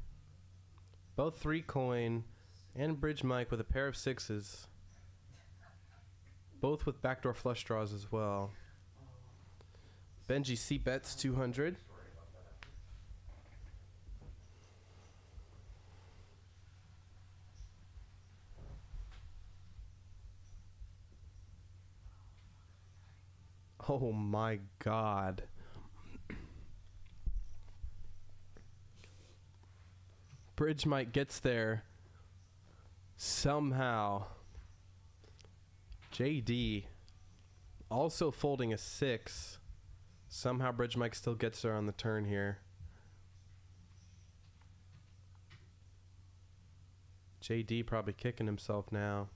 Both three coin and Bridge Mike with a pair of sixes. Both with backdoor flush draws as well. Benji C bets 200. Oh my God. Bridge Mike gets there somehow. JD also folding a 6. Somehow Bridge Mike still gets there on the turn here. JD probably kicking himself now.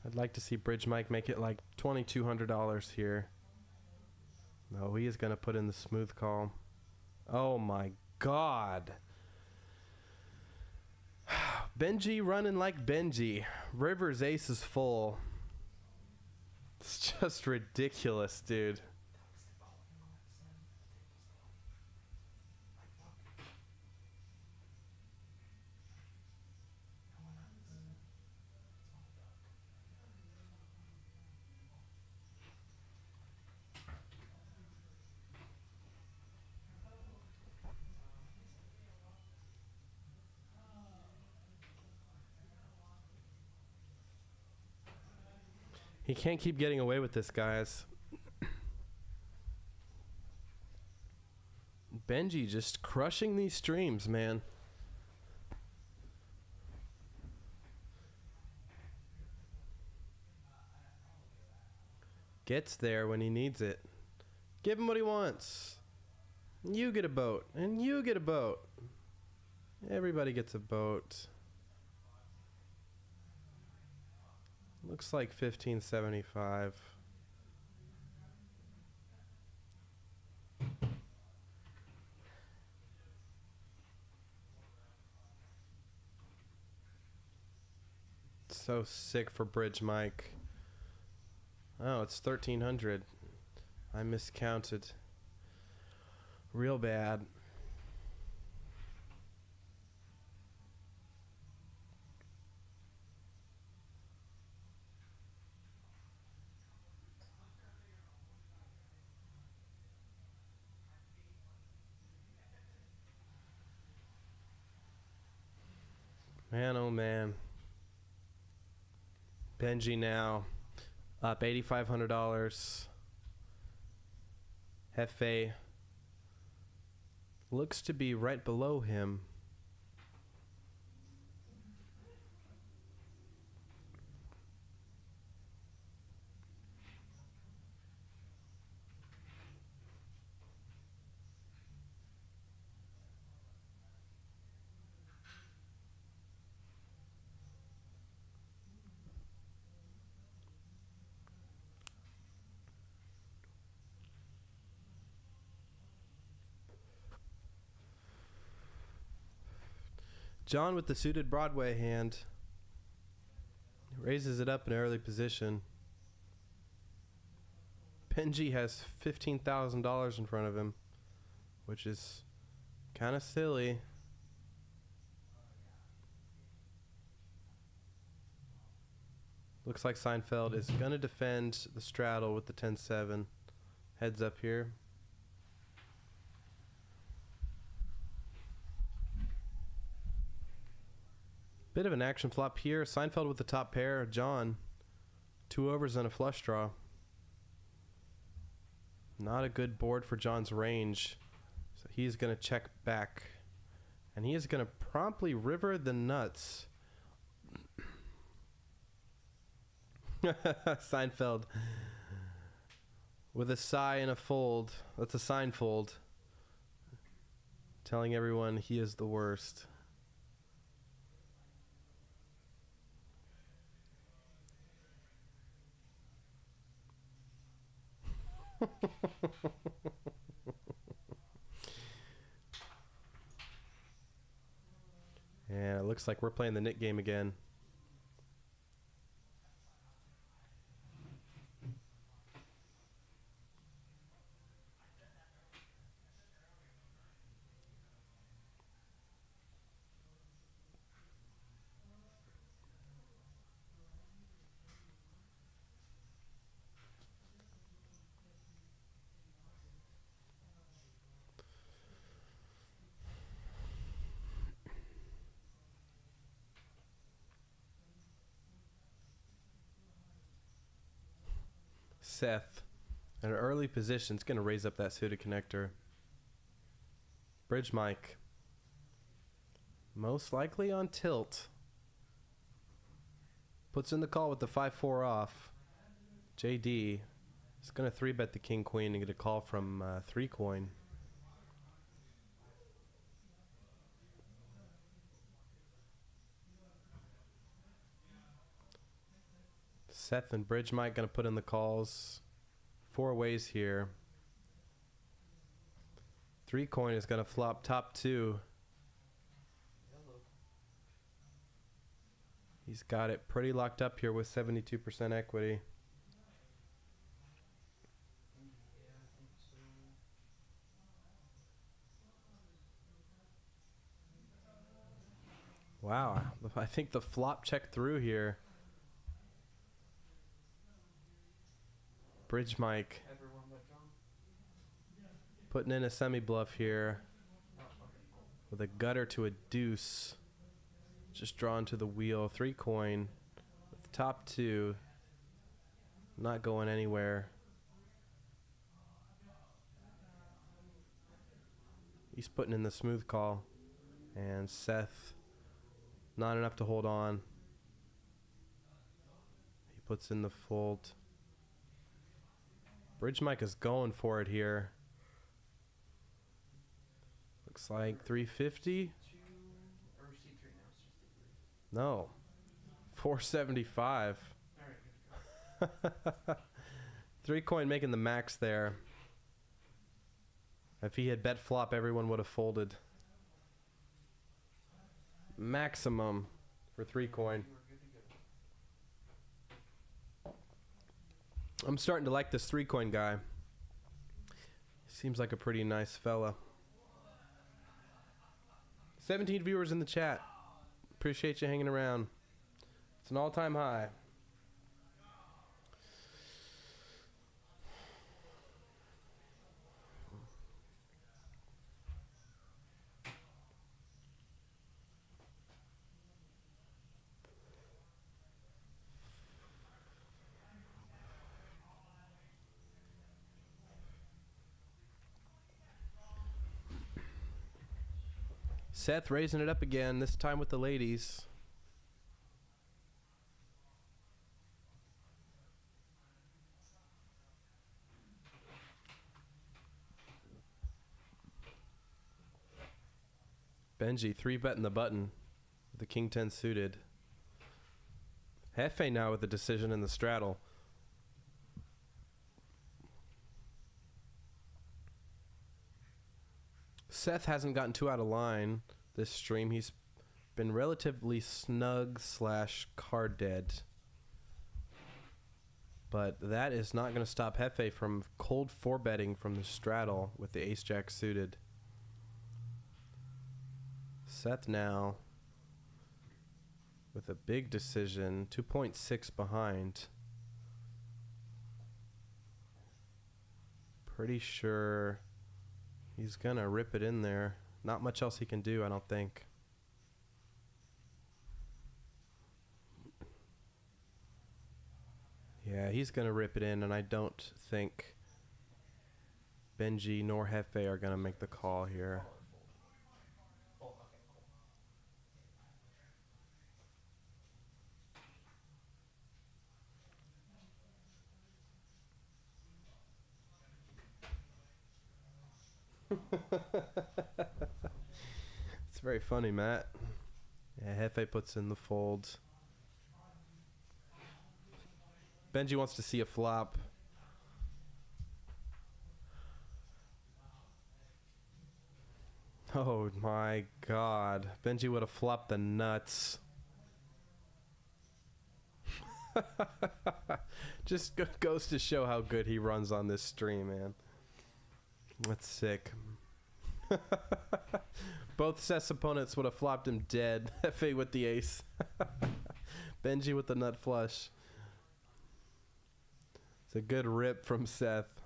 I'd like to see Bridge Mike make it like $2,200 here. No, he is going to put in the smooth call. Oh my God. Benji running like Benji. River's ace is full. It's just ridiculous, dude. He can't keep getting away with this, guys. Benji just crushing these streams, man. Gets there when he needs it. Give him what he wants. You get a boat, and you get a boat. Everybody gets a boat. Looks like 1575. So sick for Bridge Mike. Oh, it's 1300. I miscounted. Real bad. Man, oh man. Benji now up $8,500. Hefe looks to be right below him. John with the suited Broadway hand raises it up in an early position. Benji has $15,000 in front of him, which is kind of silly. Looks like Seinfeld is going to defend the straddle with the 10-7. Heads up here. Bit of an action flop here. Seinfeld with the top pair. John, 2 overs and a flush draw. Not a good board for John's range. So he's going to check back. And he is going to promptly river the nuts. Seinfeld with a sigh and a fold. That's a sign fold. Telling everyone he is the worst. Yeah, it looks like we're playing the Nick game again. Seth, in an early position, is going to raise up that suited connector. Bridge Mike, most likely on tilt. Puts in the call with the 5-4 off. JD is going to 3-bet the king queen and get a call from 3 coin. Seth and Bridge Mike going to put in the calls 4 ways here. 3 coin is going to flop top 2. Hello. He's got it pretty locked up here with 72% equity. Yeah, I think so. Wow, I think the flop checked through here. Bridge Mike Everyone but John. putting in a semi-bluff here Oh, okay, cool. with a gutter to a deuce. Just drawn to the wheel. 3 coin with the top 2. Not going anywhere. He's putting in the smooth call. And Seth, not enough to hold on. He puts in the fold. Bridge Mike is going for it here. Looks like 350. Or C3 now, it's just a 3. No. 475. Alright, good to go. 3 coin making the max there. If he had bet flop, everyone would have folded. Maximum for 3 coin. You were good to go. I'm starting to like this 3 coin guy. Seems like a pretty nice fella. 17 viewers in the chat. Appreciate you hanging around. It's an all-time high. Seth raising it up again, this time with the ladies. Benji 3-betting the button with the king 10 suited. Hefe now with the decision in the straddle. Seth hasn't gotten too out of line this stream. He's been relatively snug / card dead. But that is not going to stop Hefe from cold 4-betting from the straddle with the ace-jack suited. Seth now with a big decision, 2.6 behind. Pretty sure he's gonna rip it in there. Not much else he can do, I don't think. Yeah, he's gonna rip it in, and I don't think Benji nor Hefe are gonna make the call here. Oh, okay, cool. It's very funny, Matt. Yeah, Hefe puts in the fold. Benji wants to see a flop. Oh my god. Benji would have flopped the nuts. Just goes to show how good he runs on this stream, man. That's sick. Both Seth's opponents would have flopped him dead. Hefe with the ace. Benji with the nut flush. It's a good rip from Seth.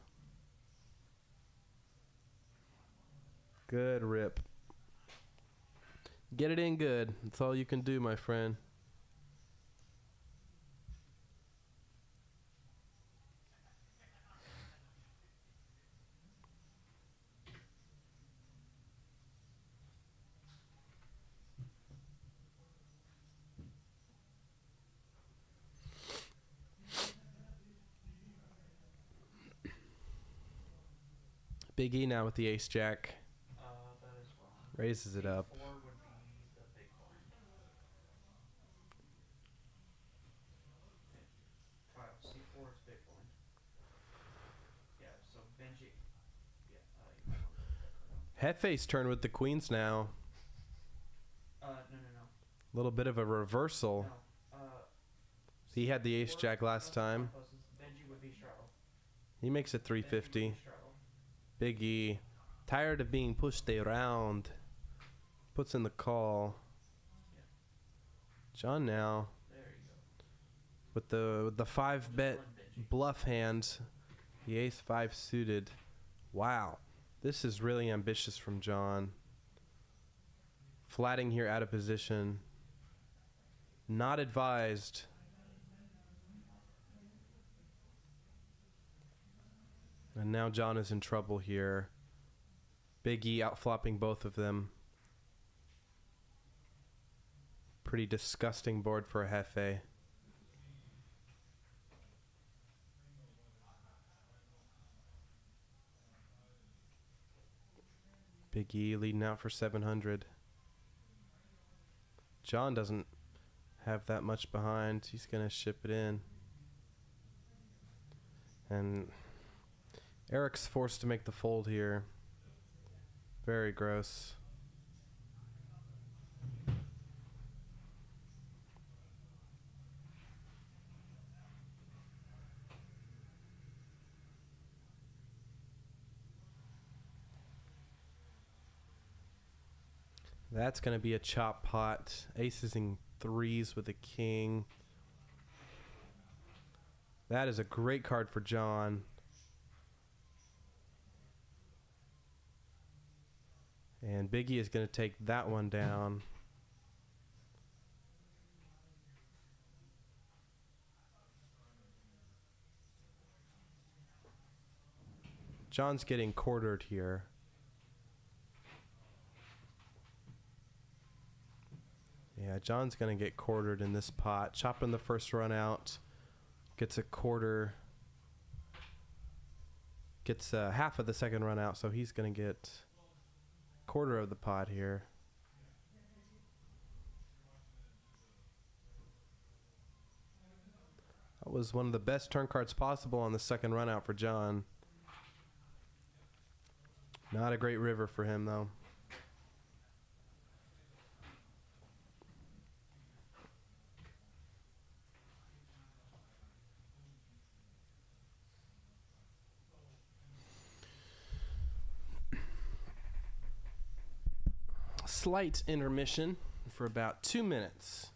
Good rip. Get it in good. That's all you can do, my friend. Big E now with the ace jack. That is wrong. Raises it up. C4 would be the big blind. Yeah. Kyle, C4 is big blind. Yeah, so Benji. Yeah, you might want to Hefe's turn with the queens now. no. A little bit of a reversal. No. He had the ace C4 jack last time. Benji would be straddle. He makes it 350. Big E, tired of being pushed around, puts in the call. Yeah. John now There you go. with the 5-bet Run Benji. bluff hand, the ace 5 suited. Wow, this is really ambitious from John. Flatting here out of position. Not advised. And now John is in trouble here. Big E outflopping both of them. Pretty disgusting board for a Hefe. Big E leading out for 700. John doesn't have that much behind. He's going to ship it in. And Eric's forced to make the fold here. Very gross. That's going to be a chop pot. Aces and threes with a king. That is a great card for John. And Biggie is going to take that one down. John's getting quartered here. Yeah, John's going to get quartered in this pot. Chopping the first run out. Gets a quarter. Gets half of the second run out, so he's going to get quarter of the pot here. That was one of the best turn cards possible on the second run out for John. Not a great river for him, though. Slight intermission for about 2 minutes.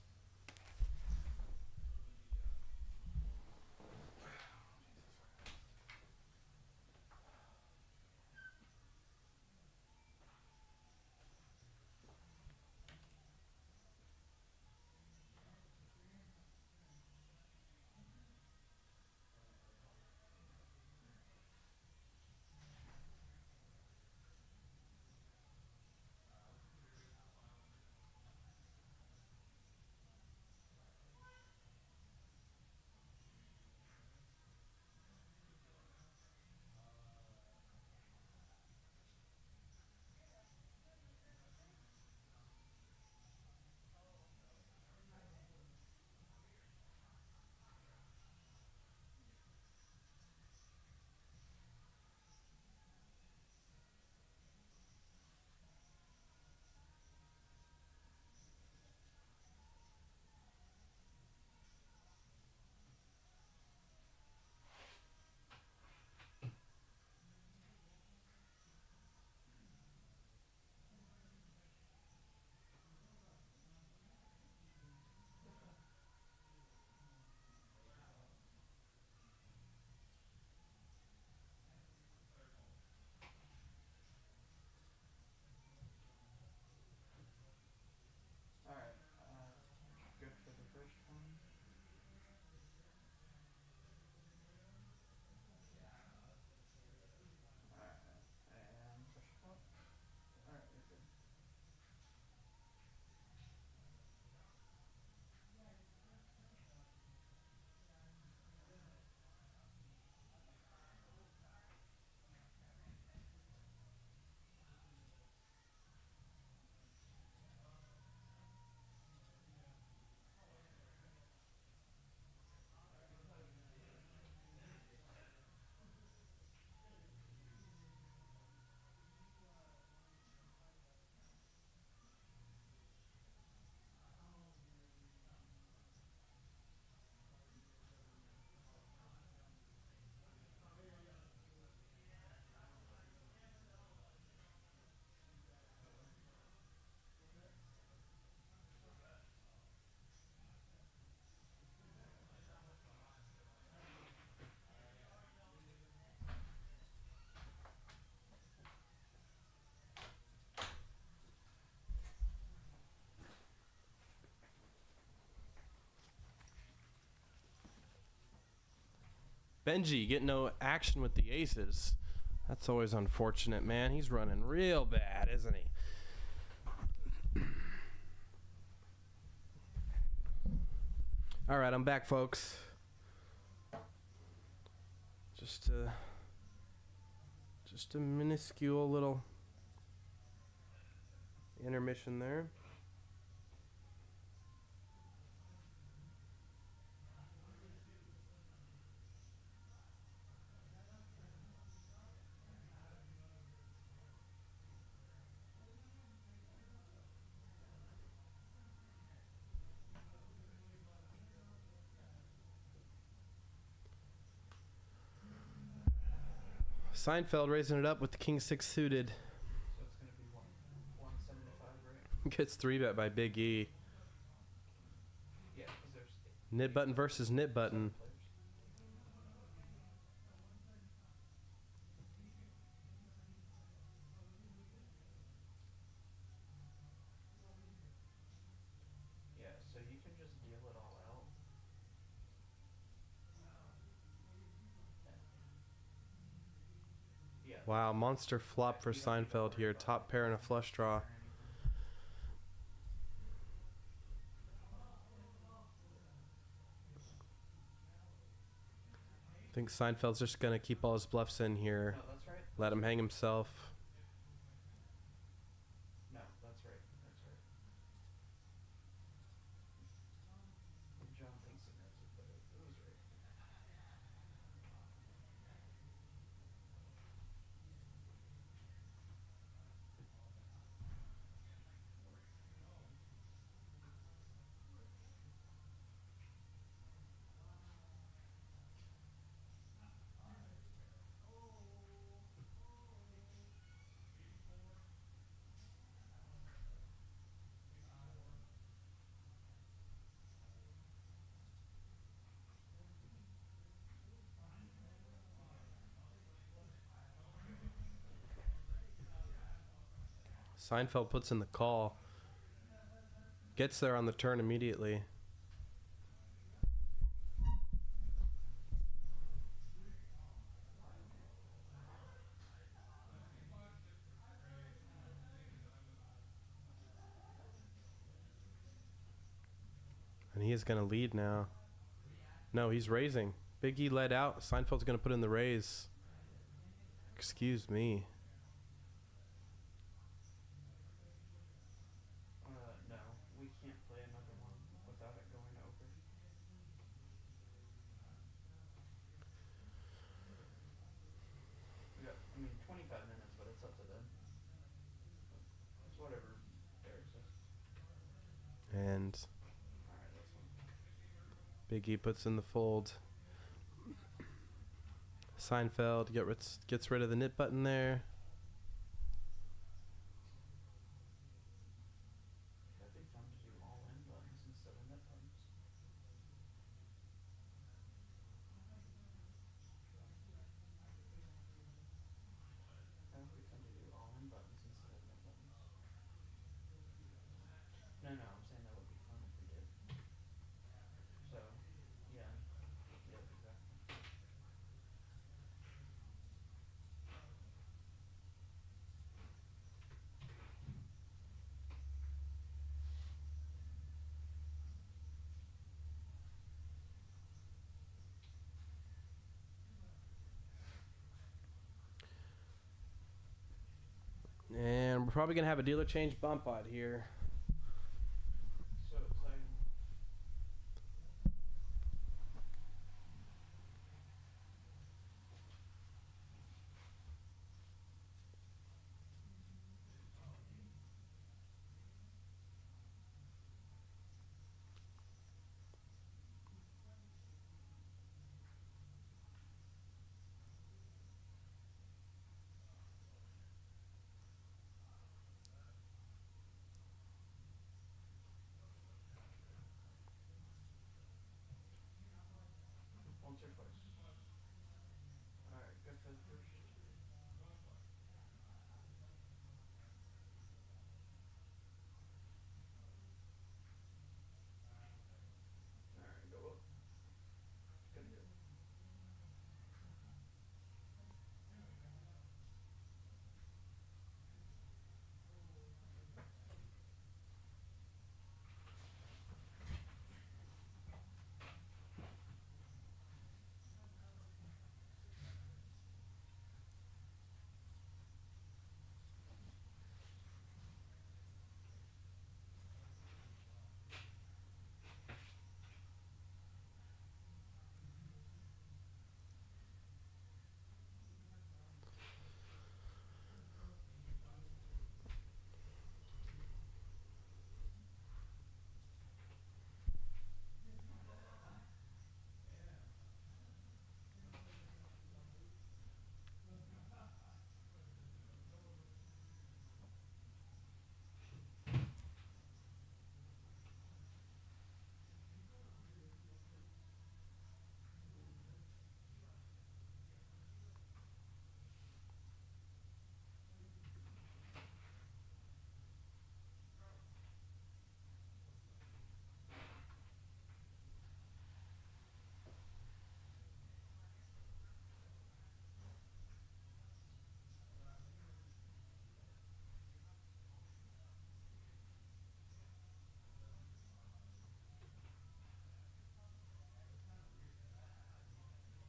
Benji getting no action with the aces. That's always unfortunate, man. He's running real bad, isn't he? All right, I'm back, folks. Just a minuscule little intermission there. Seinfeld raising it up with the king six suited. So it's gonna be 175, right? Gets 3-bet by Big E. Yeah, because there's Nib button versus nib button. players. Yeah, so you can just deal it all out. Yeah. Wow, monster flop for Seinfeld here. Top pair and a flush draw. I think Seinfeld's just going to keep all his bluffs in here. No, that's right. Let him hang himself. No, that's right. That's right. John thinks he knows it, but it was right. Seinfeld puts in the call. Gets there on the turn immediately. And he is going to lead now. No, he's raising. Big E led out. Seinfeld's going to put in the raise. Excuse me. No, we can't play another one without it going over. We got, 25 minutes, but it's up to them. It's whatever Derek says. And Alright, that's one. Big E puts in the fold. Seinfeld gets rid of the knit button there. That'd be fun to do all-in buttons instead of net buttons. That would be fun to do all-in buttons instead of net buttons. No, I'm saying that would be fun if we did. So, yeah. Yeah, exactly. And we're probably going to have a dealer change bump out here. So exciting.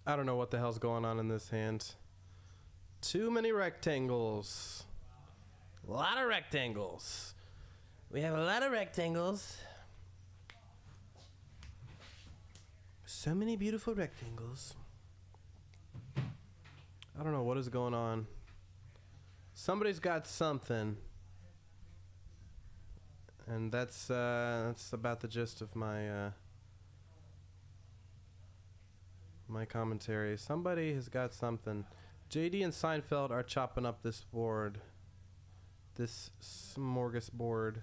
I don't know what the hell's going on in this hand. Too many rectangles. A lot of rectangles. We have a lot of rectangles. So many beautiful rectangles. I don't know what is going on. Somebody's got something. And that's about the gist of my my commentary. Somebody has got something. JD and Seinfeld are chopping up this board. This smorgasbord.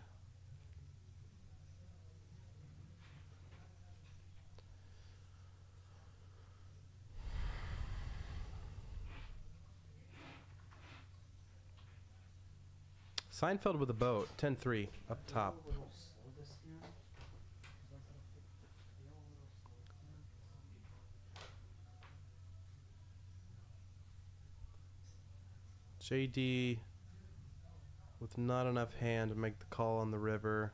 Seinfeld with a boat, 10-3, up top. JD with not enough hand to make the call on the river.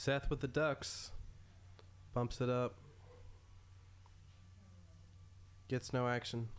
Seth with the ducks. Bumps it up. Gets no action.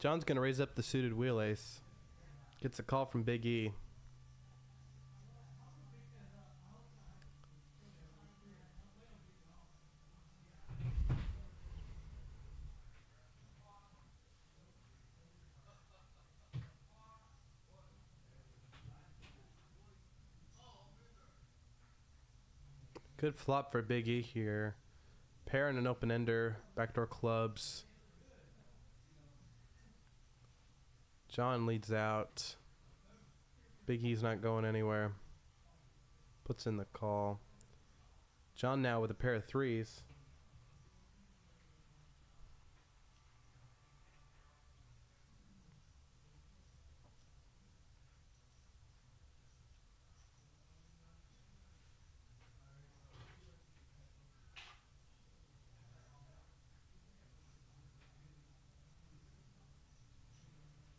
John's going to raise up the suited wheel ace. Gets a call from Big E. Good flop for Big E here. Pair and an open ender. Backdoor clubs. John leads out. Big E's not going anywhere. Puts in the call. John now with a pair of threes.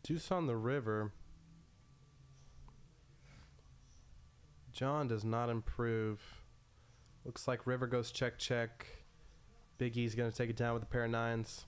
Deuce on the river. John does not improve. Looks like river goes check, check. Big E's going to take it down with a pair of nines.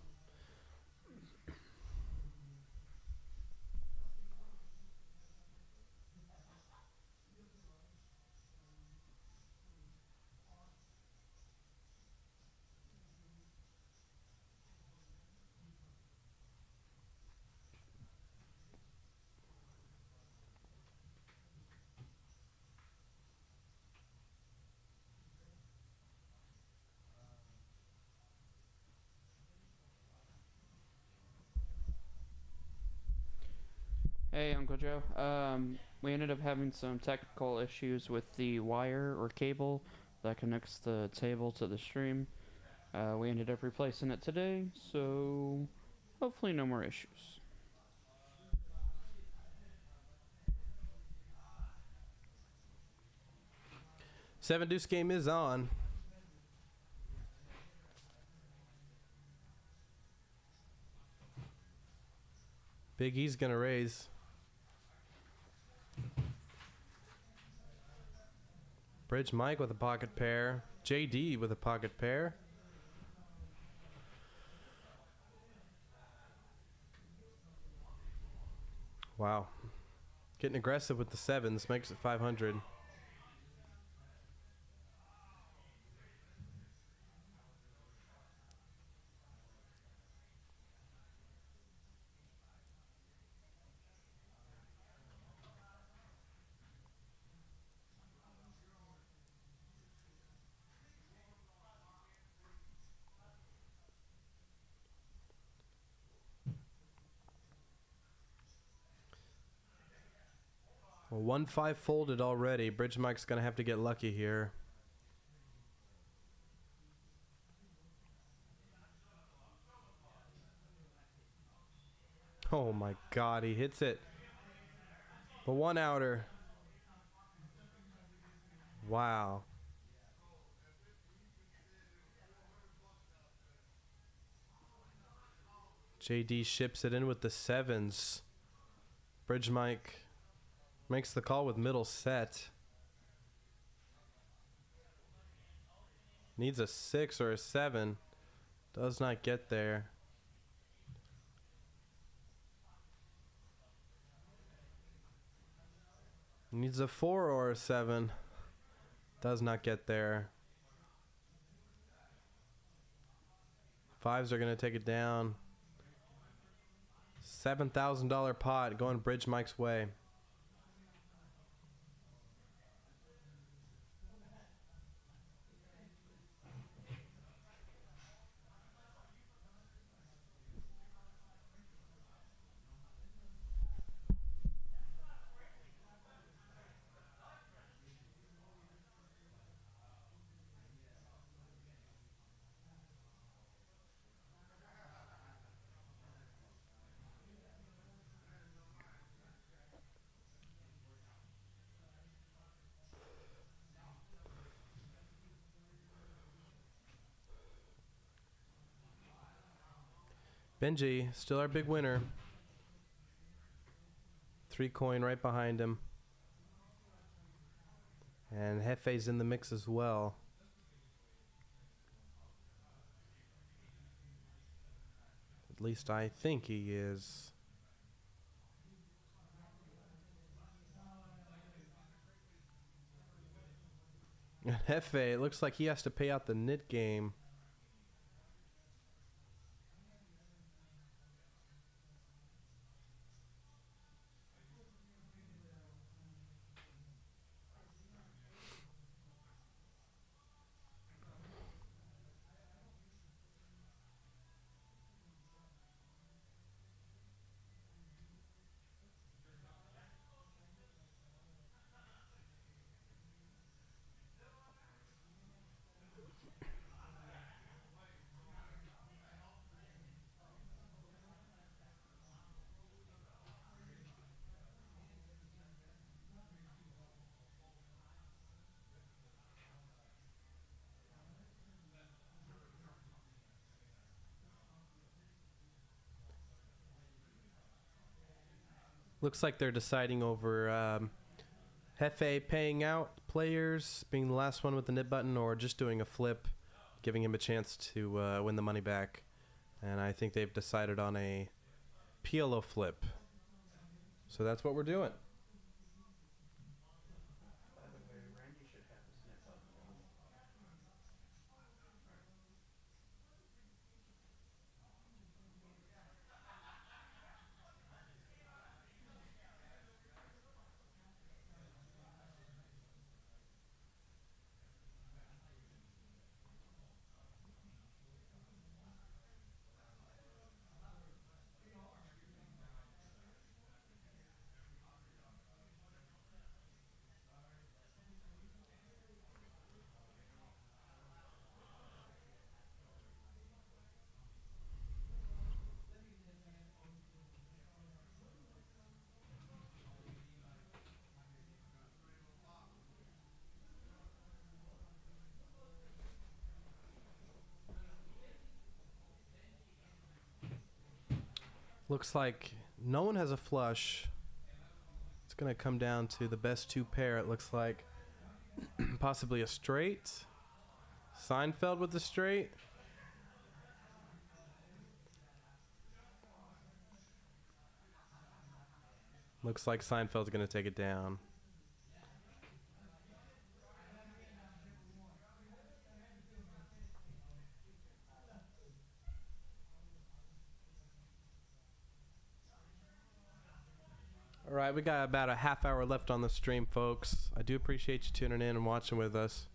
Hey, Uncle Joe. We ended up having some technical issues with the wire or cable that connects the table to the stream. We ended up replacing it today, so hopefully no more issues. Seven Deuce game is on. Big E's gonna raise. Bridge Mike with a pocket pair. JD with a pocket pair. Wow. Getting aggressive with the sevens makes it 500. Well, 1-5 folded already. Bridge Mike's gonna have to get lucky here. Oh my god, he hits it. The one outer. Wow. JD ships it in with the sevens. Bridge Mike makes the call with middle set. Needs a 6 or a 7. Does not get there. Needs a 4 or a 7. Does not get there. Fives are going to take it down. $7,000 pot going Bridge Mike's way. Benji, still our big winner. 3 coin right behind him. And Hefe's in the mix as well. At least I think he is. And Hefe, it looks like he has to pay out the knit game. Looks like they're deciding over Hefe paying out players, being the last one with the knit button, or just doing a flip, giving him a chance to win the money back. And I think they've decided on a PLO flip. So that's what we're doing. By the way, Randy should have his net button on. Looks like no one has a flush. It's going to come down to the best two pair, it looks like. Possibly a straight. Seinfeld with the straight. Looks like Seinfeld's going to take it down. All right, we got about a half hour left on the stream, folks. I do appreciate you tuning in and watching with us.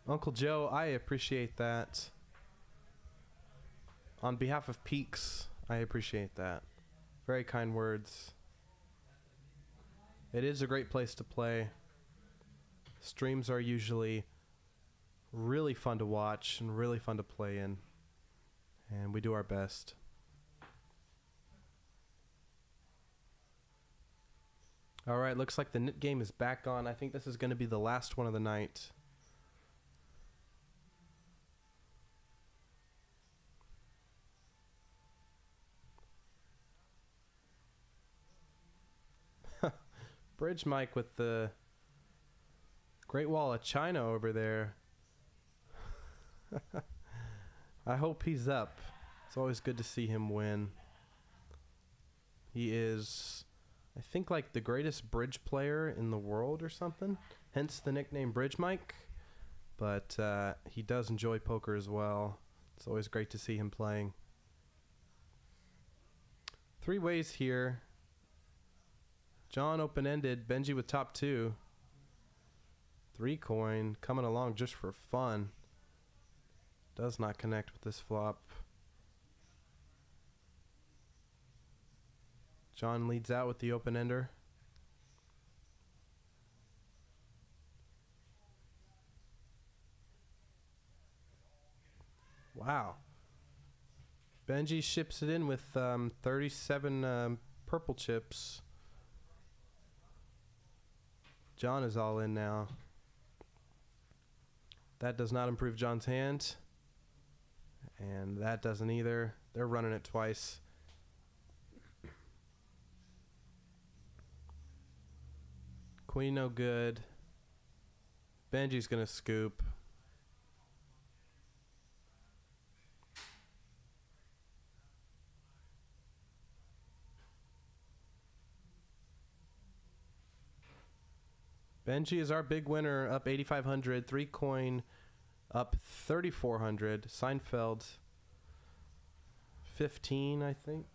Uncle Joe, I appreciate that. On behalf of Peaks, I appreciate that. Very kind words. It is a great place to play. Streams are usually really fun to watch and really fun to play in. And we do our best. All right, looks like the knit game is back on. I think this is going to be the last one of the night. Bridge Mike with the Great Wall of China over there. I hope he's up. It's always good to see him win. He is, I think, like the greatest bridge player in the world or something. Hence the nickname Bridge Mike. But he does enjoy poker as well. It's always great to see him playing. Three ways here. John open-ended, Benji with top two. 3 coin coming along just for fun. Does not connect with this flop. John leads out with the open-ender. Wow. Benji ships it in with 37 purple chips. John is all in now. That does not improve John's hand. And that doesn't either. They're running it twice. Queen no good. Benji's gonna scoop. Benji is our big winner, up 8,500. 3 coin, up 3,400. Seinfeld, 15, I think.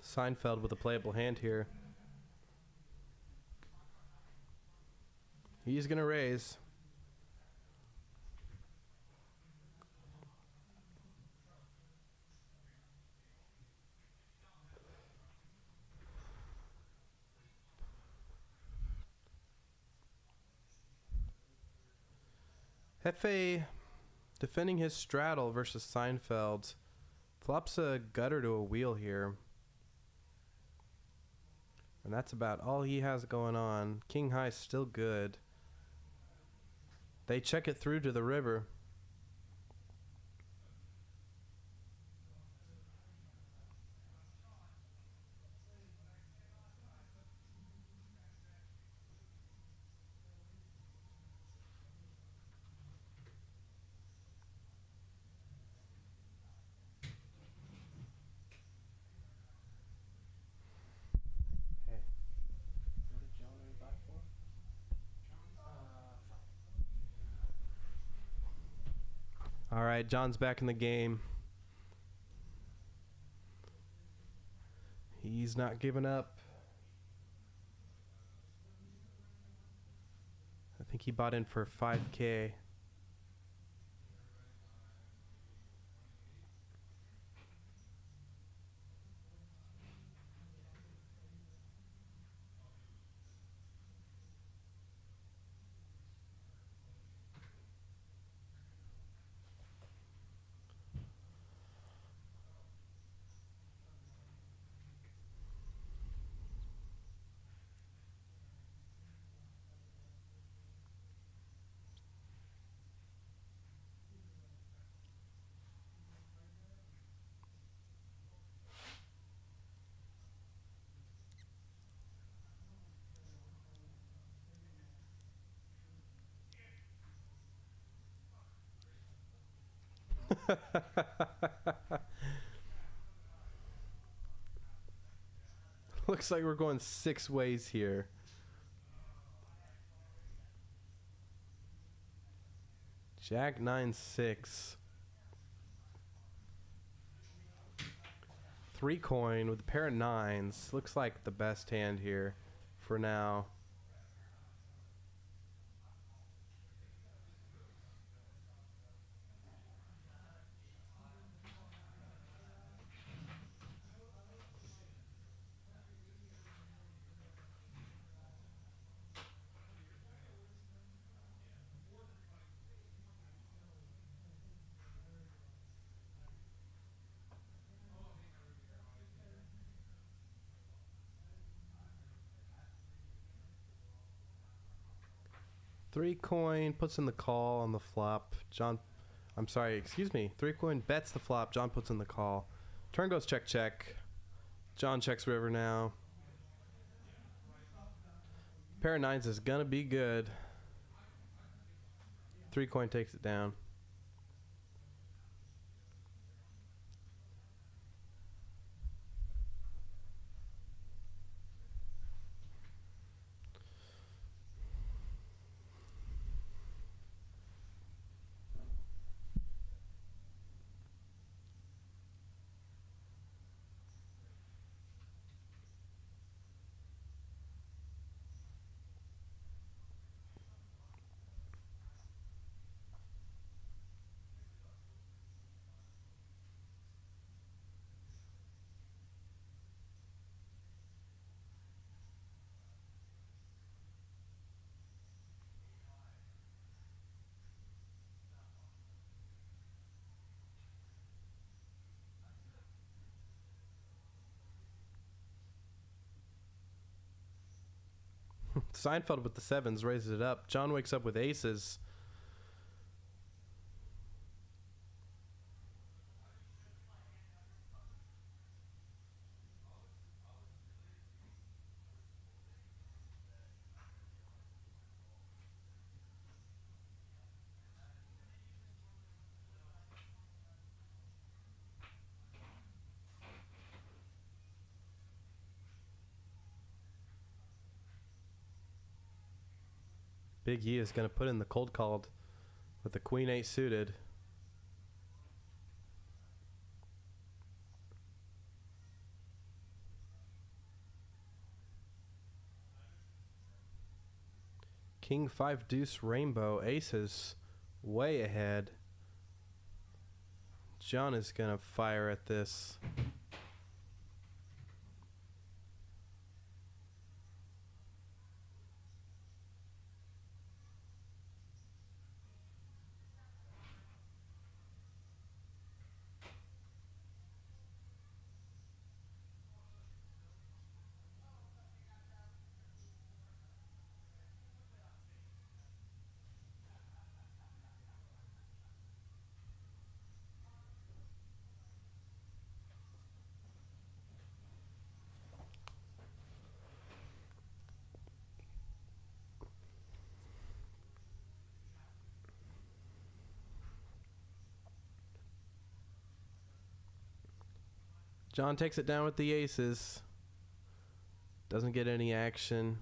Seinfeld with a playable hand here. He's going to raise. Hefe defending his straddle versus Seinfeld. Flops a gutter to a wheel here. And that's about all he has going on. King high still good. They check it through to the river. All right, John's back in the game. He's not giving up. I think he bought in for 5K. Looks like we're going 6 ways here. Jack 9-6. 3 coin with a pair of 9s. Looks like the best hand here for now. Three coin puts in the call on the flop. John, I'm sorry, excuse me. 3 coin bets the flop. John puts in the call. Turn goes check, check. John checks river now. Pair of 9s is gonna be good. 3 coin takes it down. Seinfeld with the 7s raises it up. John wakes up with aces. Big E is going to put in the cold called with the queen 8 suited. King 5 deuce rainbow aces way ahead. John is going to fire at this. John takes it down with the aces. Doesn't get any action.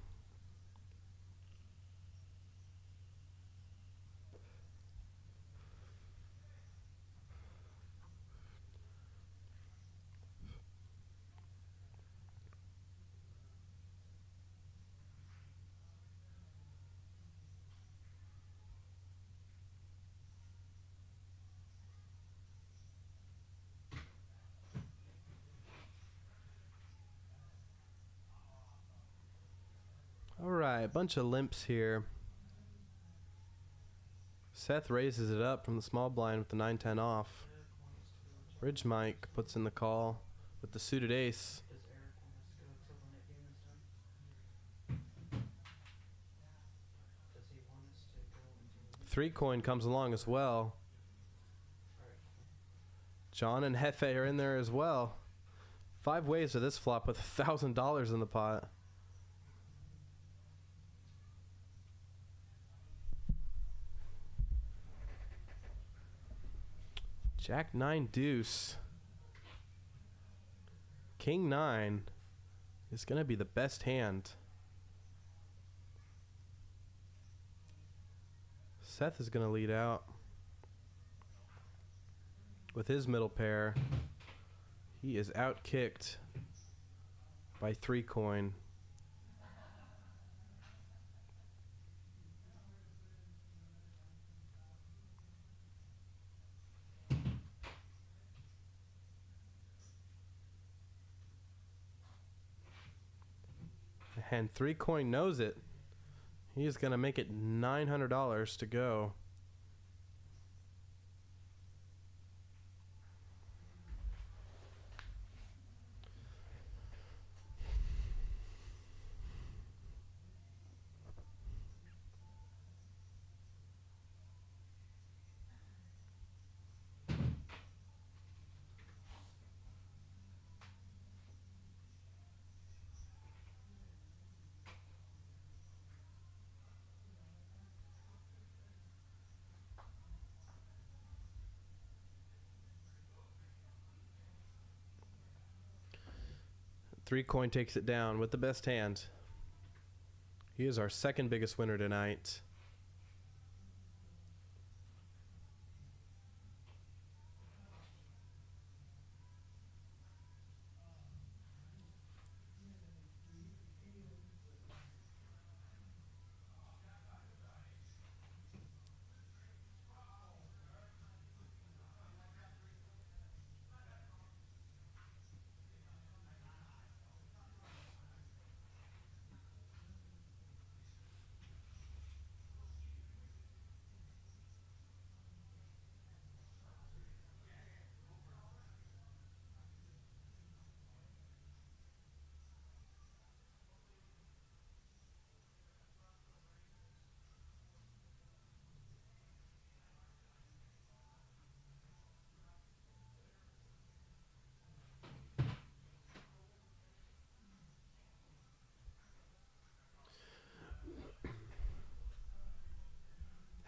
right, bunch of limps here. Seth raises it up from the small blind with the 9-10 off. Eric wants to go check Bridge Mike puts in the call with the suited ace. Does Eric want us to go to the net game this time? Does he want us to go into the 3 coin comes along as well. Alright. John and Hefe are in there as well. 5 waves to this flop with $1,000 in the pot. Jack 9 deuce. King 9 is going to be the best hand. Seth is going to lead out with his middle pair. He is outkicked by 3 coin. And 3 coin knows it. He's going to make it $900 to go. Three coin takes it down with the best hand. He is our second biggest winner tonight.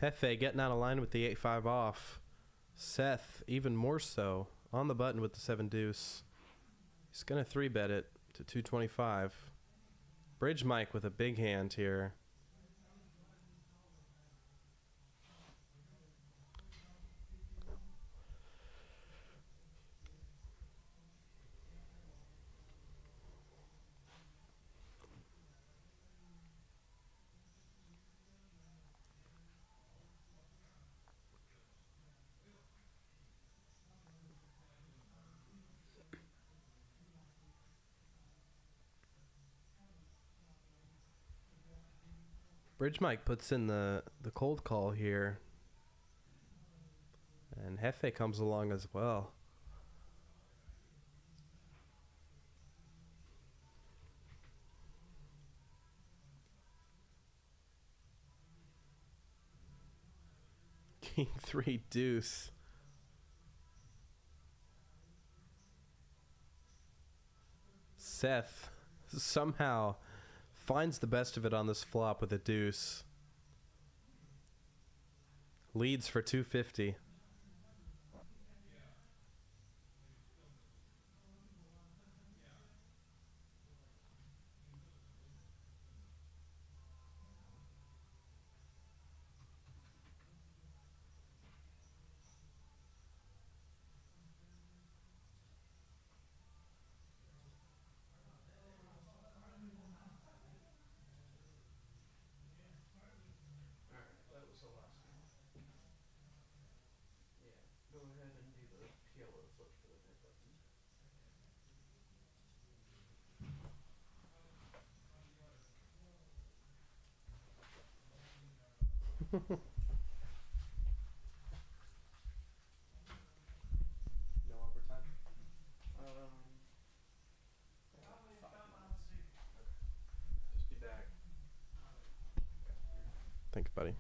Hefe getting out of line with the 8-5 off. Seth even more so on the button with the 7 deuce. He's going to 3-bet it to 225. Bridge Mike with a big hand here. Bridge Mike puts in the cold call here. And Hefe comes along as well. King 3 deuce. Seth somehow finds the best of it on this flop with a deuce. Leads for 250. That was the last one. Yeah. Go ahead and do the yellow flip for the net button. No overtime? Just be back. Thanks, buddy.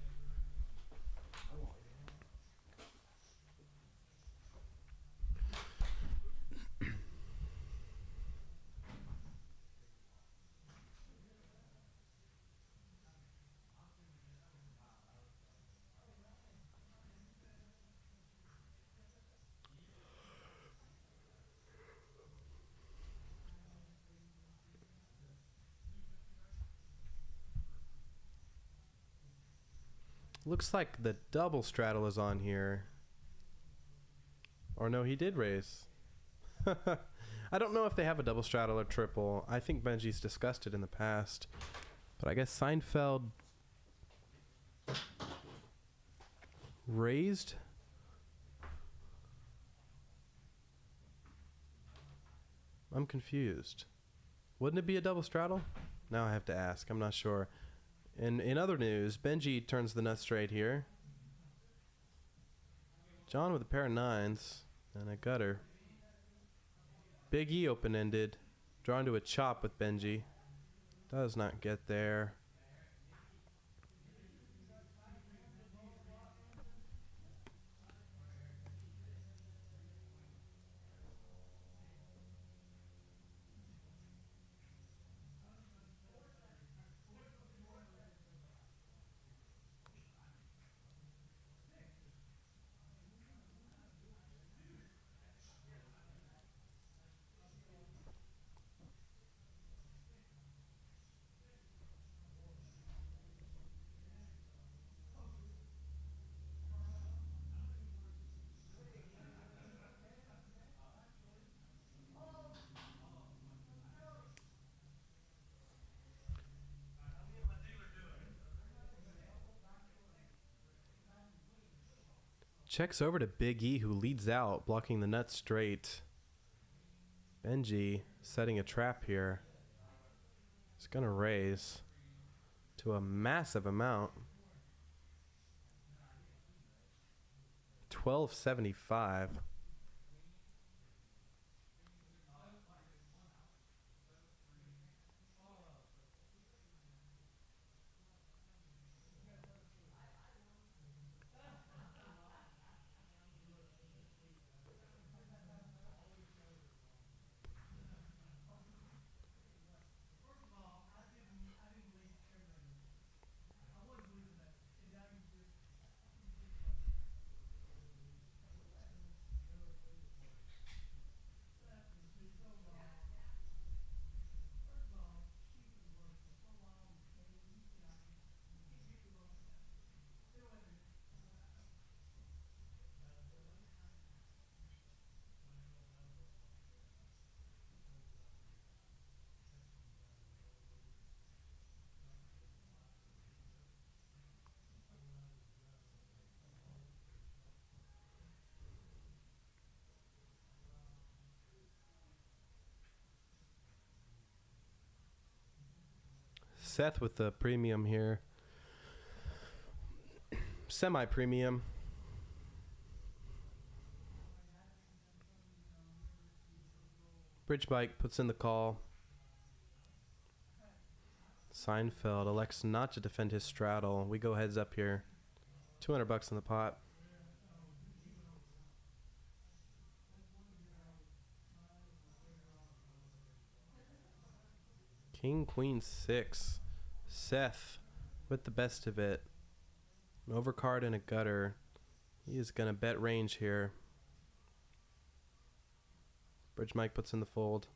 Looks like the double straddle is on here. Or no, he did raise. I don't know if they have a double straddle or triple. I think Benji's discussed it in the past. But I guess Seinfeld raised. I'm confused. Wouldn't it be a double straddle? Now I have to ask. I'm not sure. In other news, Benji turns the nut straight here. John with a pair of nines and a gutter. Big E open-ended. Drawn to a chop with Benji. Does not get there. Checks over to Big E, who leads out, blocking the nut straight. Benji setting a trap here. He's going to raise to a massive amount. 1275. Seth with the premium here. Semi-premium. Bridge bike puts in the call. Seinfeld elects not to defend his straddle. We go heads up here. $200 in the pot. King, queen, six. Seth with the best of it. An overcard and a gutter. He is going to bet range here. Bridge Mike puts in the fold.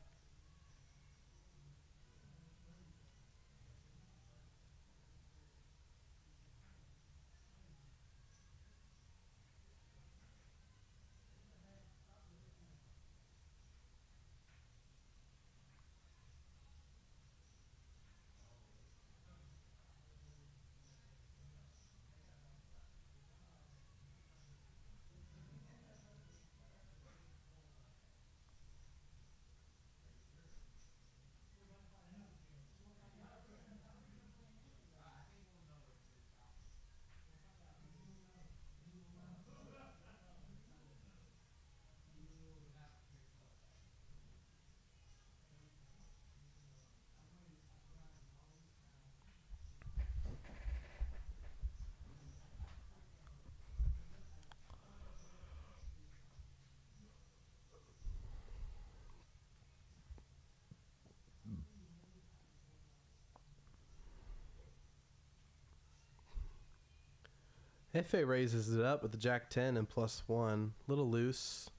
FA raises it up with the Jack 10 and +1. Little loose.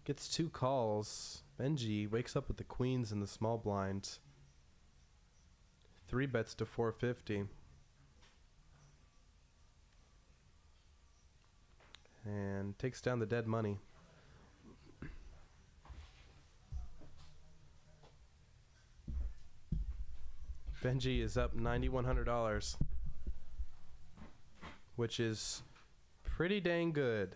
Gets 2 calls. Benji wakes up with the queens in the small blind. 3 bets to 450. And takes down the dead money. Benji is up $9,100, which is pretty dang good.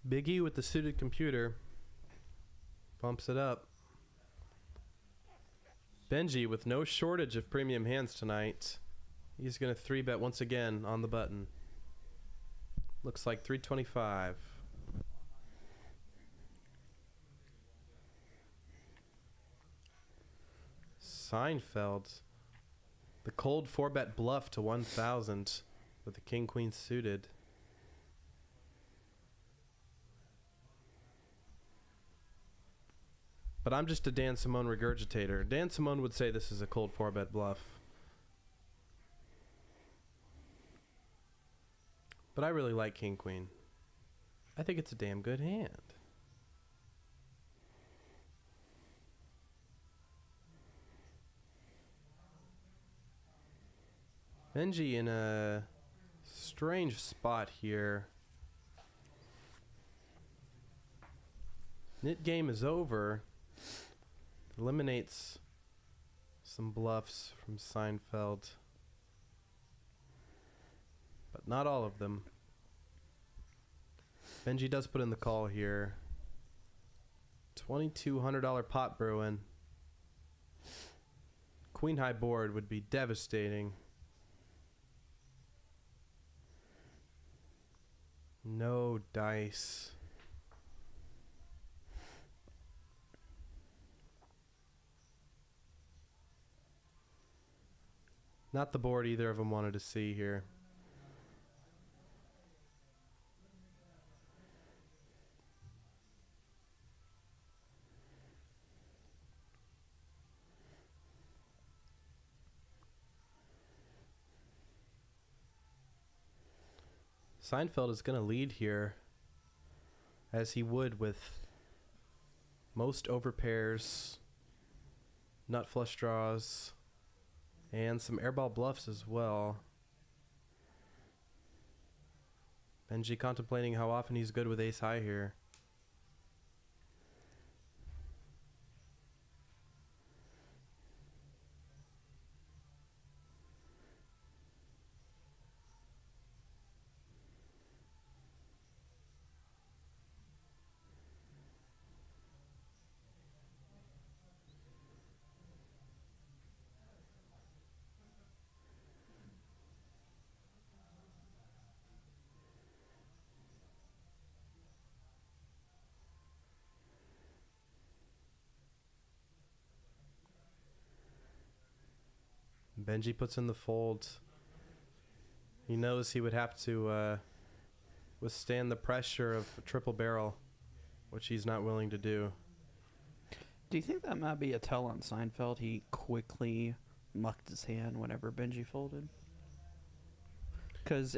Biggie with the suited computer bumps it up. Benji with no shortage of premium hands tonight. He's going to 3-bet once again on the button. Looks like 325. Seinfeld. The cold 4-bet bluff to 1,000 with the king-queen suited. But I'm just a Dan Simone regurgitator. Dan Simone would say this is a cold 4-bet bluff. But I really like king queen. I think it's a damn good hand. Benji in a strange spot here. Knit game is over. Eliminates some bluffs from Seinfeld, but not all of them. Benji does put in the call here. $2,200 pot brewing. Queen high board would be devastating. No dice. Not the board either of them wanted to see here. Seinfeld is going to lead here, as he would with most overpairs, nut flush draws, and some airball bluffs as well. Benji contemplating how often he's good with ace high here. Benji puts in the fold. He knows he would have to withstand the pressure of a triple barrel, which he's not willing to do. Do you think that might be a tell on Seinfeld? He quickly mucked his hand whenever Benji folded. Because,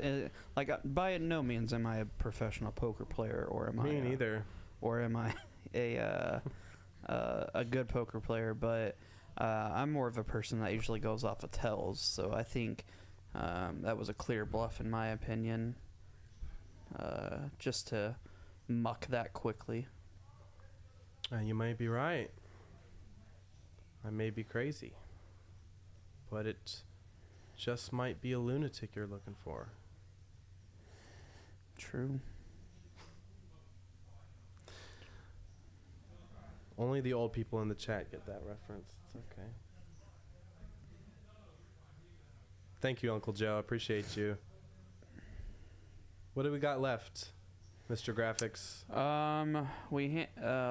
by no means am I a professional poker player, or am Me neither. or am I a good poker player, but I'm more of a person that usually goes off of tells, so I think that was a clear bluff in my opinion, just to muck that quickly. You might be right. I may be crazy, but it just might be a lunatic you're looking for. True. Only the old people in the chat get that reference. It's okay. Thank you, Uncle Joe. I appreciate you. What do we got left, Mr. Graphics?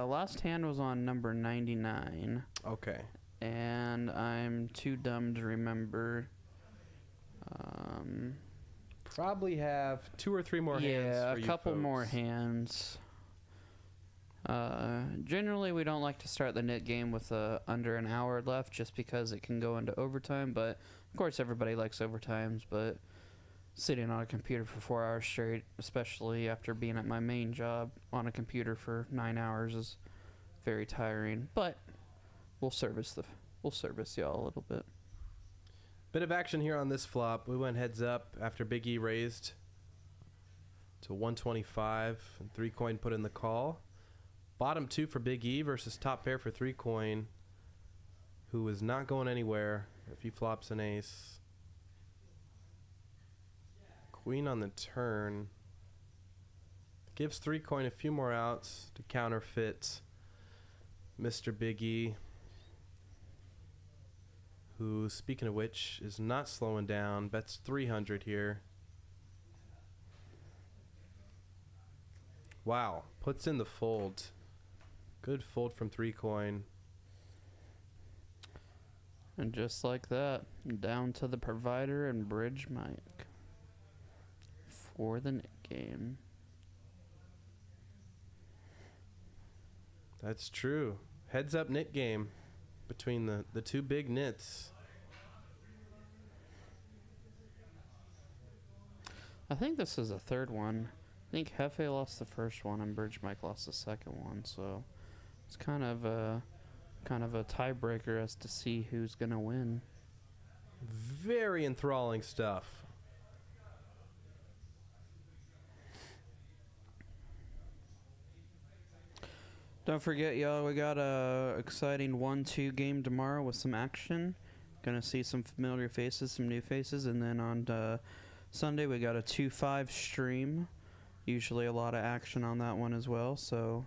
Last hand was on number 99. Okay. And I'm too dumb to remember. Probably have 2 or 3 more hands Yeah, for a you couple more folks. hands. Generally, we don't like to start the knit game with under an hour left just because it can go into overtime. But, of course, everybody likes overtimes. But sitting on a computer for 4 hours straight, especially after being at my main job on a computer for 9 hours, is very tiring. But we'll service y'all a little bit. Bit of action here on this flop. We went heads up after Big E raised to 125 and 3 coin put in the call. Bottom 2 for Big E versus top pair for 3 coin, who is not going anywhere if he flops an ace. Queen on the turn. Gives 3 coin a few more outs to counterfeit Mr. Big E, who, speaking of which, is not slowing down. Bets 300 here. Wow. Puts in the fold. Good fold from 3 coin. And just like that, down to the provider and bridge Mike for the knit game. That's true. Heads up knit game between the 2 big knits. I think this is a third one. I think Hefe lost the first one and Bridge Mike lost the second one, so it's kind of a tiebreaker as to see who's gonna win. Very enthralling stuff. Don't forget, y'all, we got a exciting 1-2 game tomorrow with some action. Gonna see some familiar faces, some new faces, and then on Sunday we got a 2-5 stream. Usually a lot of action on that one as well, so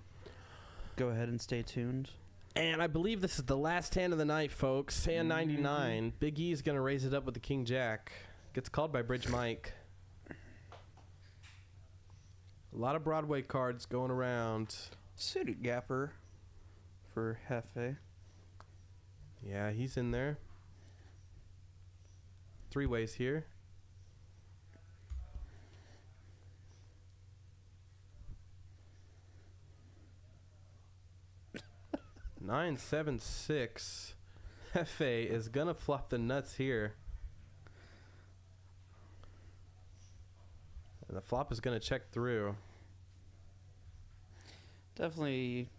go ahead and stay tuned. And I believe this is the last hand of the night, folks. Hand 99. Big E's going to raise it up with the King Jack. Gets called by Bridge Mike. A lot of Broadway cards going around. City Gapper for Hefe. Yeah, he's in there. 3 ways here. Nine, 7, 6. Hefe is gonna flop the nuts here. And the flop is gonna check through. Definitely.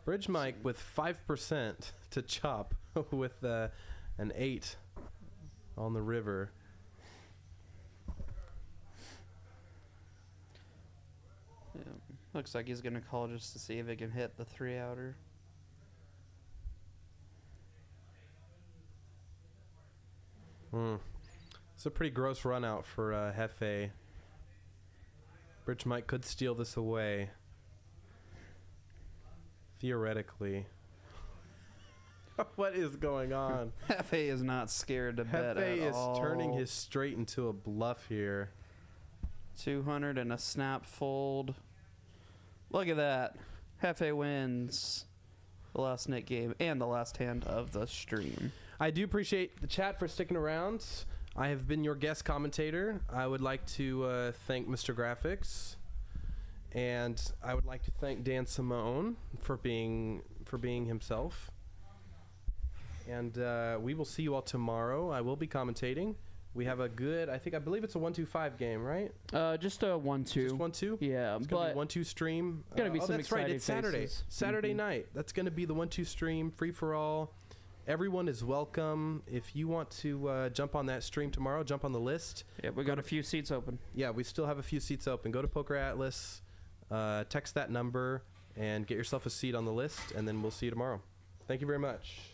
Bridge Mike with 5% to chop with an 8 on the river. Yeah, looks like he's gonna call just to see if he can hit the 3-outer. It's a pretty gross run out for Hefe. Bridge Mike could steal this away. Theoretically. What is going on? Hefe is not scared to bet Hefe at all. is turning his straight into a bluff here. 200 and a snap fold. Look at that. Hefe wins the last knit game and the last hand of the stream. I do appreciate the chat for sticking around. I have been your guest commentator. I would like to thank Mr. Graphics, and I would like to thank Dan Simone for being himself. And we will see you all tomorrow. I will be commentating. We have a good, I believe it's a 1-2-5 game, right? Just a 1-2. Just 1-2? Yeah, It's going to but be 1-2 stream. gonna be some that's right. exciting It's Saturday. faces. Saturday night. That's going to be the 1-2 stream, free for all. Everyone is welcome. If you want to jump on that stream tomorrow, jump on the list. yeah, we got a few seats open. Yeah, we still have a few seats open. Go to Poker Atlas, text that number, and get yourself a seat on the list, and then we'll see you tomorrow. Thank you very much.